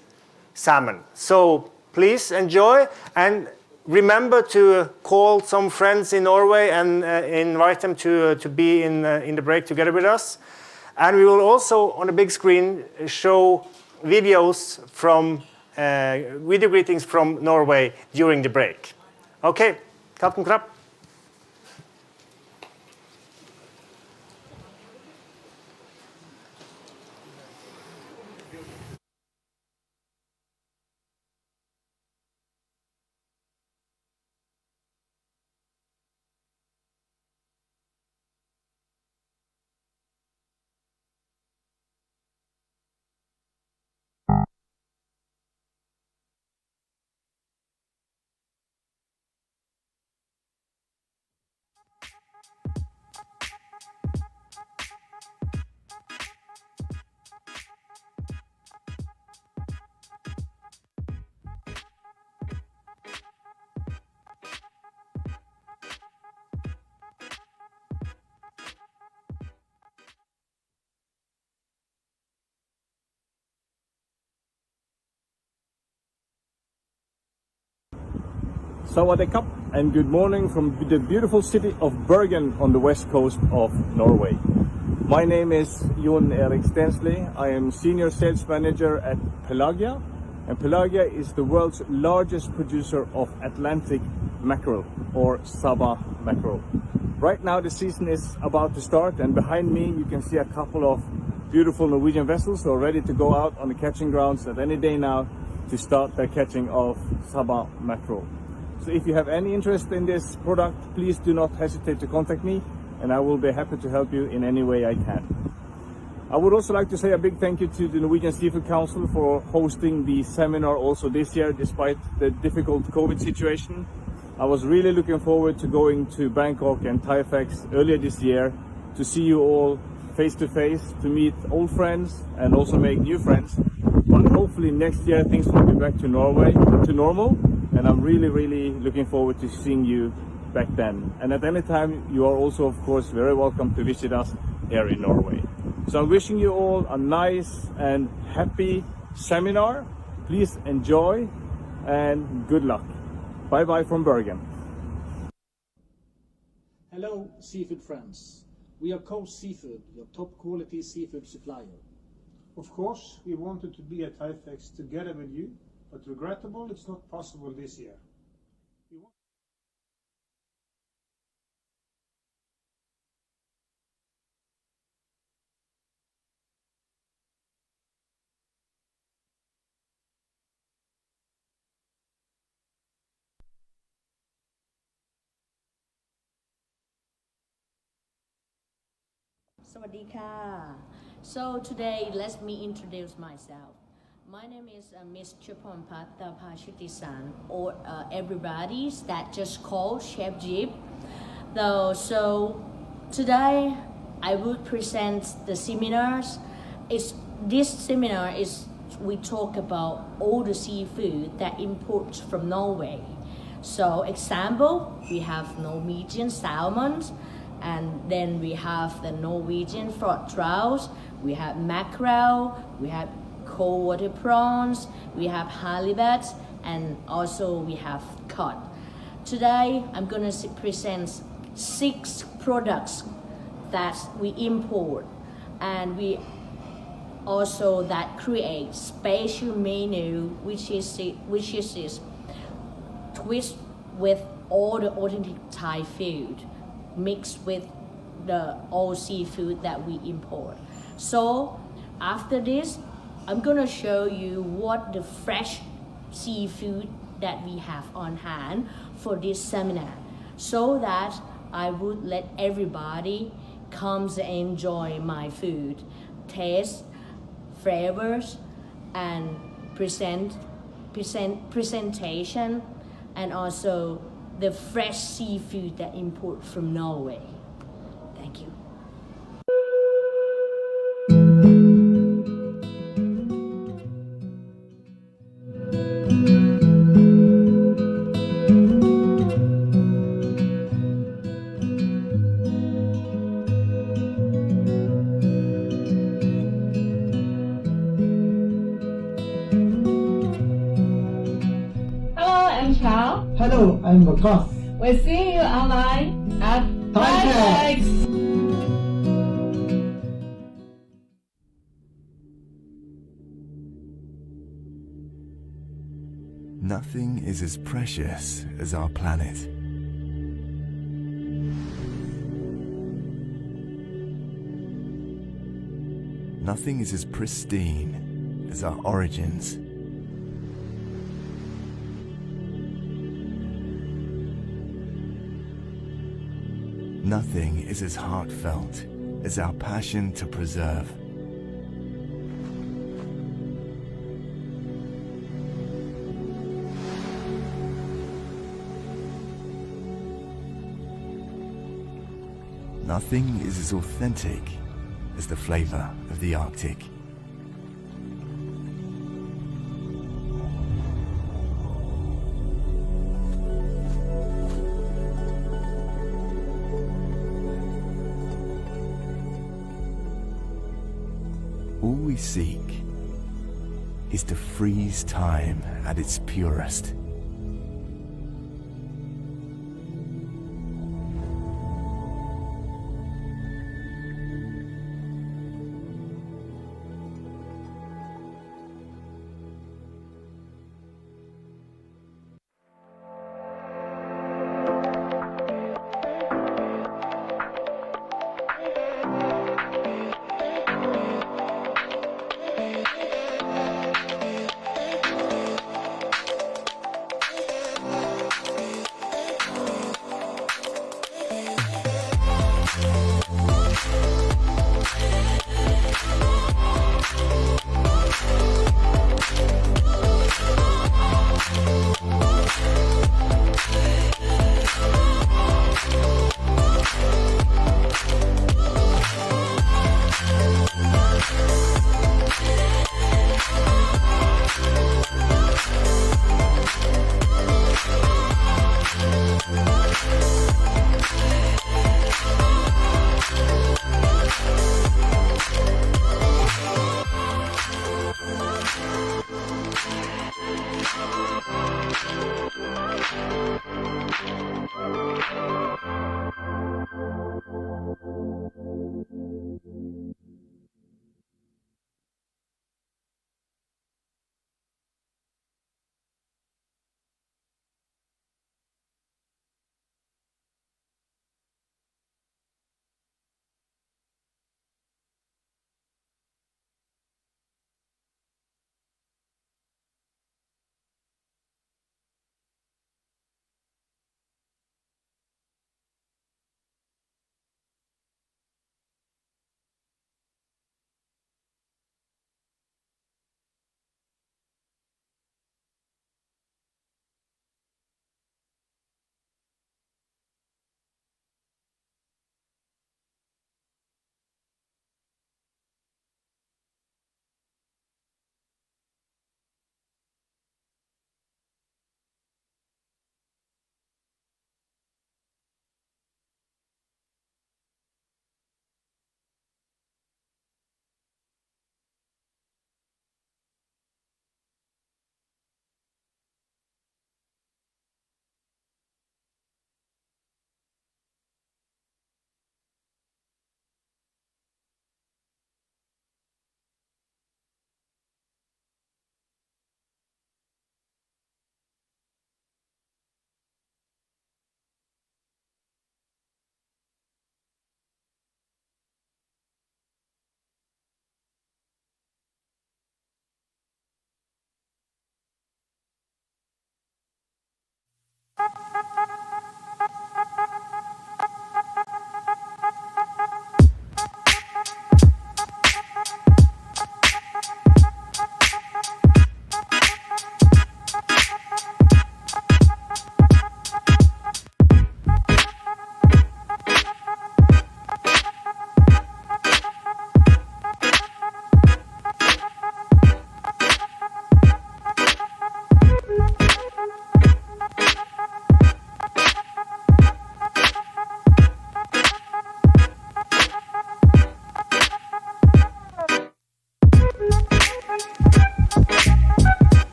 salmon. So please enjoy, and remember to call some friends in Norway and invite them to be in the break together with us. And we will also, on the big screen, show videos from video greetings from Norway during the break. Okay, Kapten Krab. Sawadee Cup and good morning from the beautiful city of Bergen on the west coast of Norway. My name is Jon Erik Stensli. I am Senior Sales Manager at Pelagia, and Pelagia is the world's largest producer of Atlantic mackerel, or Saba mackerel. Right now the season is about to start, and behind me you can see a couple of beautiful Norwegian vessels who are ready to go out on the catching grounds at any day now to start their catching of Saba mackerel. So if you have any interest in this product, please do not hesitate to contact me, and I will be happy to help you in any way I can. I would also like to say a big thank you to the Norwegian Seafood Council for hosting the seminar also this year, despite the difficult COVID situation. I was really looking forward to going to Bangkok and TIFEX earlier this year to see you all face to face, to meet old friends and also make new friends. But hopefully next year things will be back to normal, and and I'm really looking forward to seeing you back then. And at any time, you are also, of course, very welcome to visit us here in Norway. So I'm wishing you all a nice and happy seminar. Please enjoy and good luck. Bye bye from Bergen. Hello, seafood friends. We are Coast Seafood, your top quality seafood supplier. Of course, we wanted to be at TIFEX together with you, but regrettable it's not possible this year. Sawadee ka. So today, let me introduce myself. My name is Miss Chupompat Tapashitisan, or everybody that just call Chef Jeep. So today, I will present the seminars. This seminar is we talk about all the seafood that imports from Norway. So example, we have Norwegian salmon, and then we have the Norwegian frog trouts, we have mackerel, we have cold water prawns, we have halibut, and also we have cod. Today, I'm gonna present 6 products that we import, and we also that create special menu, which is this twist with all the authentic Thai food mixed with the all seafood that we import. So after this, I'm gonna show you what the fresh seafood that we have on hand for this seminar, so that I would let everybody comes and enjoy my food, taste, flavors, and presentation, and also the fresh seafood that import from Norway. Thank you. Hello, I'm Chow. Hello, I'm Vakas. We'll see you online at TIFEX. Nothing is as precious as our planet. Nothing is as pristine as our origins. Nothing is as heartfelt as our passion to preserve. Nothing is as authentic as the flavor of the Arctic. All we seek is to freeze time at its purest.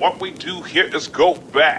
What we do here is go back.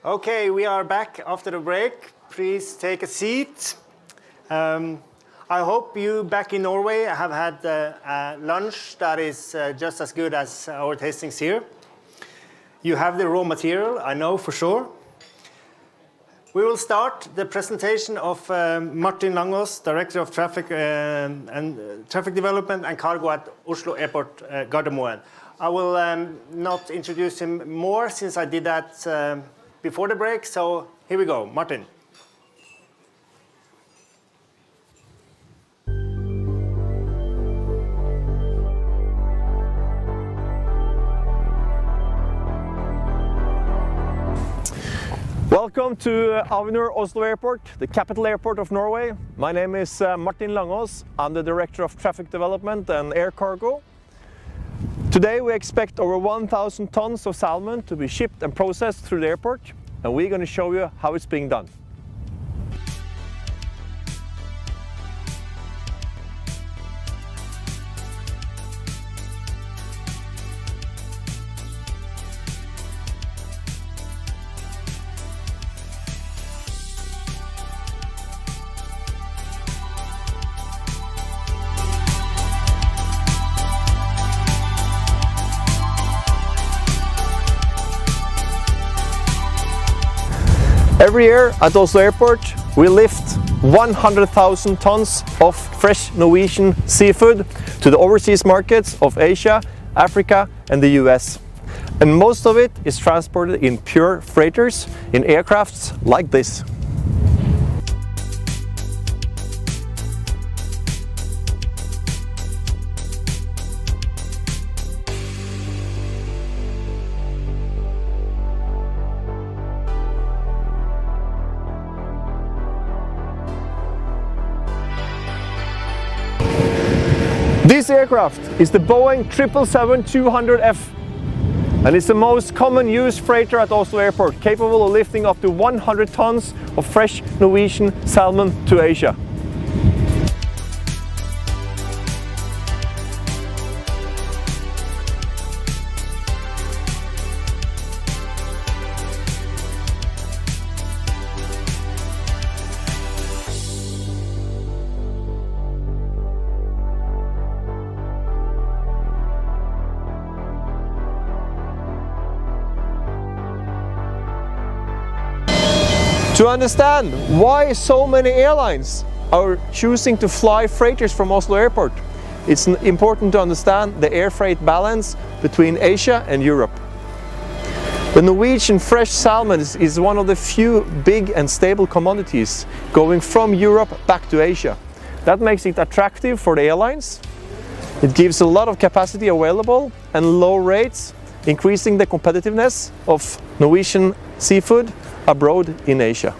Okay, we are back after the break. Please take a seat. I hope you back in Norway have had a lunch that is just as good as our tastings here. You have the raw material, I know for sure. We will start the presentation of Martin Langås, Director of Traffic Development and Cargo at Oslo Airport Gardermoen. I will not introduce him more since I did that before the break, so here we go. Martin. Welcome to Avinor Oslo Airport, the capital airport of Norway. My name is Martin Langås. I'm the Director of Traffic Development and Air Cargo. Today we expect over 1,000 tons of salmon to be shipped and processed through the airport, and we're going to show you how it's being done. Every year at Oslo Airport, we lift 100,000 tons of fresh Norwegian seafood to the overseas markets of Asia, Africa, and the US. And most of it is transported in pure freighters in aircrafts like this. This aircraft is the Boeing 777-200F, and it's the most common used freighter at Oslo Airport, capable of lifting up to 100 tons of fresh Norwegian salmon to Asia. To understand why so many airlines are choosing to fly freighters from Oslo Airport, it's important to understand the air freight balance between Asia and Europe. The Norwegian fresh salmon is one of the few big and stable commodities going from Europe back to Asia. That makes it attractive for the airlines. It gives a lot of capacity available and low rates, increasing the competitiveness of Norwegian seafood abroad in Asia.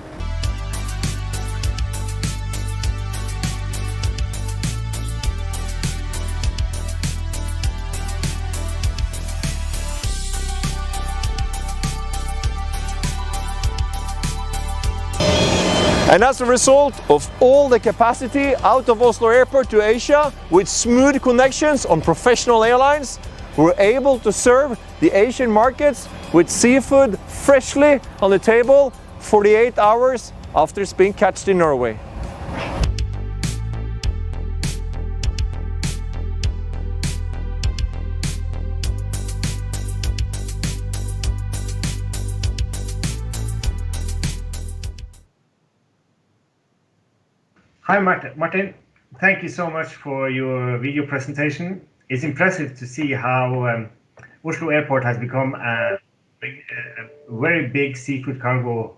And as a result of all the capacity out of Oslo Airport to Asia, with smooth connections on professional airlines, we're able to serve the Asian markets with seafood freshly on the table 48 hours after it's been catched in Norway. Hi Martin, thank you so much for your video presentation. It's impressive to see how Oslo Airport has become a very big seafood cargo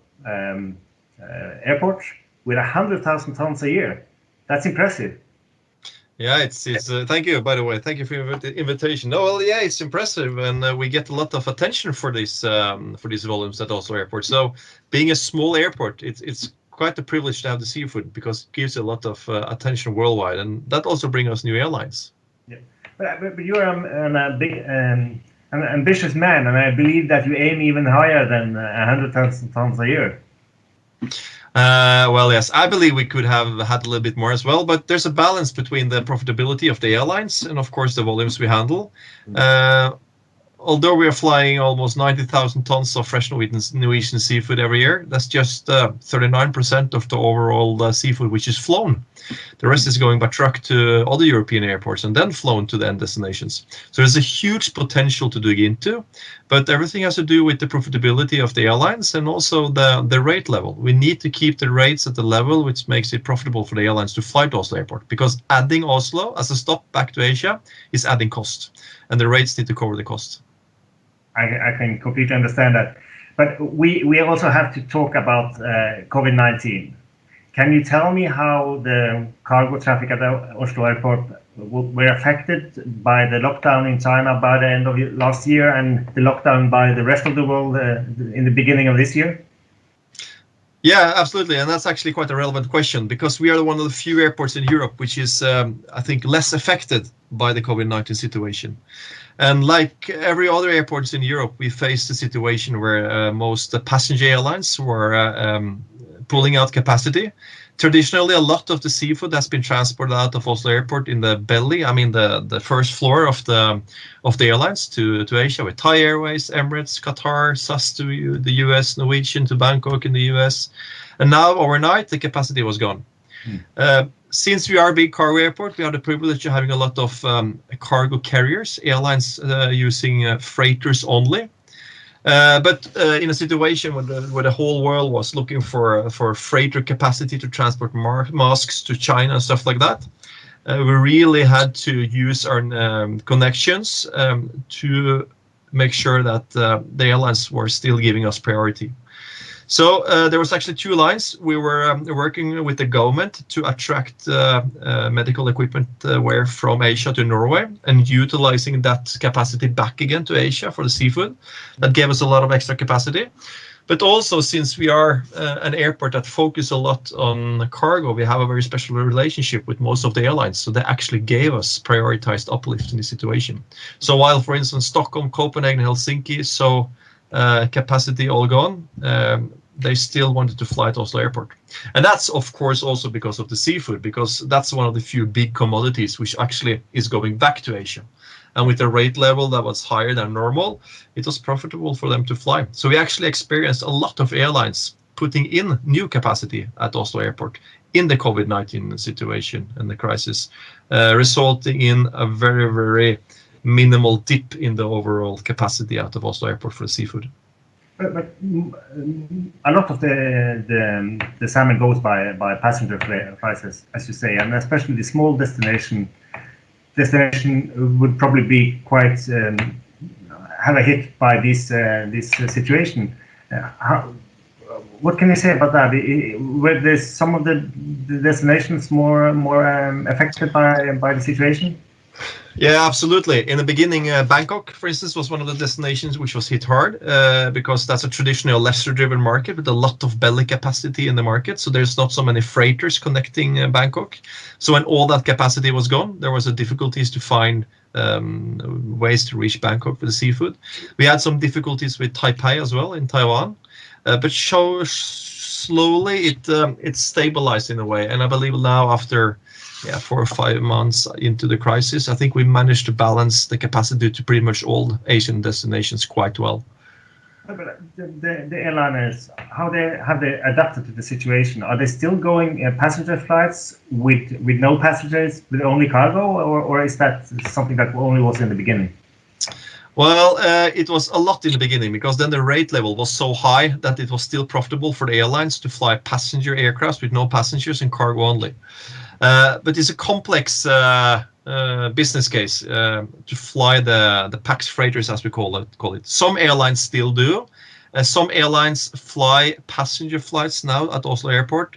airport with 100,000 tons a year. That's impressive. Yeah, it's thank you, by the way. Thank you for your invitation. No, well, yeah, it's impressive, and we get a lot of attention for these volumes at Oslo Airport. So, being a small airport, it's quite a privilege to have the seafood because it gives a lot of attention worldwide, and that also brings us new airlines. Yeah, but you're a big, an ambitious man, and I believe that you aim even higher than 100,000 tons a year. Well, yes, I believe we could have had a little bit more as well, but there's a balance between the profitability of the airlines and, of course, the volumes we handle. Although we are flying almost 90,000 tons of fresh Norwegian seafood every year, that's just 39% of the overall seafood which is flown. The rest is going by truck to other European airports and then flown to the end destinations. So there's a huge potential to dig into, but everything has to do with the profitability of the airlines and also the rate level. We need to keep the rates at the level which makes it profitable for the airlines to fly to Oslo Airport, because adding Oslo as a stop back to Asia is adding cost, and the rates need to cover the cost. I can completely understand that. But we also have to talk about COVID-19. Can you tell me how the cargo traffic at the Oslo Airport were affected by the lockdown in China by the end of last year, and the lockdown by the rest of the world in the beginning of this year? Yeah, absolutely. And that's actually quite a relevant question because we are one of the few airports in Europe which is, I think, less affected by the COVID-19 situation. And like every other airports in Europe, we faced a situation where most passenger airlines were pulling out capacity. Traditionally, a lot of the seafood has been transported out of Oslo Airport in the belly, I mean the first floor of the airlines to Asia, with Thai Airways, Emirates, Qatar, SAS to the US, Norwegian to Bangkok in the US. And now overnight, the capacity was gone. Since we are a big cargo airport, we have the privilege of having a lot of cargo carriers, airlines using freighters only. But in a situation where the whole world was looking for freighter capacity to transport masks to China and stuff like that, we really had to use our connections to make sure that the airlines were still giving us priority. So there was actually two lines. We were working with the government to attract medical equipment ware from Asia to Norway and utilizing that capacity back again to Asia for the seafood. That gave us a lot of extra capacity. But also, since we are an airport that focuses a lot on cargo, we have a very special relationship with most of the airlines. So they actually gave us prioritized uplift in this situation. So while, for instance, Stockholm, Copenhagen, Helsinki, so capacity all gone, they still wanted to fly to Oslo Airport. And that's, of course, also because of the seafood, because that's one of the few big commodities which actually is going back to Asia. And with a rate level that was higher than normal, it was profitable for them to fly. So we actually experienced a lot of airlines putting in new capacity at Oslo Airport in the COVID-19 situation and the crisis, resulting in a very, very minimal dip in the overall capacity out of Oslo Airport for the seafood. But a lot of the salmon goes by passenger flights, as you say, and especially the small destination would probably be quite have a hit by this situation. What can you say about that? Were there some of the destinations more affected by the situation? Yeah, absolutely. In the beginning, Bangkok, for instance, was one of the destinations which was hit hard because that's a traditional leisure-driven market with a lot of belly capacity in the market. So there's not so many freighters connecting Bangkok. So when all that capacity was gone, there was a difficulties to find ways to reach Bangkok for the seafood. We had some difficulties with Taipei as well in Taiwan, but slowly it stabilized in a way. And I believe now after 4 or 5 months into the crisis, I think we managed to balance the capacity to pretty much all Asian destinations quite well. But the airliners, have they adapted to the situation? Are they still going passenger flights with no passengers, with only cargo, or is that something that only was in the beginning? Well, it was a lot in the beginning because then the rate level was so high that it was still profitable for the airlines to fly passenger aircraft with no passengers and cargo only. But it's a complex business case to fly the pax freighters, as we call it. Some airlines still do. Some airlines fly passenger flights now at Oslo Airport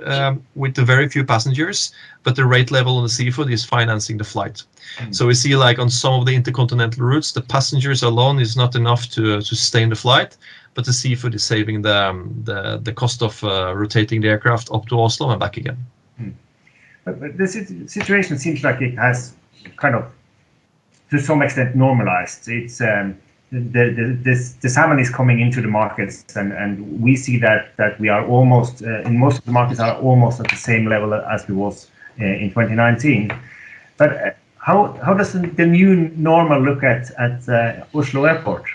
with the very few passengers, but the rate level on the seafood is financing the flight. So we see, like on some of the intercontinental routes, the passengers alone is not enough to sustain the flight, but the seafood is saving the cost of rotating the aircraft up to Oslo and back again. But the situation seems like it has kind of, to some extent, normalized. It's the salmon is coming into the markets, and we see that we are almost in most of the markets are almost at the same level as we was in 2019. But how does the new normal look at Oslo Airport?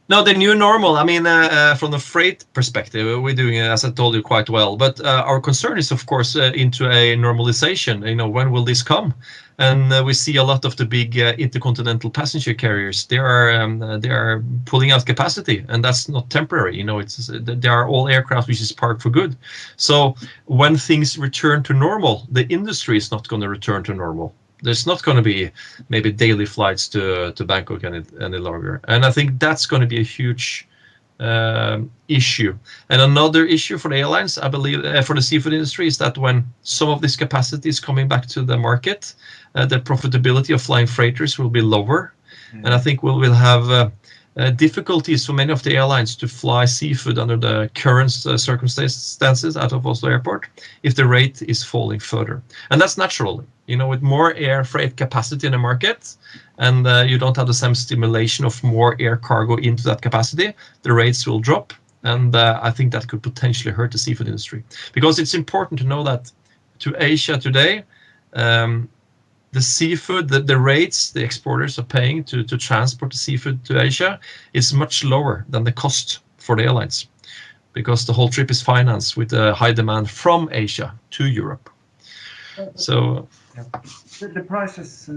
No, the new normal, I mean, from the freight perspective, we're doing, as I told you, quite well. But our concern is, of course, into a normalization. You know, when will this come? And we see a lot of the big intercontinental passenger carriers. They are pulling out capacity, and that's not temporary. You know, they are all aircraft which is parked for good. So when things return to normal, the industry is not going to return to normal. There's not going to be maybe daily flights to Bangkok any longer. And I think that's going to be a huge issue. And another issue for the airlines, I believe, for the seafood industry, is that when some of this capacity is coming back to the market, the profitability of flying freighters will be lower. And I think we'll have difficulties for many of the airlines to fly seafood under the current circumstances out of Oslo Airport if the rate is falling further. And that's natural. With more air freight capacity in the market, and you don't have the same stimulation of more air cargo into that capacity, the rates will drop. And I think that could potentially hurt the seafood industry. Because it's important to know that to Asia today, the seafood, the rates the exporters are paying to transport the seafood to Asia is much lower than the cost for the airlines, because the whole trip is financed with a high demand from Asia to Europe. So the prices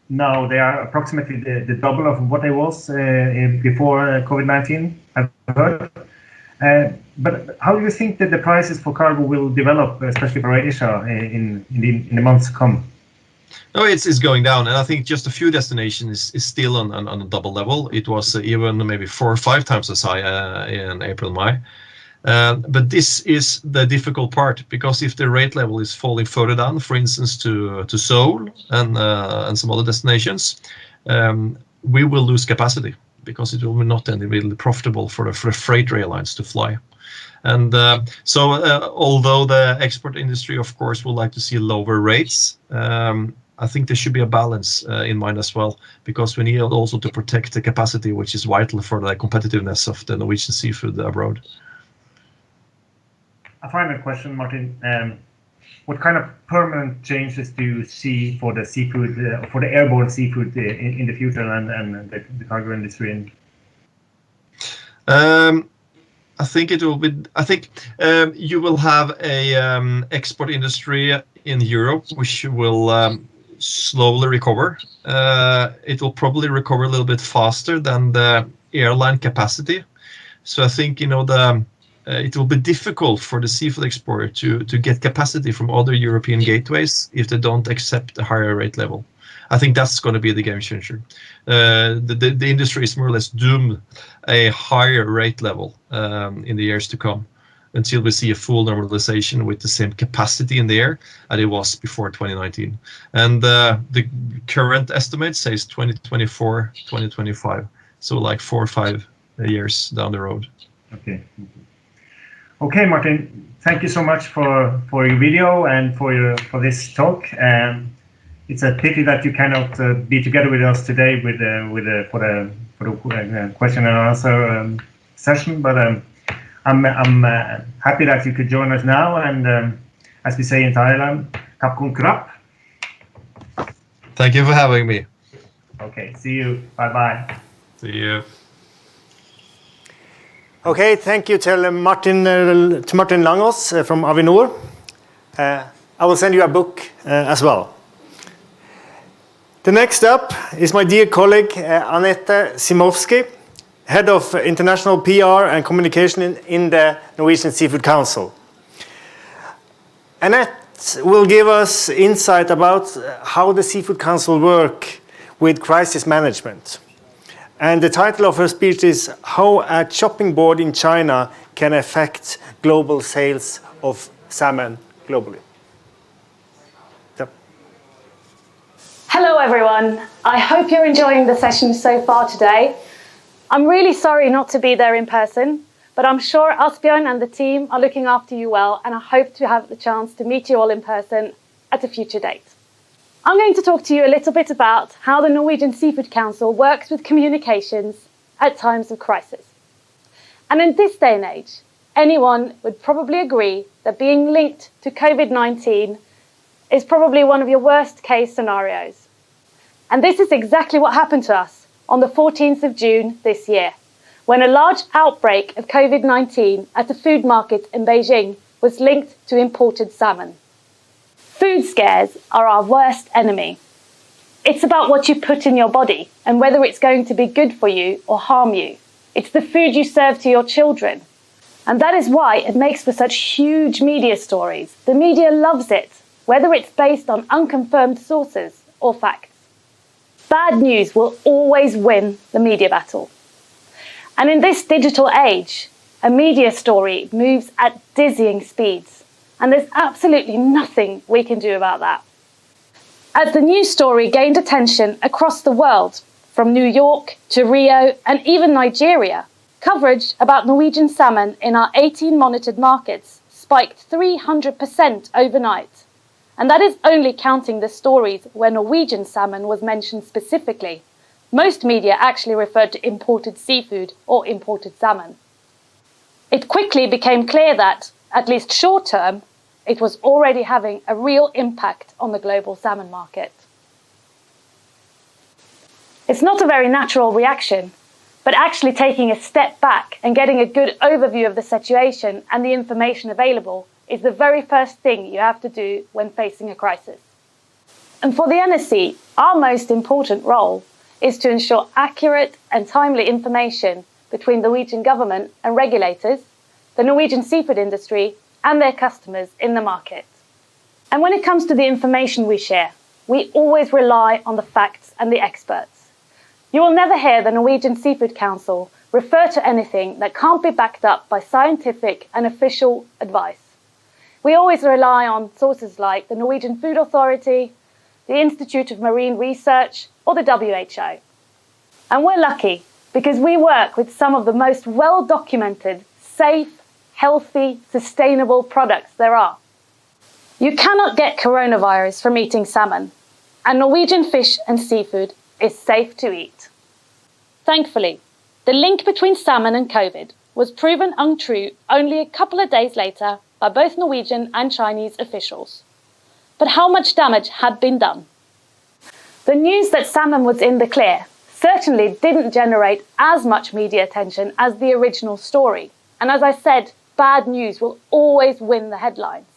now, they are approximately the double of what they was before COVID-19, I've heard. But how do you think that the prices for cargo will develop, especially for Asia, in the months to come? No, it's going down, and I think just a few destinations is still on a double level. It was even maybe 4 or 5 times as high in April, May. But this is the difficult part, because if the rate level is falling further down, for instance, to Seoul and some other destinations, we will lose capacity, because it will not then be really profitable for the freight airlines to fly. And so although the export industry, of course, would like to see lower rates, I think there should be a balance in mind as well, because we need also to protect the capacity, which is vital for the competitiveness of the Norwegian seafood abroad. A final question, Martin. What kind of permanent changes do you see for the seafood, for the airborne seafood in the future and the cargo industry? I think it will be. I think you will have a export industry in Europe which will slowly recover. It will probably recover a little bit faster than the airline capacity. So I think it will be difficult for the seafood exporter to get capacity from other European gateways if they don't accept a higher rate level. I think that's going to be the game changer. The industry is more or less doomed a higher rate level in the years to come, until we see a full normalization with the same capacity in the air as it was before 2019. And the current estimate says 2024, 2025. So like 4 or 5 years down the road. Okay. Okay, Martin, thank you so much for your video and for this talk. It's a pity that you cannot be together with us today for the question and answer session, but I'm happy that you could join us now. And as we say in Thailand, Kap Kun Krap. Thank you for having me. Okay, see you. Bye bye. See you. Okay, thank you to Martin Langås from Avinor. I will send you a book as well. The next up is my dear colleague Anette Simovsky, Head of International PR and Communication in the Norwegian Seafood Council. Anette will give us insight about how the Seafood Council work with crisis management. And the title of her speech is How a Chopping Board in China Can Affect Global Sales of Salmon Globally. Yep. Hello everyone. I hope you're enjoying the session so far today. I'm really sorry not to be there in person, but I'm sure Asbjørn and the team are looking after you well, and I hope to have the chance to meet you all in person at a future date. I'm going to talk to you a little bit about how the Norwegian Seafood Council works with communications at times of crisis. And in this day and age, anyone would probably agree that being linked to COVID-19 is probably one of your worst case scenarios. And this is exactly what happened to us on the 14th of June this year, when a large outbreak of COVID-19 at a food market in Beijing was linked to imported salmon. Food scares are our worst enemy. It's about what you put in your body and whether it's going to be good for you or harm you. It's the food you serve to your children. And that is why it makes for such huge media stories. The media loves it, whether it's based on unconfirmed sources or facts. Bad news will always win the media battle. And in this digital age, a media story moves at dizzying speeds. And there's absolutely nothing we can do about that. As the news story gained attention across the world, from New York to Rio and even Nigeria, coverage about Norwegian salmon in our 18 monitored markets spiked 300% overnight. And that is only counting the stories where Norwegian salmon was mentioned specifically. Most media actually referred to imported seafood or imported salmon. It quickly became clear that, at least short term, it was already having a real impact on the global salmon market. It's not a very natural reaction, but actually taking a step back and getting a good overview of the situation and the information available is the very first thing you have to do when facing a crisis. And for the NSC, our most important role is to ensure accurate and timely information between the Norwegian government and regulators, the Norwegian seafood industry, and their customers in the market. And when it comes to the information we share, we always rely on the facts and the experts. You will never hear the Norwegian Seafood Council refer to anything that can't be backed up by scientific and official advice. We always rely on sources like the Norwegian Food Authority, the Institute of Marine Research, or the WHO. And we're lucky because we work with some of the most well-documented, safe, healthy, sustainable products there are. You cannot get coronavirus from eating salmon, and Norwegian fish and seafood is safe to eat. Thankfully, the link between salmon and COVID was proven untrue only a couple of days later by both Norwegian and Chinese officials. But how much damage had been done? The news that salmon was in the clear certainly didn't generate as much media attention as the original story. And as I said, bad news will always win the headlines.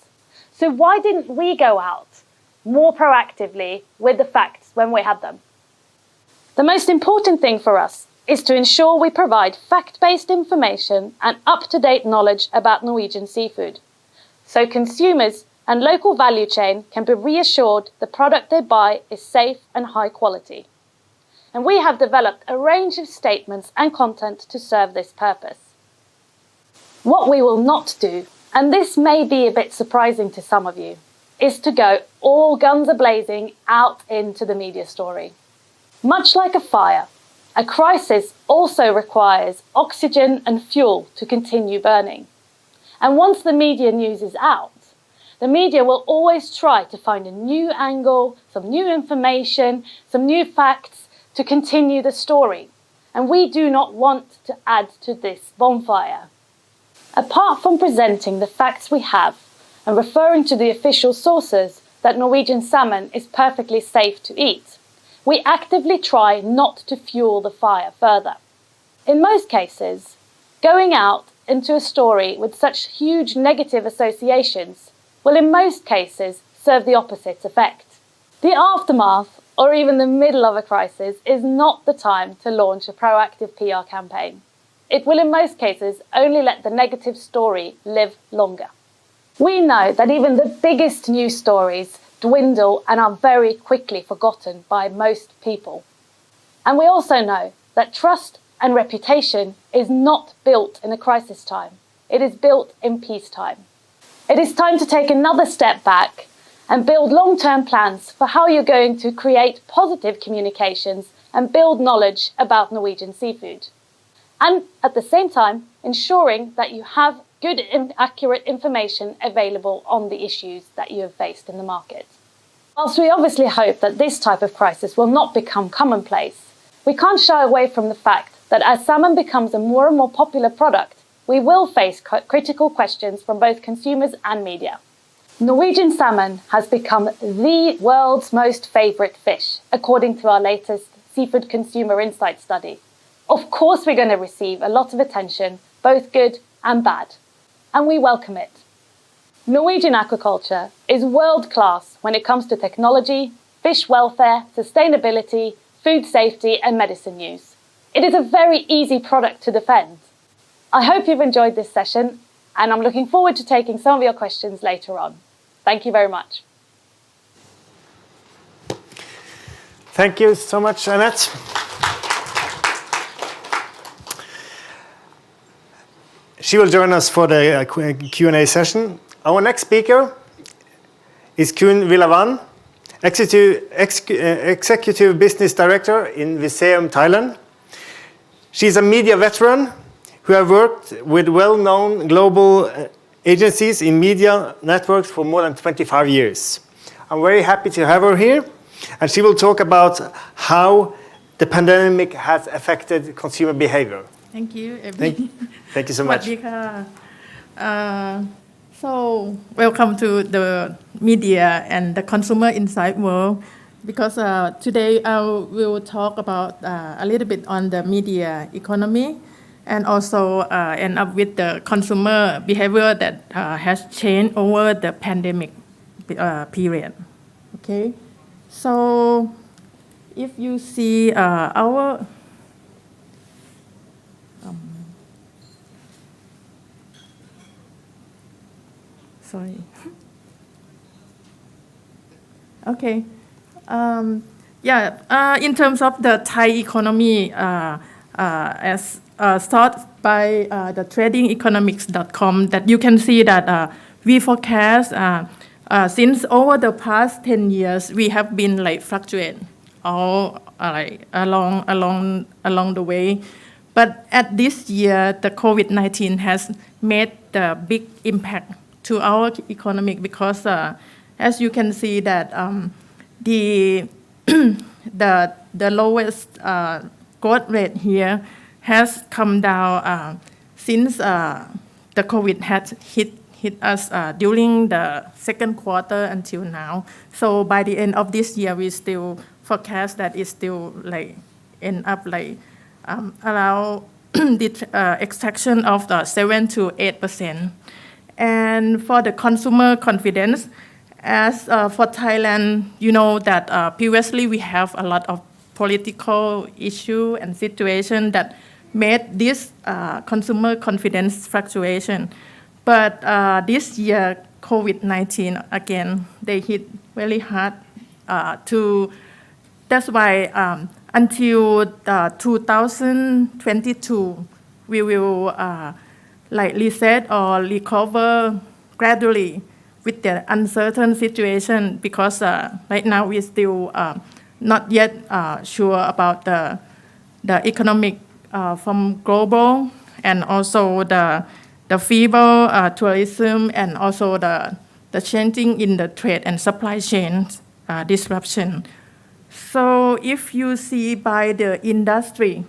So why didn't we go out more proactively with the facts when we had them? The most important thing for us is to ensure we provide fact-based information and up-to-date knowledge about Norwegian seafood, so consumers and local value chain can be reassured the product they buy is safe and high quality. And we have developed a range of statements and content to serve this purpose. What we will not do, and this may be a bit surprising to some of you, is to go all guns a-blazing out into the media story. Much like a fire, a crisis also requires oxygen and fuel to continue burning. And once the media news is out, the media will always try to find a new angle, some new information, some new facts to continue the story. And we do not want to add to this bonfire. Apart from presenting the facts we have and referring to the official sources that Norwegian salmon is perfectly safe to eat, we actively try not to fuel the fire further. In most cases, going out into a story with such huge negative associations will in most cases serve the opposite effect. The aftermath or even the middle of a crisis is not the time to launch a proactive PR campaign. It will in most cases only let the negative story live longer. We know that even the biggest news stories dwindle and are very quickly forgotten by most people. And we also know that trust and reputation is not built in a crisis time. It is built in peacetime. It is time to take another step back and build long-term plans for how you're going to create positive communications and build knowledge about Norwegian seafood. And at the same time, ensuring that you have good and accurate information available on the issues that you have faced in the market. Whilst we obviously hope that this type of crisis will not become commonplace, we can't shy away from the fact that as salmon becomes a more and more popular product, we will face critical questions from both consumers and media. Norwegian salmon has become the world's most favourite fish, according to our latest Seafood Consumer Insight study. Of course we're going to receive a lot of attention, both good and bad, and we welcome it. Norwegian aquaculture is world-class when it comes to technology, fish welfare, sustainability, food safety and medicine use. It is a very easy product to defend. I hope you've enjoyed this session, and I'm looking forward to taking some of your questions later on. Thank you very much. Thank you so much, Annette. She will join us for the Q&A session. Our next speaker is Kuhn Villavan, Executive Business Director in Viseum Thailand. She's a media veteran who has worked with well-known global agencies in media networks for more than 25 years. I'm very happy to have her here, and she will talk about how the pandemic has affected consumer behavior. Thank you. Thank you so much. So welcome to the media and the consumer insight world, because today I will talk about a little bit on the media economy, and also end up with the consumer behavior that has changed over the pandemic period. Okay, so if you see our sorry. Okay. In terms of the Thai economy, as thought by the tradingeconomics.com, that you can see that we forecast since over the past 10 years, we have been like fluctuating all along the way. But at this year, the COVID-19 has made the big impact to our economic, because as you can see that the lowest growth rate here has come down since the COVID had hit us during the second quarter until now. So by the end of this year, we still forecast that it's still like end up like around the extraction of the 7 to 8%. And for the consumer confidence, as for Thailand, you know that previously we have a lot of political issue and situation that made this consumer confidence fluctuation. But this year, COVID-19, again, they hit very hard that's why until 2022, we will like reset or recover gradually with the uncertain situation, because right now we still not yet sure about the economic from global, and also the feeble tourism, and also the changing in the trade and supply chain disruption. So if you see by the industry,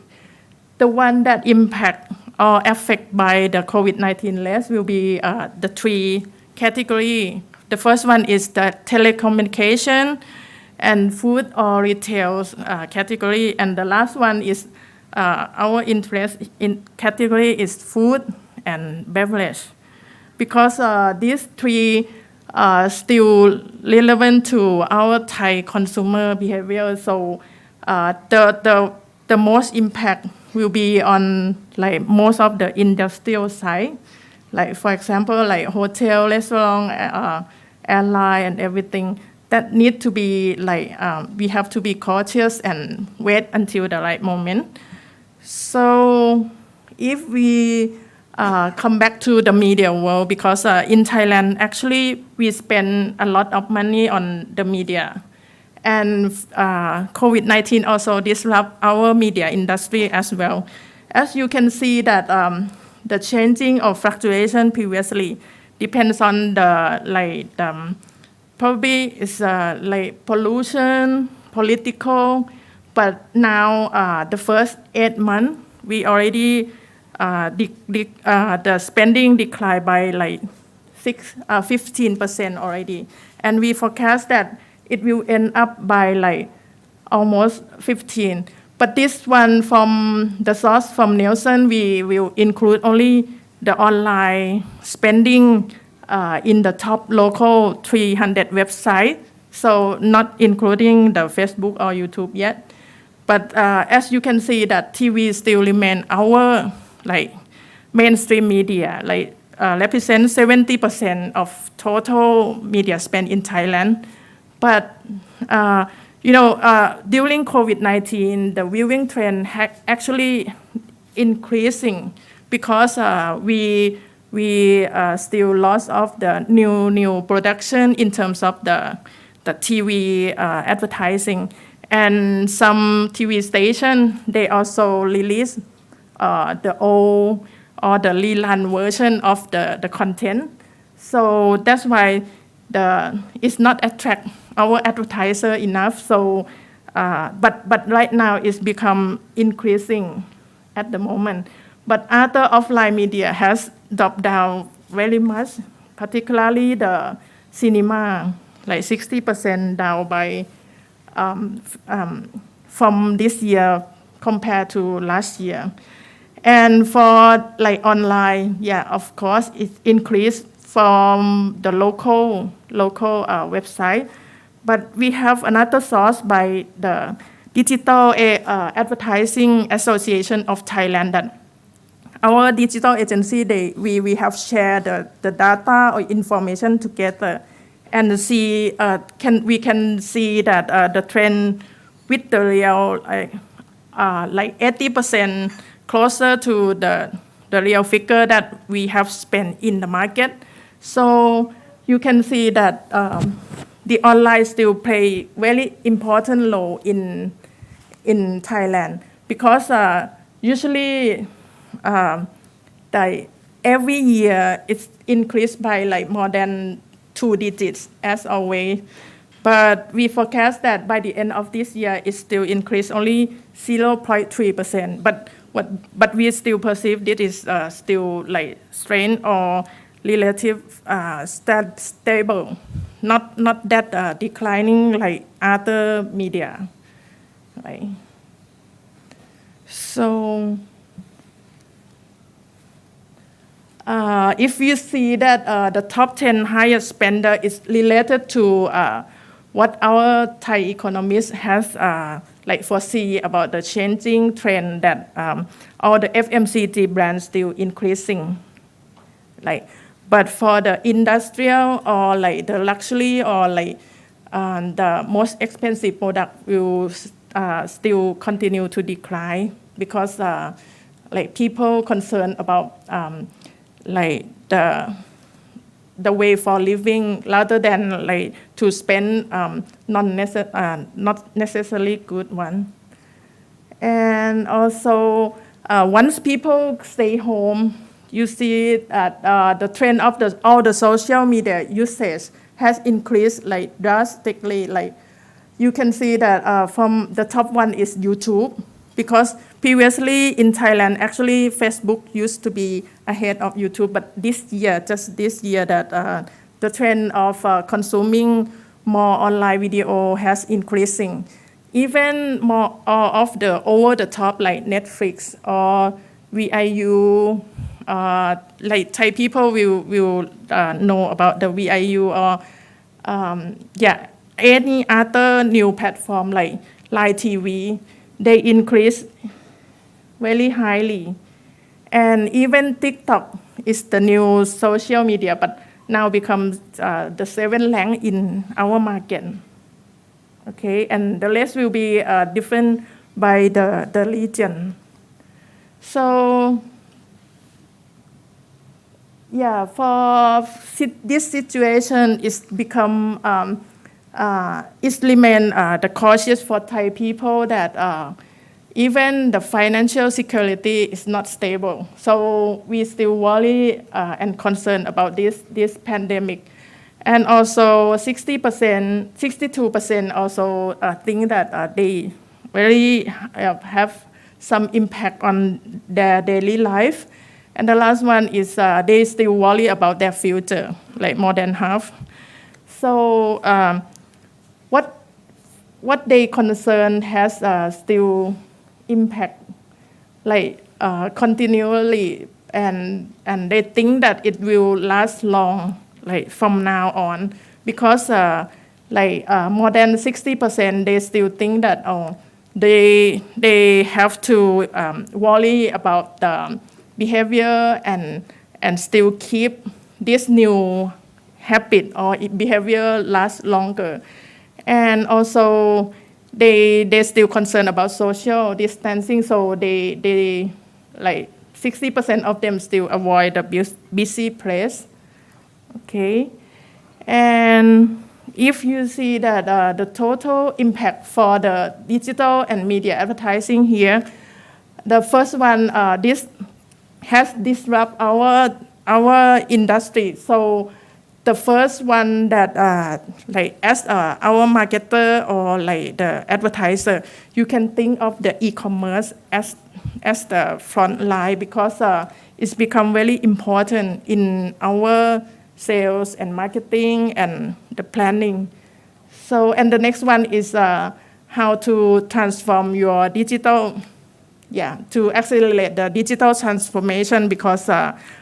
the one that impact or affected by the COVID-19 less will be the three categories. The first one is the telecommunication and food or retail category, and the last one is our interest in category is food and beverage, because these three are still relevant to our Thai consumer behavior. So the most impact will be on like most of the industrial side, like for example, like hotel, restaurant, airline, and everything that need to be like we have to be cautious and wait until the right moment. So if we come back to the media world, because in Thailand actually we spend a lot of money on the media. And COVID-19 also disrupt our media industry as well. As you can see that the changing or fluctuation previously depends on probably is like pollution, political, but now the first 8 months we already the spending declined by like 15% already, and we forecast that it will end up by like almost 15. But this one from the source from Nielsen, we will include only the online spending in the top local 300 websites, so not including the Facebook or YouTube yet. But as you can see that TV still remain our like mainstream media, like represents 70% of total media spend in Thailand. But during COVID-19, the viewing trend actually increasing, because we still lost of the new production in terms of the the TV advertising. And some TV station, they also release the old or the rerun version of the content. So that's why it's not attract our advertiser enough. So, but right now it's become increasing at the moment. But other offline media has dropped down very much, particularly the cinema, like 60% down by from this year compared to last year. And for like online, yeah, of course, it increased from the local website. But we have another source by the Digital Advertising Association of Thailand that our digital agency, we have shared the data or information together and see we can see that the trend with the real like 80% closer to the real figure that we have spent in the market. So you can see that the online still play very important role in Thailand because usually every year it's increased by like more than 2 digits as always. But we forecast that by the end of this year it still increased only 0.3%. But we still perceive this is still like strength or relative stable, not that declining like other media. Right? So if you see that the top 10 highest spender is related to what our Thai economist has like foresee about the changing trend that all the FMCG brands still increasing. Like, but for the industrial or like the luxury or like the most expensive product will still continue to decline because like people concerned about like the way for living rather than like to spend not necessarily good one. And also once people stay home, you see that the trend of all the social media usage has increased like drastically. Like you can see that from the top one is YouTube, because previously in Thailand, actually Facebook used to be ahead of YouTube, but just this year that the trend of consuming more online video has increasing. Even more of the over the top like Netflix or VIU, like Thai people will know about the VIU or any other new platform like Line TV, they increase very highly. And even TikTok is the new social media, but now becomes the 7th rank in our market. Okay, and the rest will be different by the region. So yeah, for this situation is become it remain the cautious for Thai people that even the financial security is not stable. So we still worry and concerned about this pandemic. And also 62% also think that they really have some impact on their daily life. And the last one is they still worry about their future, like more than half. So what they concern has still impact like continually, and they think that it will last long, like from now on, because more than 60% they still think that they have to worry about the behavior and still keep this new habit or behavior last longer. And also they still concerned about social distancing, so they like 60% of them still avoid the busy place. Okay, and if you see that the total impact for the digital and media advertising here, the first one, this has disrupted our industry. So the first one that like as our marketer or like the advertiser, you can think of the e-commerce as the front line, because it's become very important in our sales and marketing and the planning. So, and the next one is how to transform your digital, to accelerate the digital transformation, because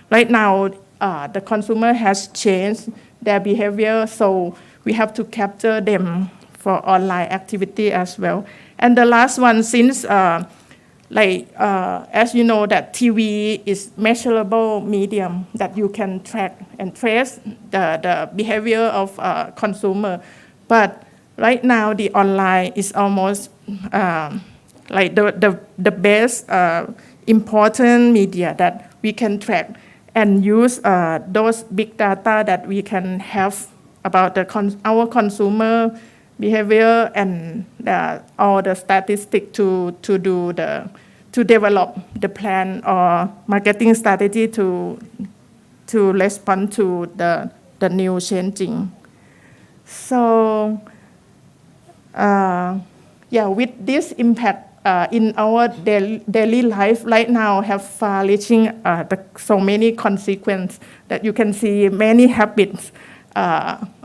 right now the consumer has changed their behavior, so we have to capture them for online activity as well. And the last one, since as you know, that TV is measurable medium that you can track and trace the behavior of consumer. But right now, the online is almost like the best important media that we can track and use those big data that we can have about our consumer behavior and all the statistics to develop the plan or marketing strategy to respond to the new changing. So with this impact in our daily life right now have far-reaching so many consequences that you can see many habits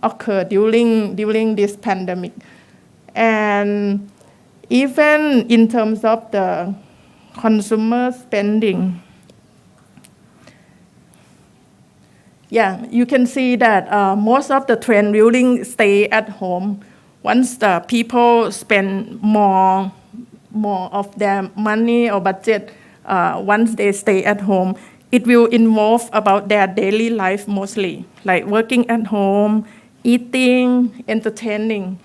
occur during this pandemic. And even in terms of the consumer spending, you can see that most of the trend during stay at home, once the people spend more of their money or budget once they stay at home, it will involve about their daily life mostly, like working at home, eating, entertaining.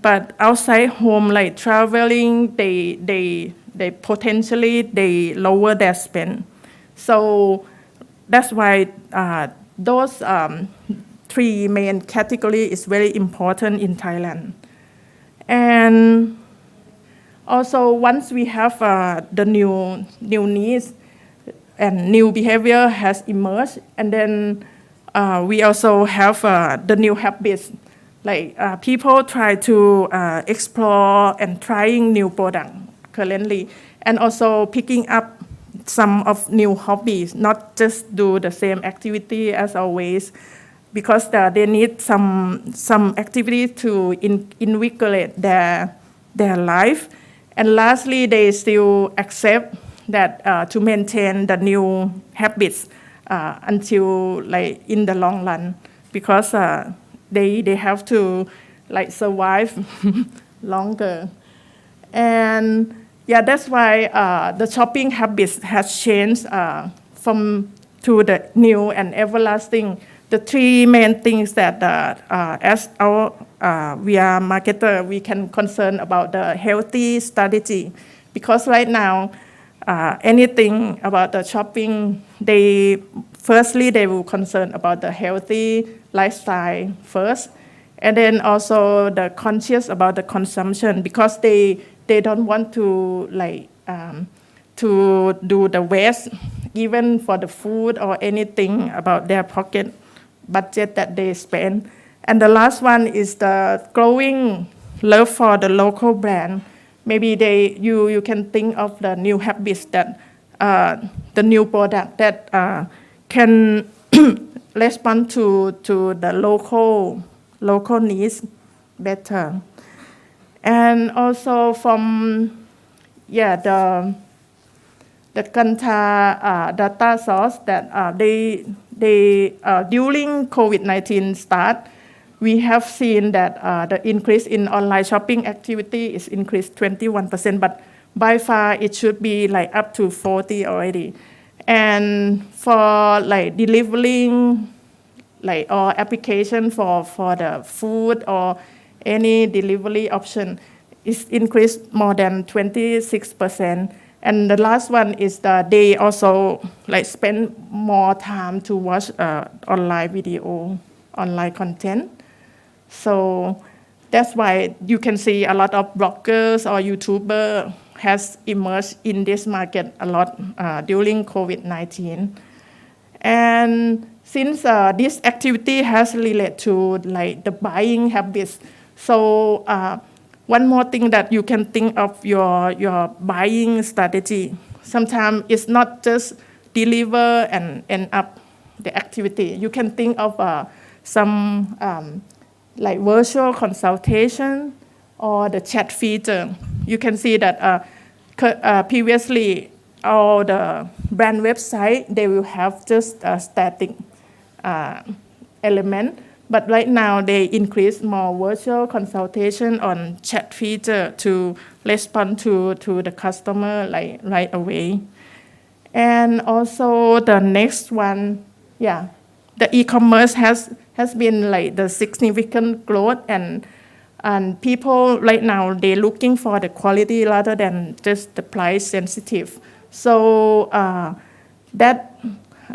But outside home, like traveling, they potentially lower their spend. So that's why those three main categories is very important in Thailand. And also, once we have the new needs and new behavior has emerged, and then we also have the new habits. Like people try to explore and trying new products currently, and also picking up some of new hobbies, not just do the same activity as always, because they need some activity to invigorate their life. And lastly, they still accept that to maintain the new habits until like in the long run, because they have to like survive longer. And that's why the shopping habits has changed from to the new and everlasting. The three main things that as we are marketer, we can concern about the healthy strategy, because right now anything about the shopping, they will concern about the healthy lifestyle first, and then also the conscious about the consumption, because they don't want to like to do the waste even for the food or anything about their pocket budget that they spend. And the last one is the growing love for the local brand. Maybe you can think of the new habits that the new product that can respond to the local needs better. And also from the Kantar data source that they during COVID-19 start, we have seen that the increase in online shopping activity is increased 21%, but by far it should be like up to 40 already. And for like delivering like or application for the food or any delivery option is increased more than 26%. And the last one is that they also like spend more time to watch online video, online content. So that's why you can see a lot of bloggers or YouTubers has emerged in this market a lot during COVID-19. And since this activity has related to like the buying habits, so one more thing that you can think of your buying strategy. Sometimes it's not just deliver and end up the activity. You can think of some like virtual consultation or the chat feature. You can see that previously all the brand website, they will have just a static element. But right now they increase more virtual consultation on chat feature to respond to the customer like right away. And also the next one, yeah, the e-commerce has been like the significant growth, and people right now they're looking for the quality rather than just the price sensitive. So that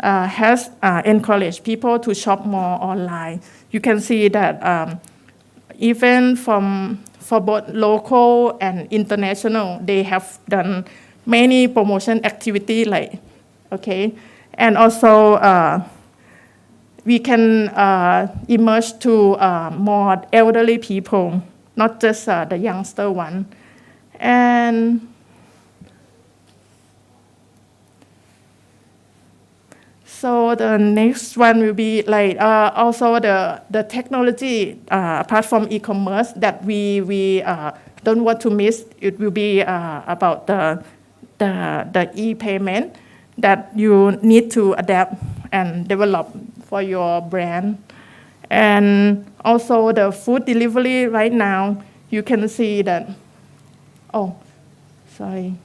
has encouraged people to shop more online. You can see that even for both local and international, they have done many promotion activity like, okay. And also we can emerge to more elderly people, not just the youngster one. And so the next one will be like also the technology apart from e-commerce that we don't want to miss. It will be about the e-payment that you need to adapt and develop for your brand. And also the food delivery right now, you can see that, oh, sorry.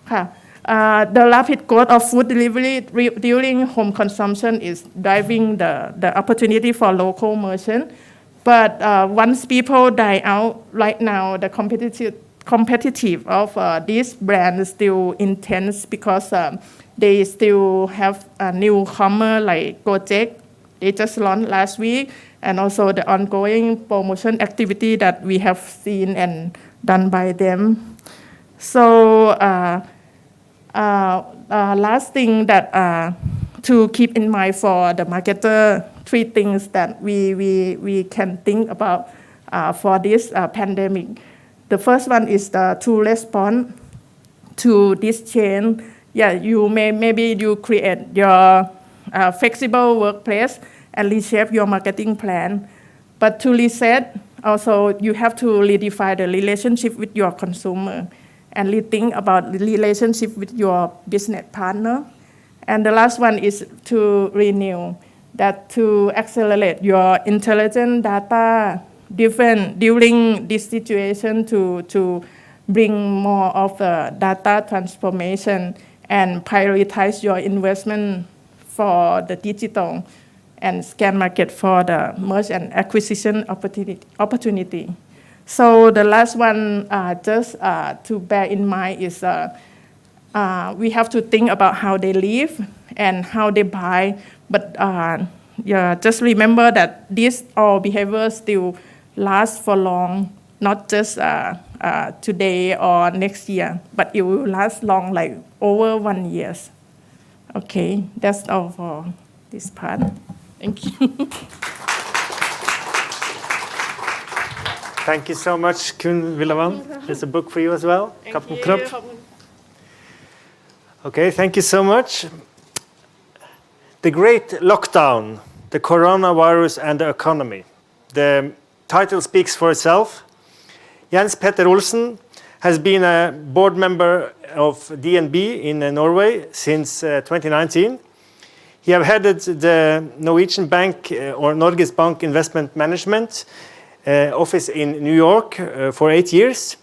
The rapid growth of food delivery during home consumption is driving the opportunity for local merchants. But once people die out, right now the competitive of these brands is still intense because they still have a newcomer like Gojek. They just launched last week, and also the ongoing promotion activity that we have seen and done by them. So last thing that to keep in mind for the marketer, 3 things that we can think about for this pandemic. The first one is to respond to this change. Yeah, maybe you create your flexible workplace and reshape your marketing plan. But to reset, also you have to redefine the relationship with your consumer and rethink about the relationship with your business partner. And the last one is to renew, that to accelerate your intelligent data during this situation to bring more of the data transformation and prioritize your investment for the digital and scan market for the merge and acquisition opportunity. So the last one, just to bear in mind is we have to think about how they live and how they buy. But yeah, just remember that these all behaviors still last for long, not just today or next year, but it will last long, like over 1 year. Okay, that's all for this part. Thank you. Thank you so much, Kun Villavan. There's a book for you as well. Kapten Knop. Okay, thank you so much. The Great Lockdown, the Coronavirus and the Economy. The title speaks for itself. Jens Petter Olsen has been a board member of DNB in Norway since 2019. He has headed the Norwegian Bank or Norges Bank Investment Management office in New York for 8 years.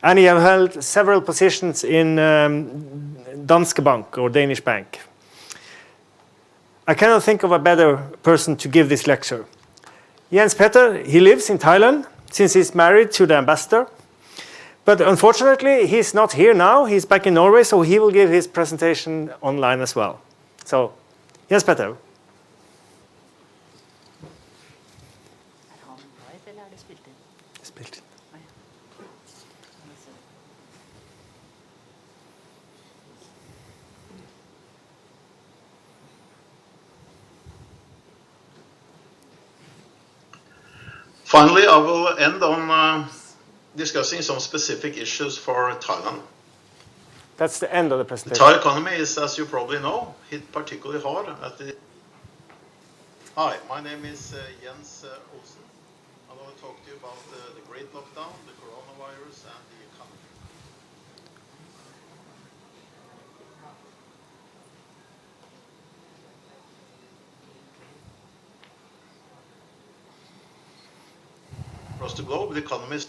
And he has held several positions in Danske Bank or Danish Bank. I cannot think of a better person to give this lecture. Jens Petter, he lives in Thailand since he's married to the ambassador. But unfortunately, he's not here now. He's back in Norway, so he will give his presentation online as well. So, Jens Petter. Finally, I will end on discussing some specific issues for Thailand. That's the end of the The presentation. Thai economy is, as you probably know, hit particularly hard at the... Hi, my name is Jens Olsen. I'm going to talk to you about the Great Lockdown, the coronavirus, and the economy. Across the globe, the economy is...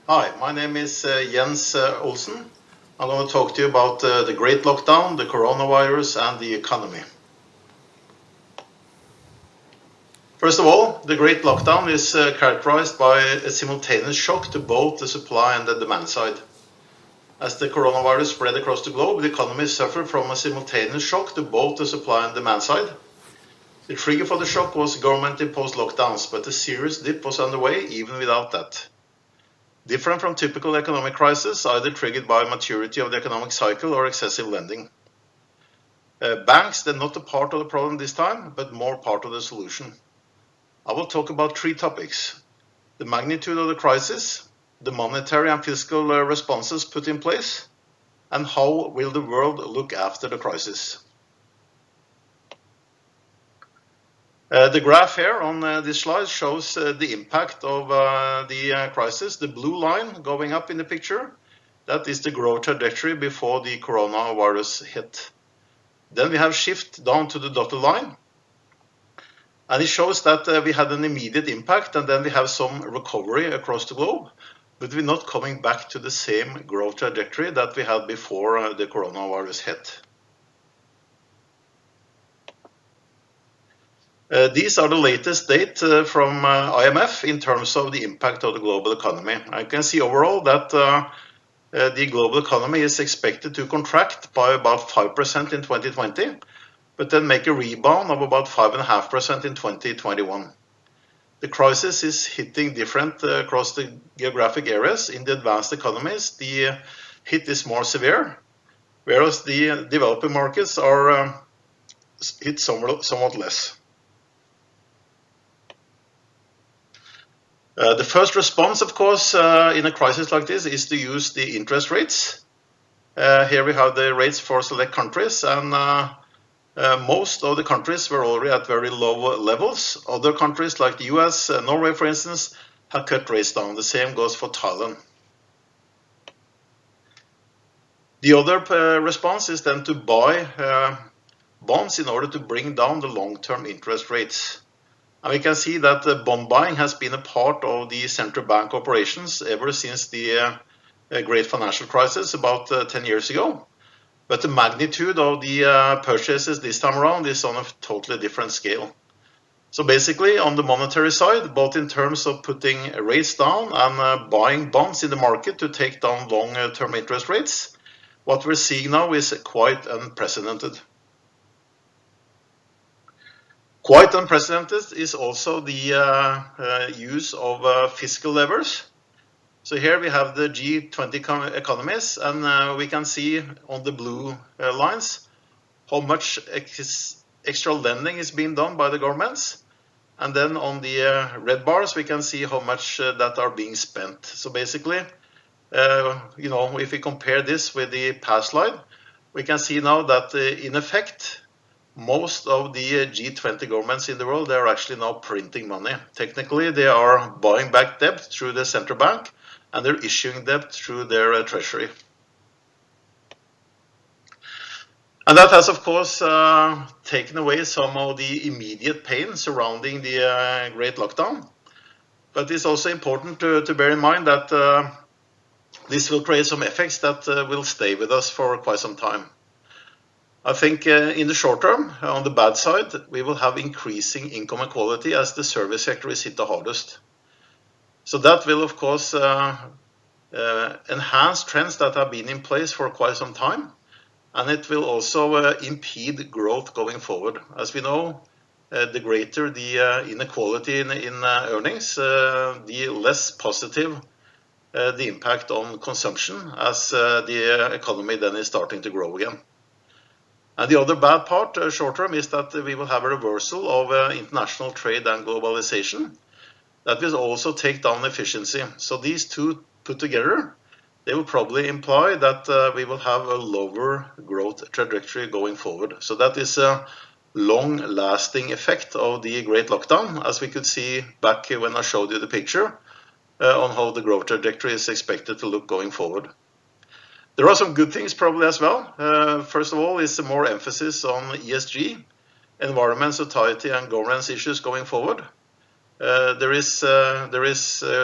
Hi, my name is Jens Olsen. I'm going to talk to you about the Great Lockdown, the coronavirus, and the economy. First of all, the Great Lockdown is characterized by a simultaneous shock to both the supply and the demand side. As the coronavirus spread across the globe, the economy suffered from a simultaneous shock to both the supply and demand side. The trigger for the shock was government-imposed lockdowns, but a serious dip was underway even without that. Different from typical economic crisis, either triggered by maturity of the economic cycle or excessive lending. Banks, they're not a part of the problem this time, but more part of the solution. I will talk about three topics: the magnitude of the crisis, the monetary and fiscal responses put in place, and how will the world look after the crisis. The graph here on this slide shows the impact of the crisis. The blue line going up in the picture, that is the growth trajectory before the coronavirus hit. Then we have shift down to the dotted line. And it shows that we had an immediate impact, and then we have some recovery across the globe, but we're not coming back to the same growth trajectory that we had before the coronavirus hit. These are the latest data from IMF in terms of the impact of the global economy. I can see overall that the global economy is expected to contract by about 5% in 2020, but then make a rebound of about 5.5% in 2021. The crisis is hitting different across the geographic areas. In the advanced economies, the hit is more severe, whereas the developing markets are hit somewhat less. The first response, of course, in a crisis like this is to use the interest rates. Here we have the rates for select countries, and most of the countries were already at very low levels. Other countries like the US, Norway, for instance, have cut rates down. The same goes for Thailand. The other response is then to buy bonds in order to bring down the long-term interest rates. And we can see that bond buying has been a part of the central bank operations ever since the great financial crisis about 10 years ago. But the magnitude of the purchases this time around is on a totally different scale. So basically, on the monetary side, both in terms of putting rates down and buying bonds in the market to take down long-term interest rates, what we're seeing now is quite unprecedented. Quite unprecedented is also the use of fiscal levers. So here we have the G20 economies, and we can see on the blue lines how much extra lending is being done by the governments. And then on the red bars, we can see how much that are being spent. So basically, if we compare this with the past slide, we can see now that in effect, most of the G20 governments in the world, they are actually now printing money. Technically, they are buying back debt through the central bank, and they're issuing debt through their treasury. And that has, of course, taken away some of the immediate pain surrounding the Great Lockdown. But it's also important to bear in mind that this will create some effects that will stay with us for quite some time. I think in the short term, on the bad side, we will have increasing income inequality as the service sector is hit the hardest. So that will, of course, enhance trends that have been in place for quite some time. And it will also impede growth going forward. As we know, the greater the inequality in earnings, the less positive the impact on consumption as the economy then is starting to grow again. And the other bad part short term is that we will have a reversal of international trade and globalization. That will also take down efficiency. So these two put together, they will probably imply that we will have a lower growth trajectory going forward. So that is a long-lasting effect of the Great Lockdown, as we could see back when I showed you the picture on how the growth trajectory is expected to look going forward. There are some good things probably as well. First of all, is more emphasis on ESG, environment, society, and governance issues going forward. There is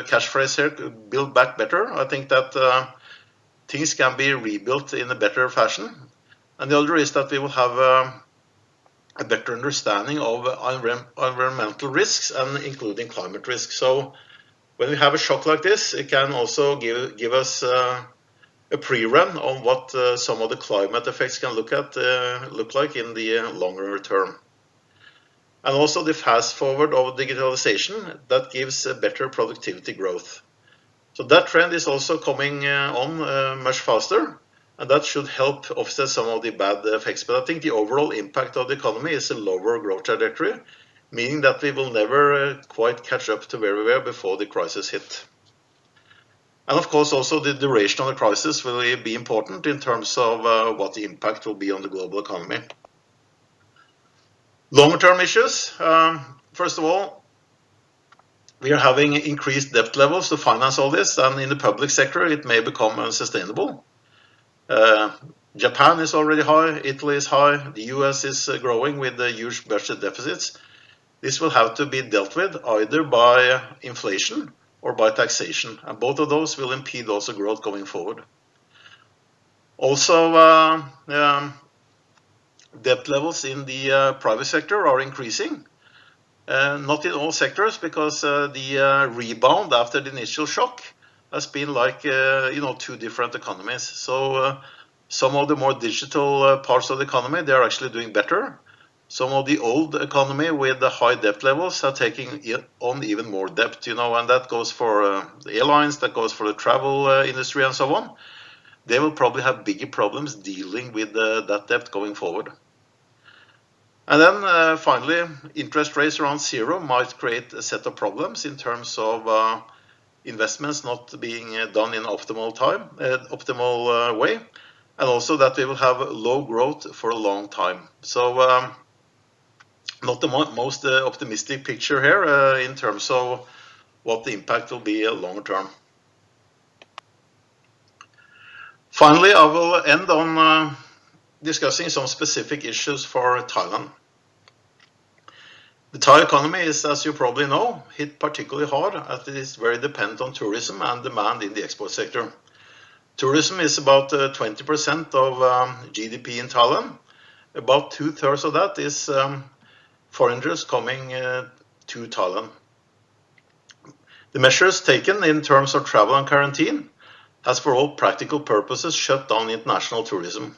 cash phrase here, build back better. I think that things can be rebuilt in a better fashion. And the other is that we will have a better understanding of environmental risks and including climate risks. So when we have a shock like this, it can also give us a pre-run on what some of the climate effects can look like in the longer term. And also the fast forward of digitalization, that gives a better productivity growth. So that trend is also coming on much faster, and that should help offset some of the bad effects. But I think the overall impact of the economy is a lower growth trajectory, meaning that we will never quite catch up to where we were before the crisis hit. And of course also the duration of the crisis will be important in terms of what the impact will be on the global economy. Longer term issues, first of all, we are having increased debt levels to finance all this, and in the public sector it may become unsustainable. Japan is already high, Italy is high, the US is growing with huge budget deficits. This will have to be dealt with either by inflation or by taxation, and both of those will impede also growth going forward. Also, debt levels in the private sector are increasing. Not in all sectors, because the rebound after the initial shock has been like two different economies. So some of the more digital parts of the economy, they are actually doing better. Some of the old economy with the high debt levels are taking on even more debt, and that goes for the airlines, that goes for the travel industry and so on. They will probably have bigger problems dealing with that debt going forward. And then finally, interest rates around zero might create a set of problems in terms of investments not being done in optimal way, and also that we will have low growth for a long time. So not the most optimistic picture here in terms of what the impact will be long term. Finally, I will end on discussing some specific issues for Thailand. The Thai economy is, as you probably know, hit particularly hard as it is very dependent on tourism and demand in the export sector. Tourism is about 20% of GDP in Thailand. About 2/3 of that is foreigners coming to Thailand. The measures taken in terms of travel and quarantine has for all practical purposes shut down international tourism.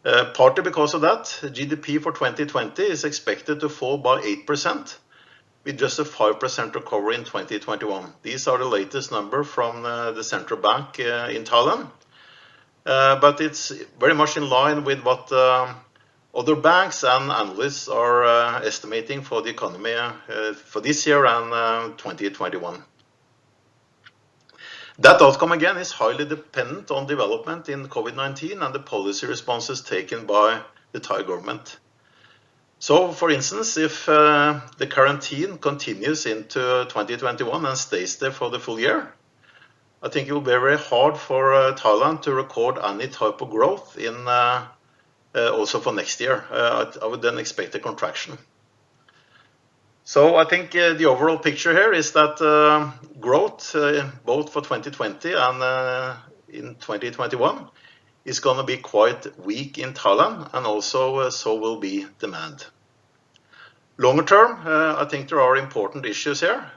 Partly because of that, GDP for 2020 is expected to fall by 8%, with just a 5% recovery in 2021. These are the latest numbers from the central bank in Thailand. But it's very much in line with what other banks and analysts are estimating for the economy for this year and 2021. That outcome again is highly dependent on development in COVID-19 and the policy responses taken by the Thai government. So, for instance, if the quarantine continues into 2021 and stays there for the full year, I think it will be very hard for Thailand to record any type of growth in also for next year. I would then expect a contraction. So I think the overall picture here is that growth, both for 2020 and in 2021, is going to be quite weak in Thailand, and also so will be demand. Longer term, I think there are important issues here.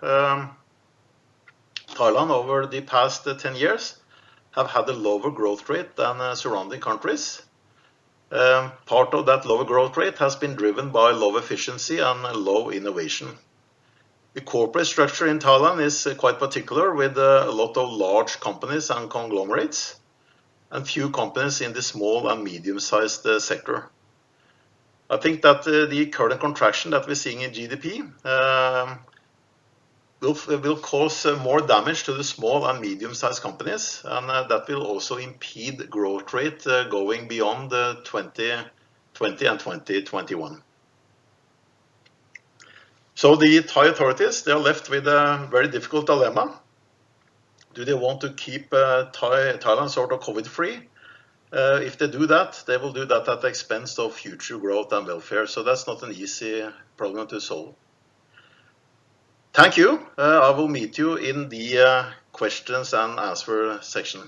Thailand, over the past 10 years, have had a lower growth rate than surrounding countries. Part of that lower growth rate has been driven by low efficiency and low innovation. The corporate structure in Thailand is quite particular, with a lot of large companies and conglomerates, and few companies in the small and medium-sized sector. I think that the current contraction that we're seeing in GDP will cause more damage to the small and medium-sized companies, and that will also impede growth rate going beyond 2020 and 2021. So the Thai authorities, they are left with a very difficult dilemma. Do they want to keep Thailand sort of COVID-free? If they do that, they will do that at the expense of future growth and welfare. So that's not an easy problem to solve. Thank you. I will meet you in the questions and answer section.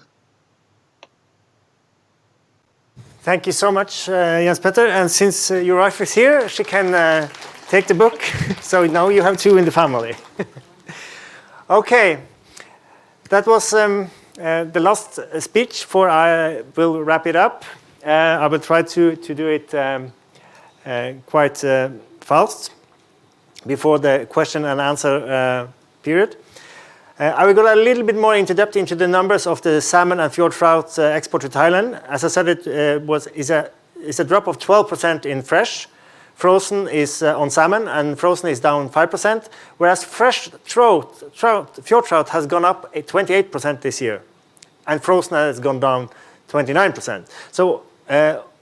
Thank you so much, Jens Petter. And since your wife is here, she can take the book. So now you have two in the family. Okay, that was the last speech. I will wrap it up. I will try to do it quite fast before the question and answer period. I will go a little bit more into depth into the numbers of the salmon and fjord trout export to Thailand. As I said, it is a drop of 12% in fresh. Frozen is on salmon, and frozen is down 5%, whereas fresh fjord trout has gone up 28% this year, and frozen has gone down 29%. So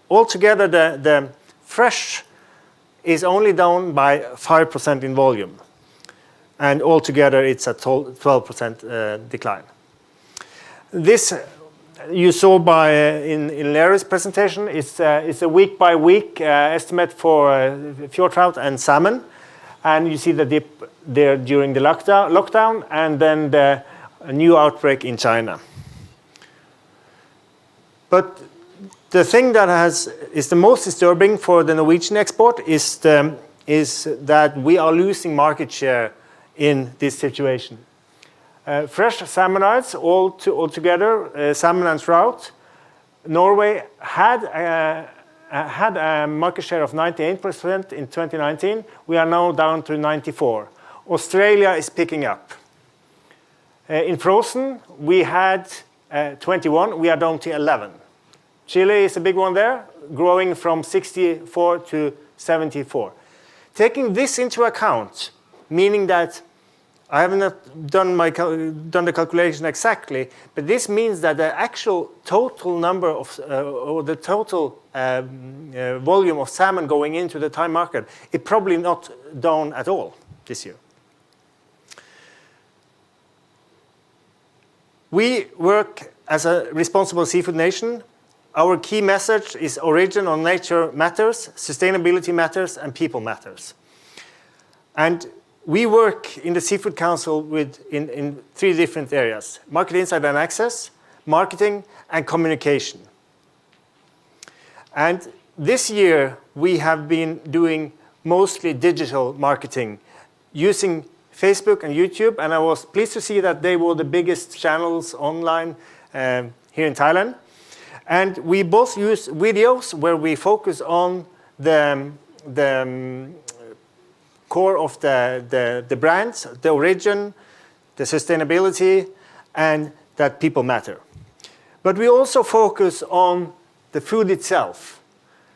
altogether, the fresh is only down by 5% in volume, and altogether it's a 12% decline. This you saw in Larry's presentation. It's a week-by-week estimate for fjord trout and salmon, and you see the dip there during the lockdown, and then the new outbreak in China. But the thing that is the most disturbing for the Norwegian export is that we are losing market share in this situation. Fresh salmonids, altogether, salmon and trout, Norway had a market share of 98% in 2019. We are now down to 94%. Australia is picking up. In frozen, we had 21. We are down to 11. Chile is a big one there, growing from 64 to 74. Taking this into account, meaning that I have not done the calculation exactly, but this means that the actual total number of, or the total volume of salmon going into the Thai market is probably not down at all this year. We work as a responsible seafood nation. Our key message is origin or nature matters, sustainability matters, and people matters. And we work in the Seafood Council in 3 different areas: market insight and access, marketing, and communication. And this year, we have been doing mostly digital marketing using Facebook and YouTube, and I was pleased to see that they were the biggest channels online here in Thailand. And we both use videos where we focus on the core of the brands, the origin, the sustainability, and that people matter. But we also focus on the food itself.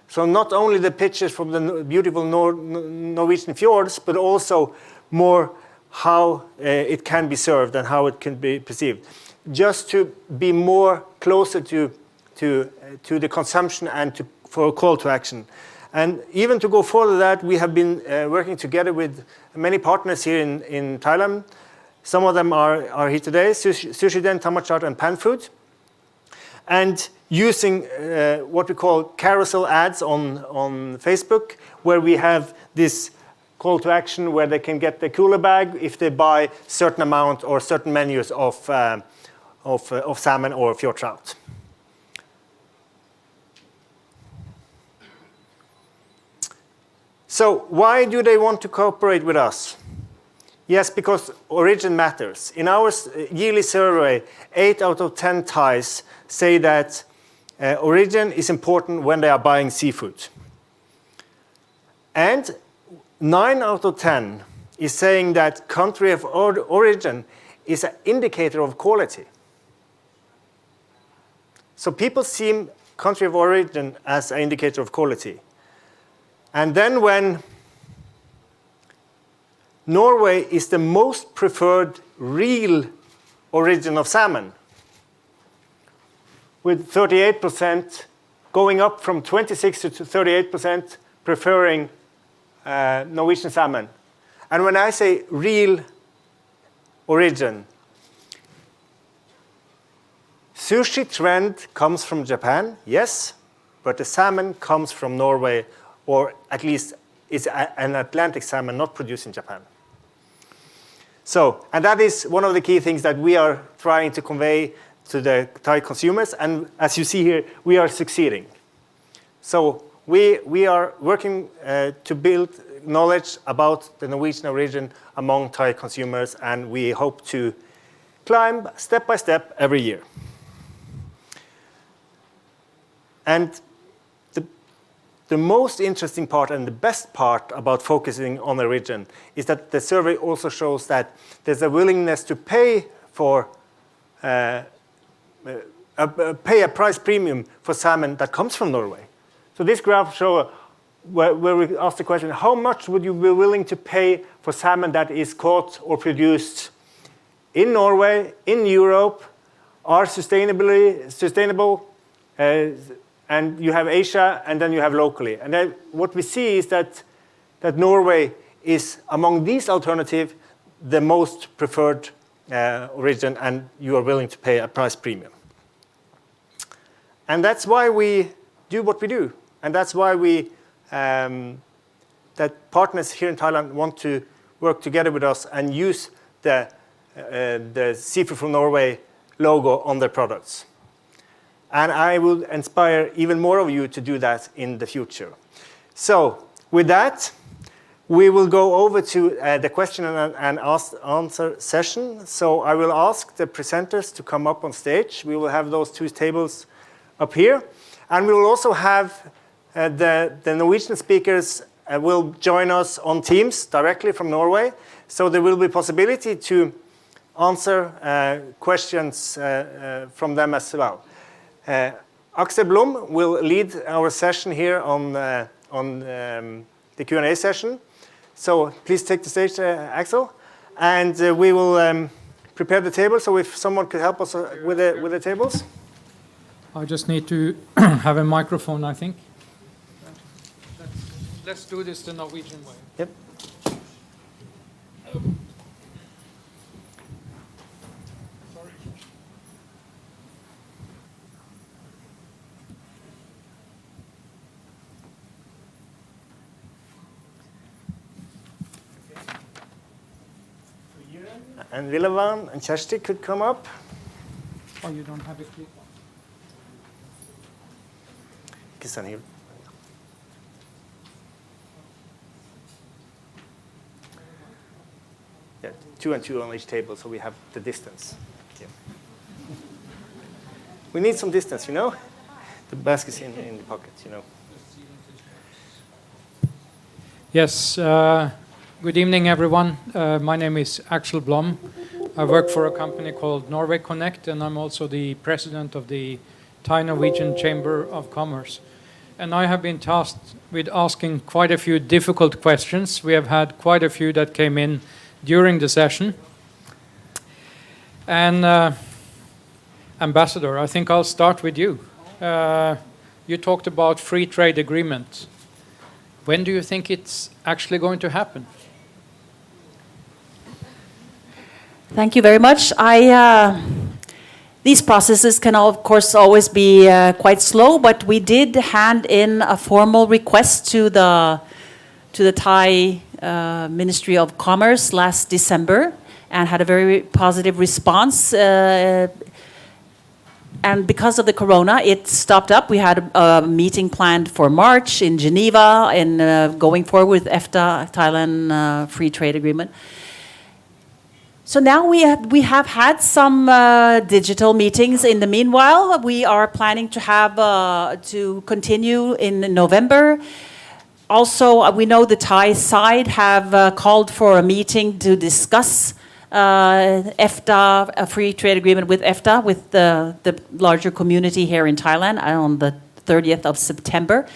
So not only the pictures from the beautiful Norwegian fjords, but also more how it can be served and how it can be perceived. Just to be more closer to the consumption and for a call to action. And even to go further that, we have been working together with many partners here in Thailand. Some of them are here today, Sushi Den, Tamachat, and Pan Food. And using what we call carousel ads on Facebook, where we have this call to action where they can get the cooler bag if they buy certain amount or certain menus of salmon or fjord trout. So why do they want to cooperate with us? Yes, because origin matters. In our yearly survey, 8 out of 10 Thais say that origin is important when they are buying seafood. And 9 out of 10 is saying that country of origin is an indicator of quality. So people see country of origin as an indicator of quality. And then when Norway is the most preferred real origin of salmon, with 38% going up from 26 to 38% preferring Norwegian salmon. And when I say real origin, sushi trend comes from Japan, yes, but the salmon comes from Norway, or at least is an Atlantic salmon not produced in Japan. So, and that is one of the key things that we are trying to convey to the Thai consumers, and as you see here, we are succeeding. So we are working to build knowledge about the Norwegian origin among Thai consumers, and we hope to climb step by step every year. And the most interesting part and the best part about focusing on origin is that the survey also shows that there's a willingness to pay for pay a price premium for salmon that comes from Norway. So this graph shows where we ask the question, how much would you be willing to pay for salmon that is caught or produced in Norway, in Europe, are sustainable, and you have Asia, and then you have locally. And then what we see is that Norway is, among these alternatives, the most preferred origin, and you are willing to pay a price premium. And that's why we do what we do. And that's why that partners here in Thailand want to work together with us and use the Seafood from Norway logo on their products. And I will inspire even more of you to do that in the future. So with that, we will go over to the question and answer session. So I will ask the presenters to come up on stage. We will have those two tables up here. And we will also have the Norwegian speakers will join us on Teams directly from Norway. So there will be possibility to answer questions from them as well. Axel Blom will lead our session here on the Q&A session. So please take the stage, Axel. And we will prepare the table. So if someone could help us with the tables. I just need to have a microphone, I think. Let's do this the Norwegian way. Yep. And Villavan and Kjersti could come up. Oh, you don't have a clip? Kisan here. Yeah, 2 and 2 on each table, so we have the distance. Yeah. We need some distance, you know? The basket's in the pocket, you know. Yes. Good evening, everyone. My name is Axel Blom. I work for a company called Norway Connect, and I'm also the president of the Thai-Norwegian Chamber of Commerce. And I have been tasked with asking quite a few difficult questions. We have had quite a few that came in during the session. And Ambassador, I think I'll start with you. You talked about free trade agreement. When do you think it's actually going to happen? Thank you very much. These processes can, of course, always be quite slow, but we did hand in a formal request to the Thai Ministry of Commerce last December and had a very positive response. And because of the corona, it stopped up. We had a meeting planned for March in Geneva and going forward with EFTA, Thailand Free Trade Agreement. So now we have had some digital meetings in the meanwhile. We are planning to have to continue in November. Also, we know the Thai side have called for a meeting to discuss EFTA, a free trade agreement with EFTA, with the larger community here in Thailand on the 30th of September.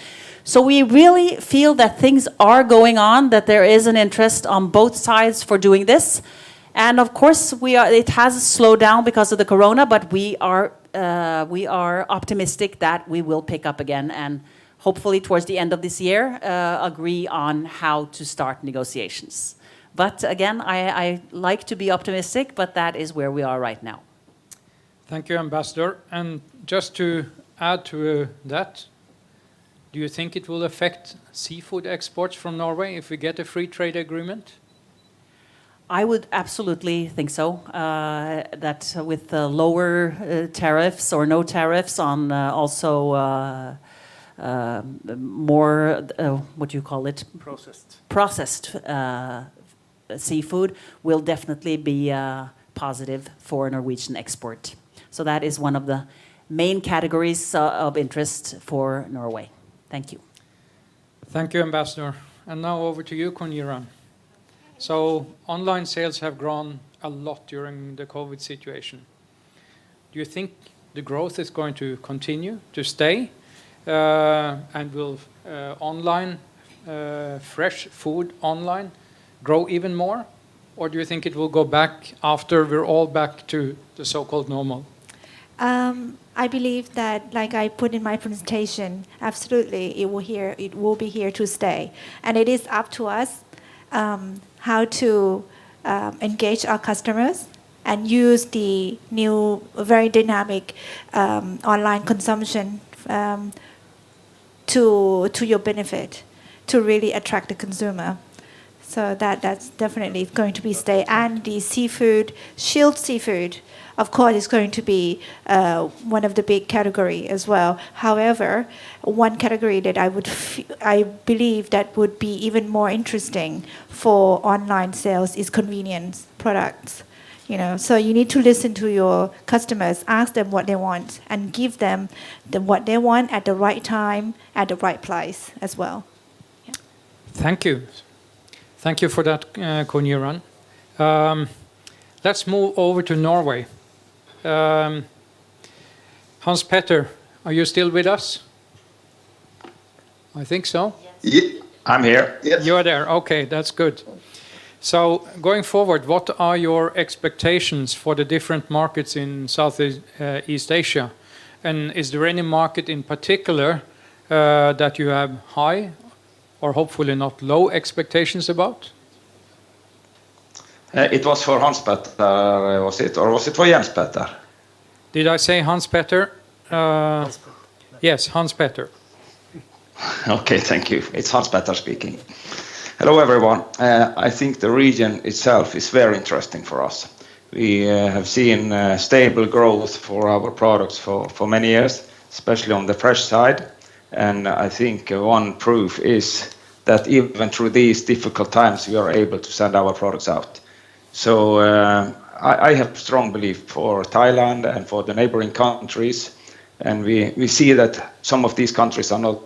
So we really feel that things are going on, that there is an interest on both sides for doing this. And of course, it has slowed down because of the corona, but we are optimistic that we will pick up again and hopefully towards the end of this year agree on how to start negotiations. But again, I like to be optimistic, but that is where we are right now. Thank you, Ambassador. And just to add to that, do you think it will affect seafood exports from Norway if we get a free trade agreement? I would absolutely think so, that with the lower tariffs or no tariffs on also more, what do you call it? Processed seafood will definitely be positive for Norwegian export. So that is one of the main categories of interest for Norway. Thank you. Thank you, Ambassador. And now over to you, Kunjiran. So online sales have grown a lot during the COVID situation. Do you think the growth is going to continue to stay? And will online, fresh food online grow even more? Or do you think it will go back after we're all back to the so-called normal? I believe that, like I put in my presentation, absolutely it will be here to stay. And it is up to us how to engage our customers and use the new, very dynamic online consumption to your benefit, to really attract the consumer. So that's definitely going to be stay. And the seafood, chilled seafood, of course, is going to be one of the big category as well. However, one category that I believe that would be even more interesting for online sales is convenience products. So you need to listen to your customers, ask them what they want, and give them what they want at the right time, at the right price as well. Yeah. Thank you. Thank you for that, Kunjiran. Let's move over to Norway. Hans Petter, are you still with us? I think so. Yeah, I'm here. Yes. You are there. Okay, that's good. So going forward, what are your expectations for the different markets in Southeast Asia? And is there any market in particular that you have high or hopefully not low expectations about? It was for Hans Petter, was it? Or was it for Jens Petter? Did I say Hans Petter? Yes, Hans Petter. Okay, thank you. It's Hans Petter speaking. Hello, everyone. I think the region itself is very interesting for us. We have seen stable growth for our products for many years, especially on the fresh side. And I think one proof is that even through these difficult times, we are able to send our products out. So I have strong belief for Thailand and for the neighboring countries. And we see that some of these countries are not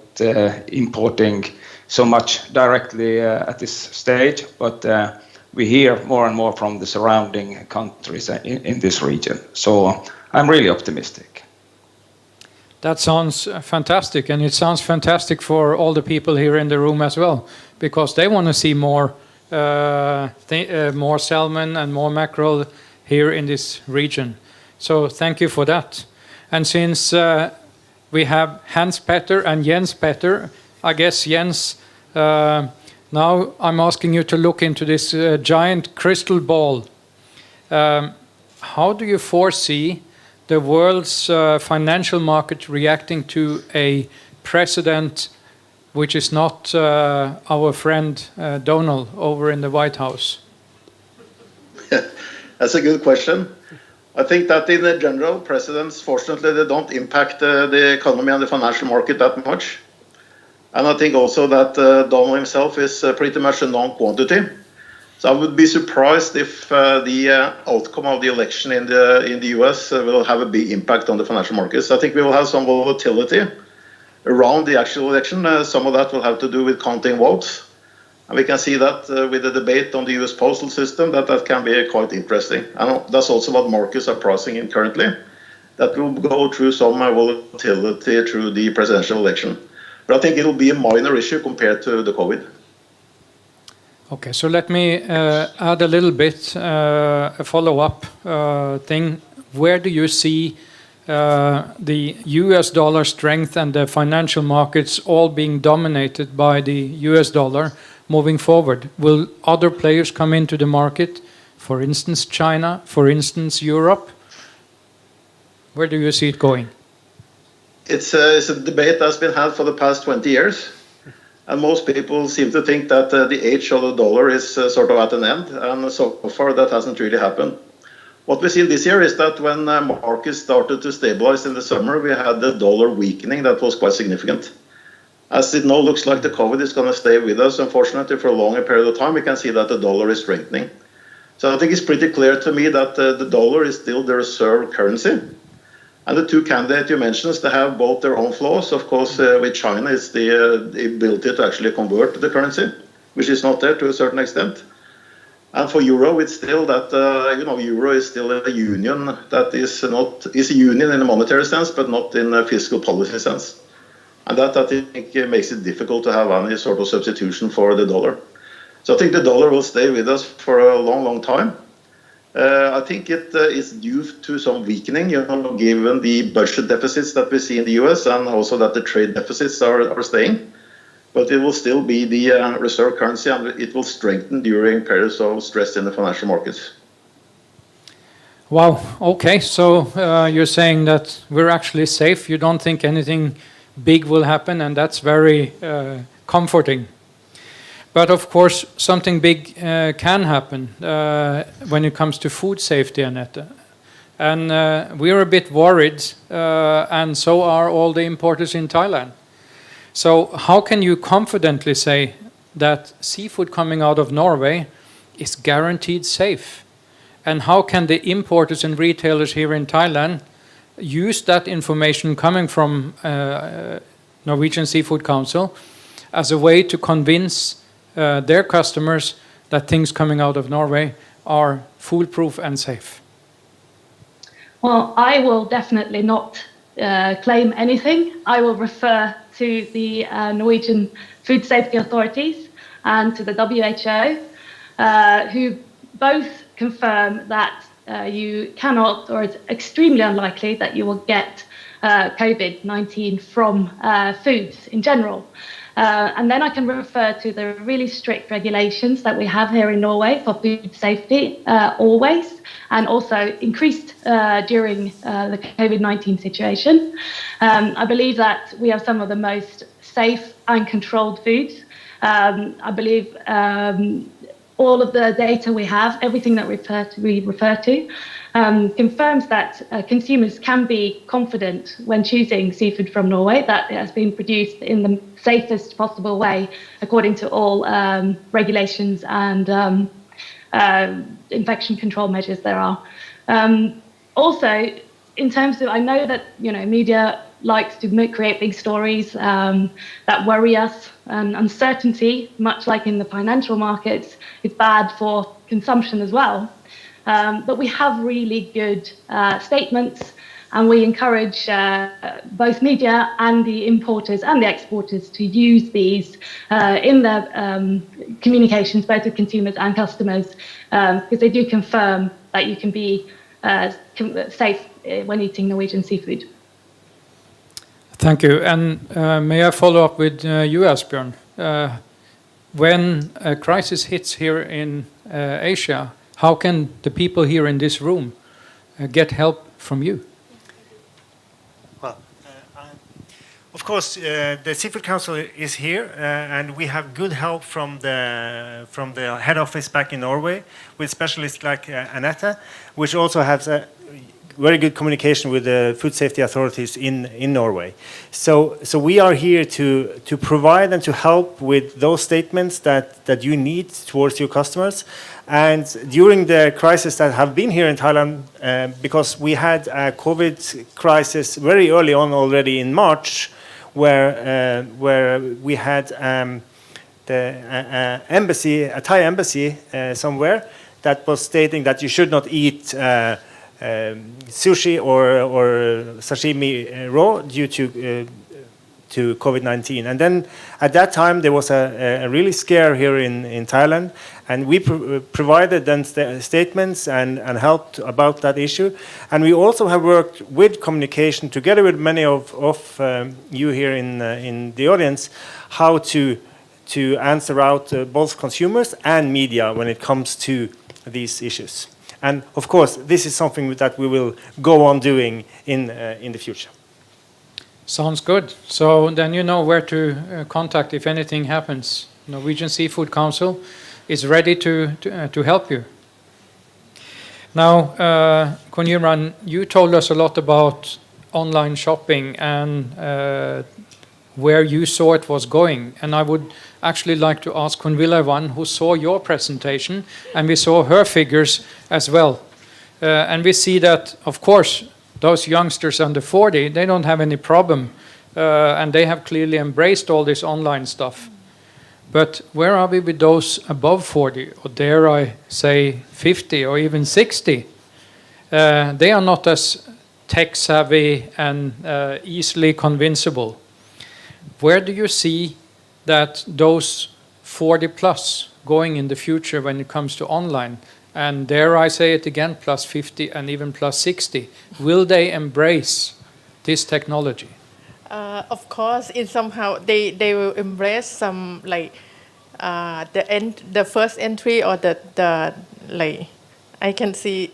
importing so much directly at this stage, but we hear more and more from the surrounding countries in this region. So I'm really optimistic. That sounds fantastic, and it sounds fantastic for all the people here in the room as well, because they want to see more salmon and more mackerel here in this region. So thank you for that. And since we have Hans Petter and Jens Petter, I guess Jens, now I'm asking you to look into this giant crystal ball. How do you foresee the world's financial market reacting to a president which is not our friend Donald over in the White House? That's a good question. I think that in general, presidents, fortunately, they don't impact the economy and the financial market that much. And I think also that Donald himself is pretty much a known quantity. So I would be surprised if the outcome of the election in the US will have a big impact on the financial markets. I think we will have some volatility around the actual election. Some of that will have to do with counting votes. And we can see that with the debate on the US postal system, that can be quite interesting. And that's also what markets are pricing in currently. That will go through some volatility through the presidential election. But I think it will be a minor issue compared to the COVID. Okay, so let me add a little bit, a follow-up thing. Where do you see the US dollar strength and the financial markets all being dominated by the US dollar moving forward? Will other players come into the market? For instance, China, for instance, Europe? Where do you see it going? It's a debate that's been had for the past 20 years. And most people seem to think that the age of the dollar is sort of at an end. And so far, that hasn't really happened. What we see this year is that when markets started to stabilize in the summer, we had the dollar weakening that was quite significant. As it now looks like the COVID is going to stay with us, unfortunately, for a longer period of time, we can see that the dollar is strengthening. So I think it's pretty clear to me that the dollar is still the reserve currency. And the two candidates you mentioned, they have both their own flaws. Of course, with China, it's the ability to actually convert the currency, which is not there to a certain extent. And for euro, it's still that euro is still a union that is a union in a monetary sense, but not in a fiscal policy sense. And that, I think, makes it difficult to have any sort of substitution for the dollar. So I think the dollar will stay with us for a long, long time. I think it is due to some weakening, given the budget deficits that we see in the US, and also that the trade deficits are staying. But it will still be the reserve currency, and it will strengthen during periods of stress in the financial markets. Wow, okay, so you're saying that we're actually safe. You don't think anything big will happen, and that's very comforting. But of course, something big can happen when it comes to food safety, Annette. And we're a bit worried, and so are all the importers in Thailand. So how can you confidently say that seafood coming out of Norway is guaranteed safe? And how can the importers and retailers here in Thailand use that information coming from Norwegian Seafood Council as a way to convince their customers that things coming out of Norway are foolproof and safe? Well, I will definitely not claim anything. I will refer to the Norwegian food safety authorities and to the WHO, who both confirm that you cannot, or it's extremely unlikely that you will get COVID-19 from foods in general. And then I can refer to the really strict regulations that we have here in Norway for food safety always, and also increased during the COVID-19 situation. I believe that we have some of the most safe and controlled foods. I believe all of the data we have, everything that we refer to, confirms that consumers can be confident when choosing seafood from Norway, that it has been produced in the safest possible way according to all regulations and infection control measures there are. Also, in terms of, I know that media likes to create big stories that worry us, and uncertainty, much like in the financial markets, is bad for consumption as well. But we have really good statements, and we encourage both media and the importers and the exporters to use these in their communications, both with consumers and customers, because they do confirm that you can be safe when eating Norwegian seafood. Thank you. And may I follow up with you, Asbjørn? When a crisis hits here in Asia, how can the people here in this room get help from you? Well, of course, the Seafood Council is here, and we have good help from the head office back in Norway with specialists like Annette, which also has a very good communication with the food safety authorities in Norway. So we are here to provide and to help with those statements that you need towards your customers. And during the crisis that have been here in Thailand, because we had a COVID crisis very early on already in March, where we had the embassy, a Thai embassy somewhere, that was stating that you should not eat sushi or sashimi raw due to COVID-19. And then at that time there was a really scare here in Thailand, and we provided then statements and helped about that issue. And we also have worked with communication together with many of you here in the audience, how to answer out both consumers and media when it comes to these issues. And of course, this is something that we will go on doing in the future. Sounds good. So then you know where to contact if anything happens. Norwegian Seafood Council is ready to help you. Now, Kun-Yiran, you told us a lot about online shopping and where you saw it was going. And I would actually like to ask Kun-Viljarvan, who saw your presentation, and we saw her figures as well. And we see that, of course, those youngsters under 40, they don't have any problem, and they have clearly embraced all this online stuff. But where are we with those above 40, or dare I say 50 or even 60? They are not as tech-savvy and easily convincible. Where do you see that those 40 plus going in the future when it comes to online? And dare I say it again, plus 50 and even plus 60. Will they embrace this technology? Of course, in somehow they will embrace some like the first entry or the like. I can say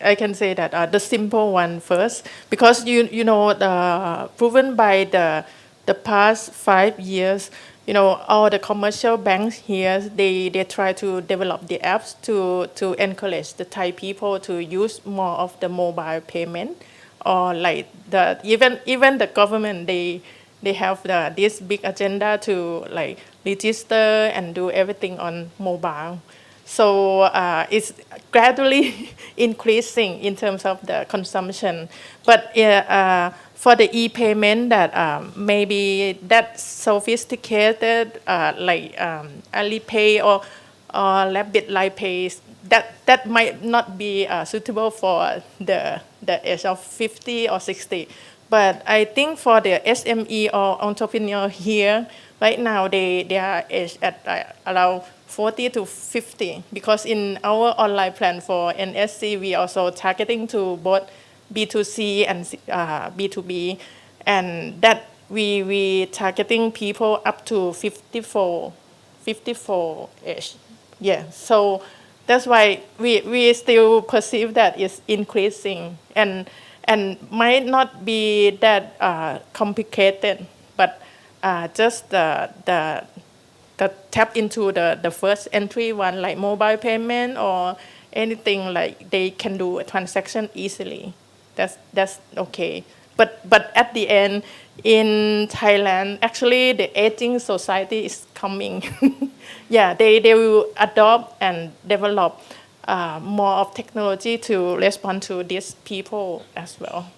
that the simple one first, because you know proven by the past 5 years. You know, all the commercial banks here, they try to develop the apps to encourage the Thai people to use more of the mobile payment, or like even the government, they have this big agenda to like register and do everything on mobile. So it's gradually increasing in terms of the consumption, but for the e-payment that maybe that sophisticated like Alipay or Rabbit LifePay, that might not be suitable for the age of 50 or 60. But I think for the SME or entrepreneur here, right now they are aged at around 40 to 50, because in our online plan for NSC, we also targeting to both B2C and B2B, and that we targeting people up to 54 age. Yeah, so that's why we still perceive that it's increasing and might not be that complicated, but just the tap into the first entry one, like mobile payment or anything, like they can do a transaction easily. That's okay. But at the end, in Thailand, actually the aging society is coming. Yeah, they will adopt and develop more of technology to respond to these people as well.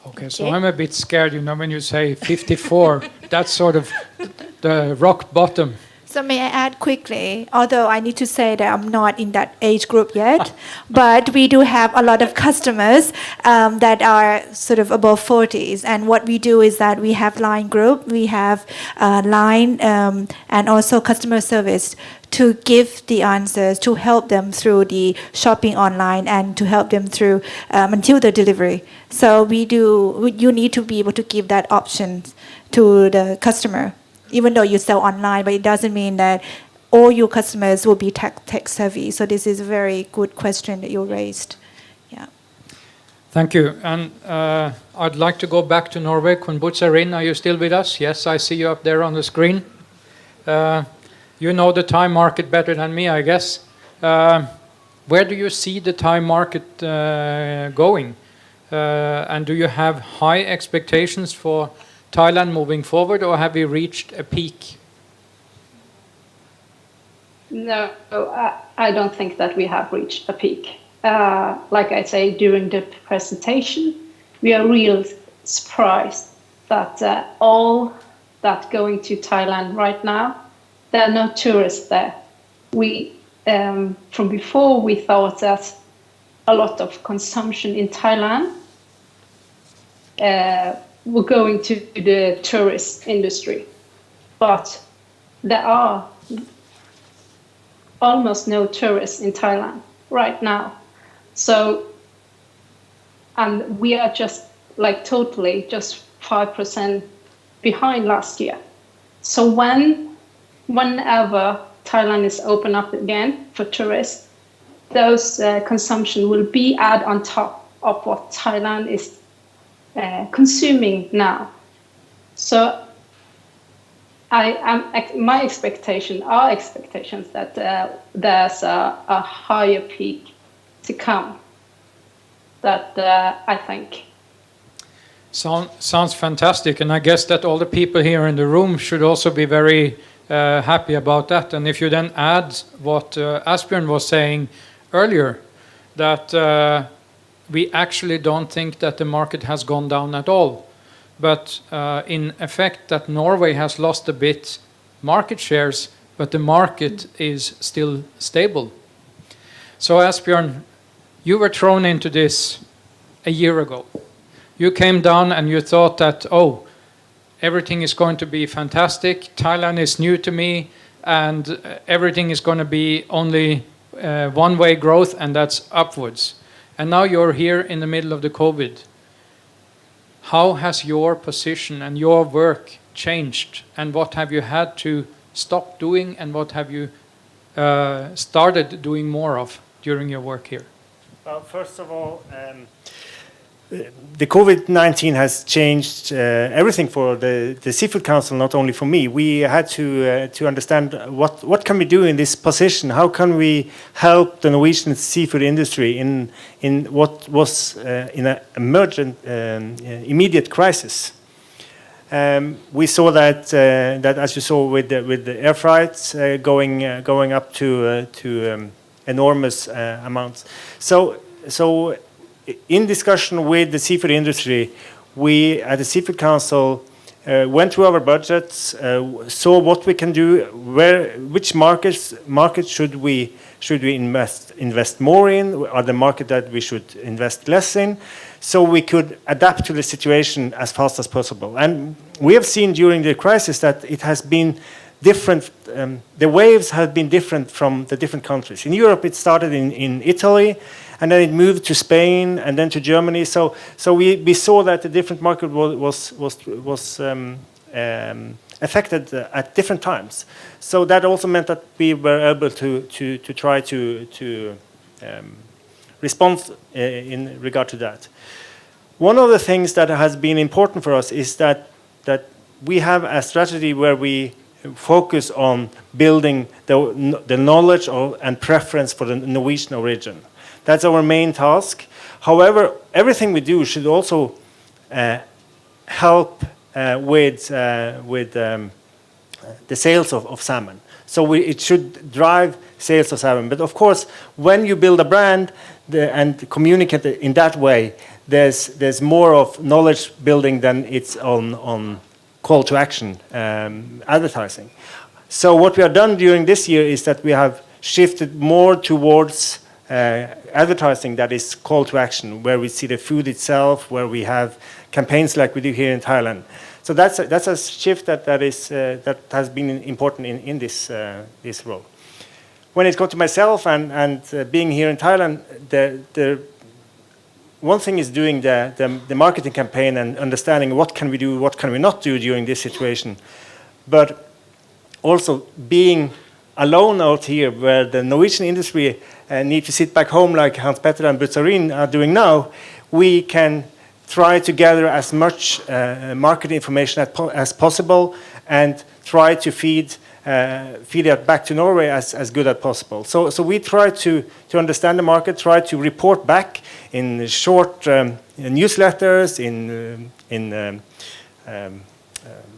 Okay, so I'm a bit scared, when you say 54, that's sort of the rock bottom. So may I add quickly, although I need to say that I'm not in that age group yet, but we do have a lot of customers that are sort of above 40s. And what we do is that we have line group, we have line and also customer service to give the answers, to help them through the shopping online and to help them through until the delivery. So you need to be able to give that option to the customer. Even though you sell online, but it doesn't mean that all your customers will be tech savvy. So this is a very good question that you raised. Yeah. Thank you. And I'd like to go back to Norway. Kun Butsarin, are you still with us? Yes, I see you up there on the screen. You know the Thai market better than me, I guess. Where do you see the Thai market going? And do you have high expectations for Thailand moving forward, or have we reached a peak? No, I don't think that we have reached a peak. Like I say during the presentation, we are really surprised that all that going to Thailand right now, there are no tourists there. We from before we thought that a lot of consumption in Thailand were going to the tourist industry, but there are almost no tourists in Thailand right now. So, and we are just like totally just 5% behind last year. So whenever Thailand is open up again for tourists, those consumption will be added on top of what Thailand is consuming now. So my expectation, our expectations that there's a higher peak to come. That I think. Sounds fantastic, and I guess that all the people here in the room should also be very happy about that. And if you then add what Asbjørn was saying earlier, that we actually don't think that the market has gone down at all, but in effect that Norway has lost a bit market shares, but the market is still stable. So Asbjørn, you were thrown into this a year ago. You came down and you thought that, oh, everything is going to be fantastic, Thailand is new to me, and everything is going to be only one-way growth, and that's upwards. And now you're here in the middle of the COVID. How has your position and your work changed, and what have you had to stop doing, and what have you started doing more of during your work here? Well, first of all, the COVID-19 has changed everything for the Seafood Council, not only for me. We had to understand what can we do in this position. How can we help the Norwegian seafood industry in what was in an emergent, immediate crisis. We saw that as you saw with the air freights going up to enormous amounts. So in discussion with the seafood industry, we at the Seafood Council went through our budgets, saw what we can do, which markets should we invest more in, or the market that we should invest less in, so we could adapt to the situation as fast as possible. And we have seen during the crisis that it has been different. The waves have been different from the different countries. In Europe, it started in Italy, and then it moved to Spain, and then to Germany. So we saw that the different market was affected at different times. So that also meant that we were able to try to respond in regard to that. One of the things that has been important for us is that we have a strategy where we focus on building the knowledge and preference for the Norwegian origin. That's our main task. However, everything we do should also help with the sales of salmon. So it should drive sales of salmon. But of course, when you build a brand and communicate it in that way, there's more of knowledge building than it's on call to action advertising. So what we have done during this year is that we have shifted more towards advertising that is call to action, where we see the food itself, where we have campaigns like we do here in Thailand. So that's a shift that has been important in this role. When it comes to myself and being here in Thailand, the one thing is doing the marketing campaign and understanding what can we do, what can we not do during this situation, but also being alone out here, where the Norwegian industry need to sit back home like Hans Petter and Butzarin are doing now. We can try to gather as much market information as possible and try to feed it back to Norway as good as possible. So we try to understand the market, try to report back in short newsletters, in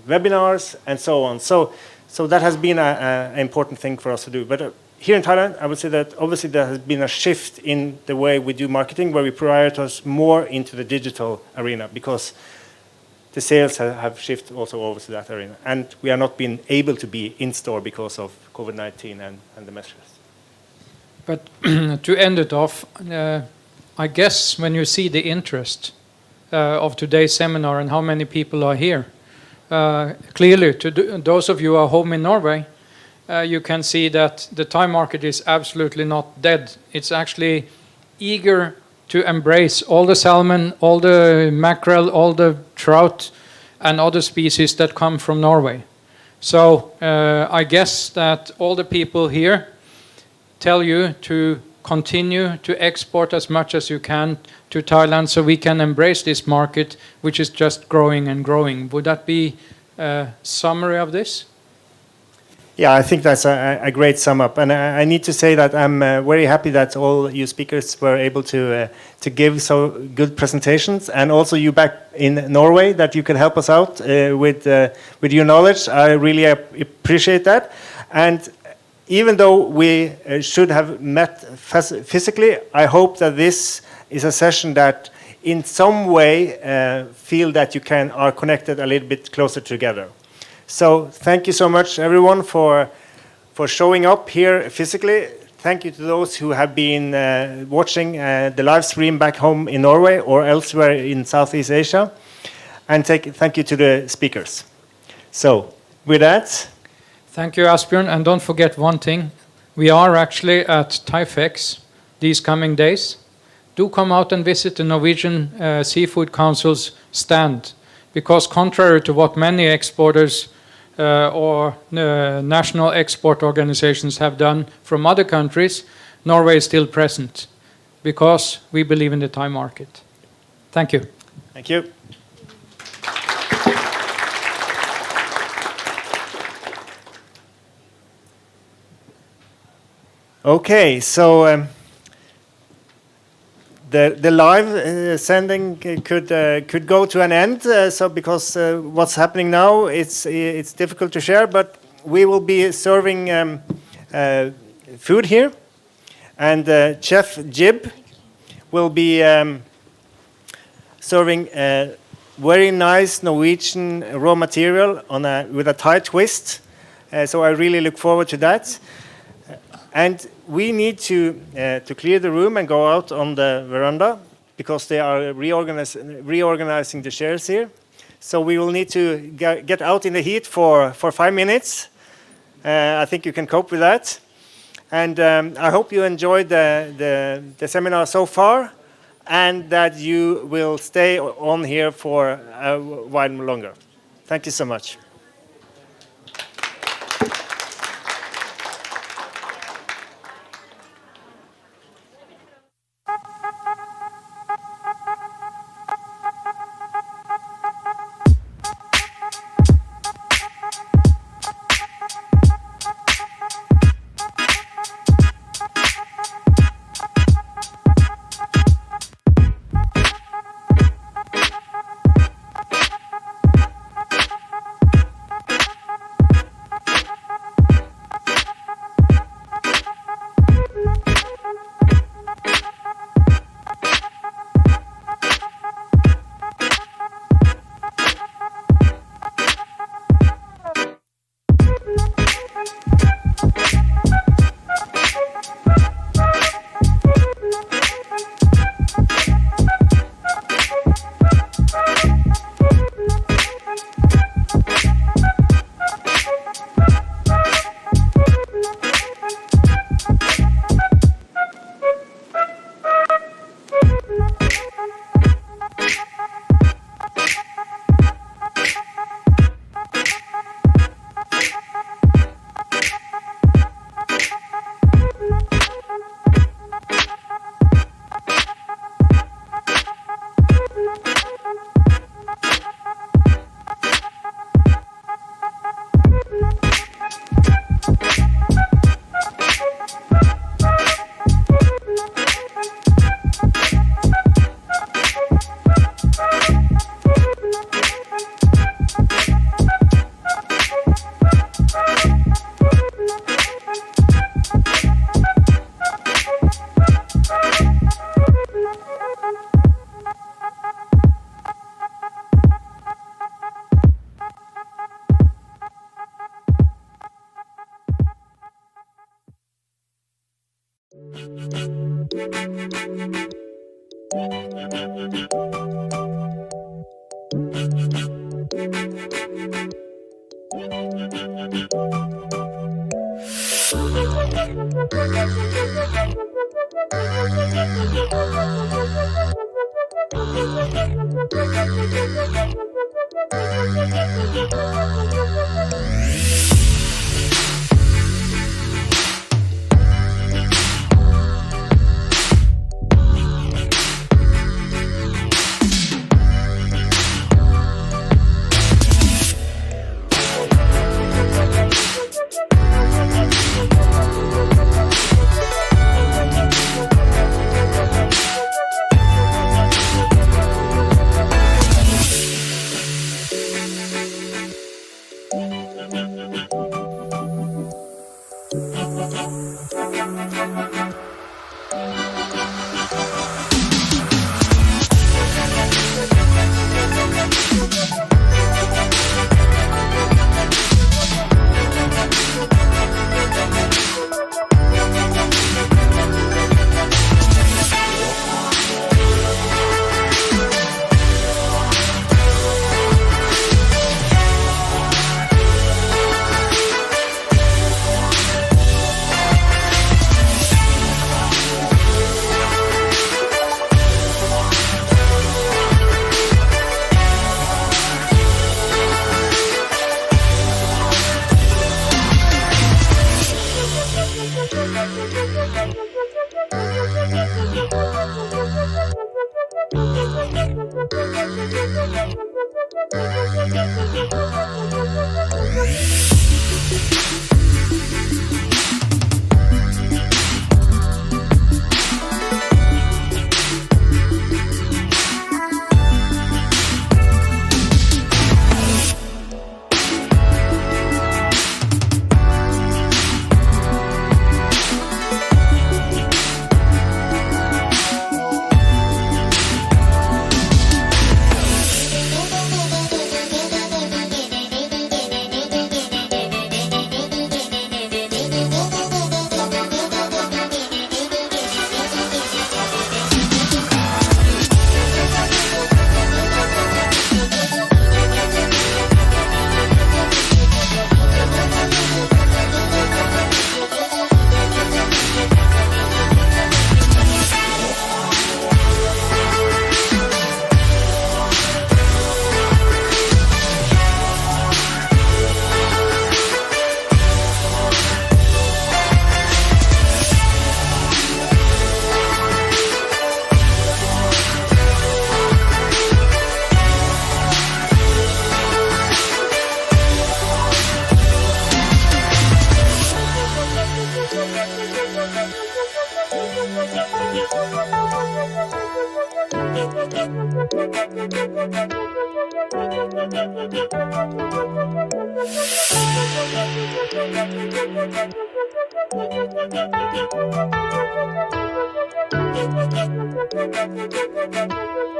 webinars, and so on. So that has been an important thing for us to do. But here in Thailand, I would say that obviously there has been a shift in the way we do marketing, where we prioritize more into the digital arena, because the sales have shifted also over to that arena. And we are not being able to be in store because of COVID-19 and the measures. But to end it off, I guess when you see the interest of today's seminar and how many people are here, clearly to those of you who are home in Norway, you can see that the Thai market is absolutely not dead. It's actually eager to embrace all the salmon, all the mackerel, all the trout, and other species that come from Norway. So I guess that all the people here tell you to continue to export as much as you can to Thailand so we can embrace this market, which is just growing and growing. Would that be a summary of this? Yeah, I think that's a great sum up. And I need to say that I'm very happy that all you speakers were able to give so good presentations, and also you back in Norway that you could help us out with your knowledge. I really appreciate that. And even though we should have met physically, I hope that this is a session that in some way feel that you are connected a little bit closer together. So thank you so much, everyone, for showing up here physically. Thank you to those who have been watching the live stream back home in Norway or elsewhere in Southeast Asia. And thank you to the speakers. So with that... Thank you, Asbjørn. And don't forget one thing. We are actually at TIFEX these coming days. Do come out and visit the Norwegian Seafood Council's stand, because contrary to what many exporters or national export organizations have done from other countries, Norway is still present because we believe in the Thai market. Thank you. Thank you. Okay, so the live sending could go to an end. So because what's happening now, it's difficult to share. But we will be serving food here, and Chef Jib will be serving very nice Norwegian raw material with a Thai twist. So I really look forward to that. And we need to clear the room and go out on the veranda because they are reorganizing the chairs here. So we will need to get out in the heat for 5 minutes. I think you can cope with that. And I hope you enjoyed the seminar so far and that you will stay on here for a while longer. Thank you so much.